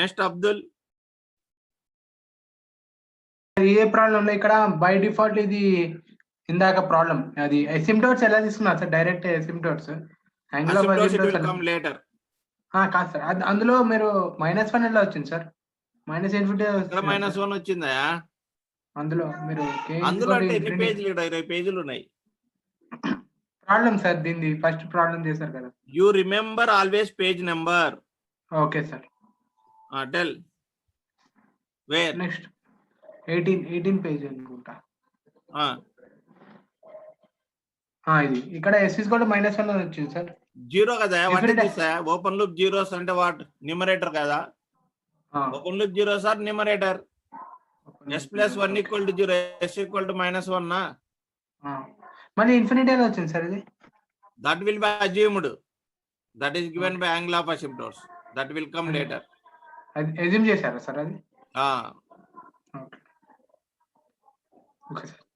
Next, Abdul. A problem ఇక్కడ by default ఇది ఇందాక problem అది అసిమ్టోట్స్ ఎలా తీసుకున్నారు sir? Direct అసిమ్టోట్స్ angle of అసిమ్టోట్స్ come later. కాదు sir, అందులో మీరు -1 ఎలా వచ్చింది సార్? -∞ -1 వచ్చిందా? అందులో మీరు అందులో అంటే ఎన్ని పేజీలు? 20 పేజీలు ఉన్నాయి. ప్రాబ్లం సార్, దీన్ని ఫస్ట్ ప్రాబ్లం చేశారు కదా. You remember always page number. Okay sir. Tell. Where? Next 18 page అనుకుంటా. Ah. ఇది ఇక్కడ s is equal to -1 అని వచ్చింది సార్. జీరో కదా, what is Definite- this? Open loop zeros అంటే వాట్? న్యూమరేటర్ కదా. Open loop zeros are numerator. s plus 1 equal to 0, s equal to -1 నా. మళ్ళీ ఇన్ఫినిటీ అని వచ్చింది సార్ ఇది. That will be assumed. That is given by angle of asymptotes. That will come later. అది assume చేశారా sir అది? Ah. Okay sir.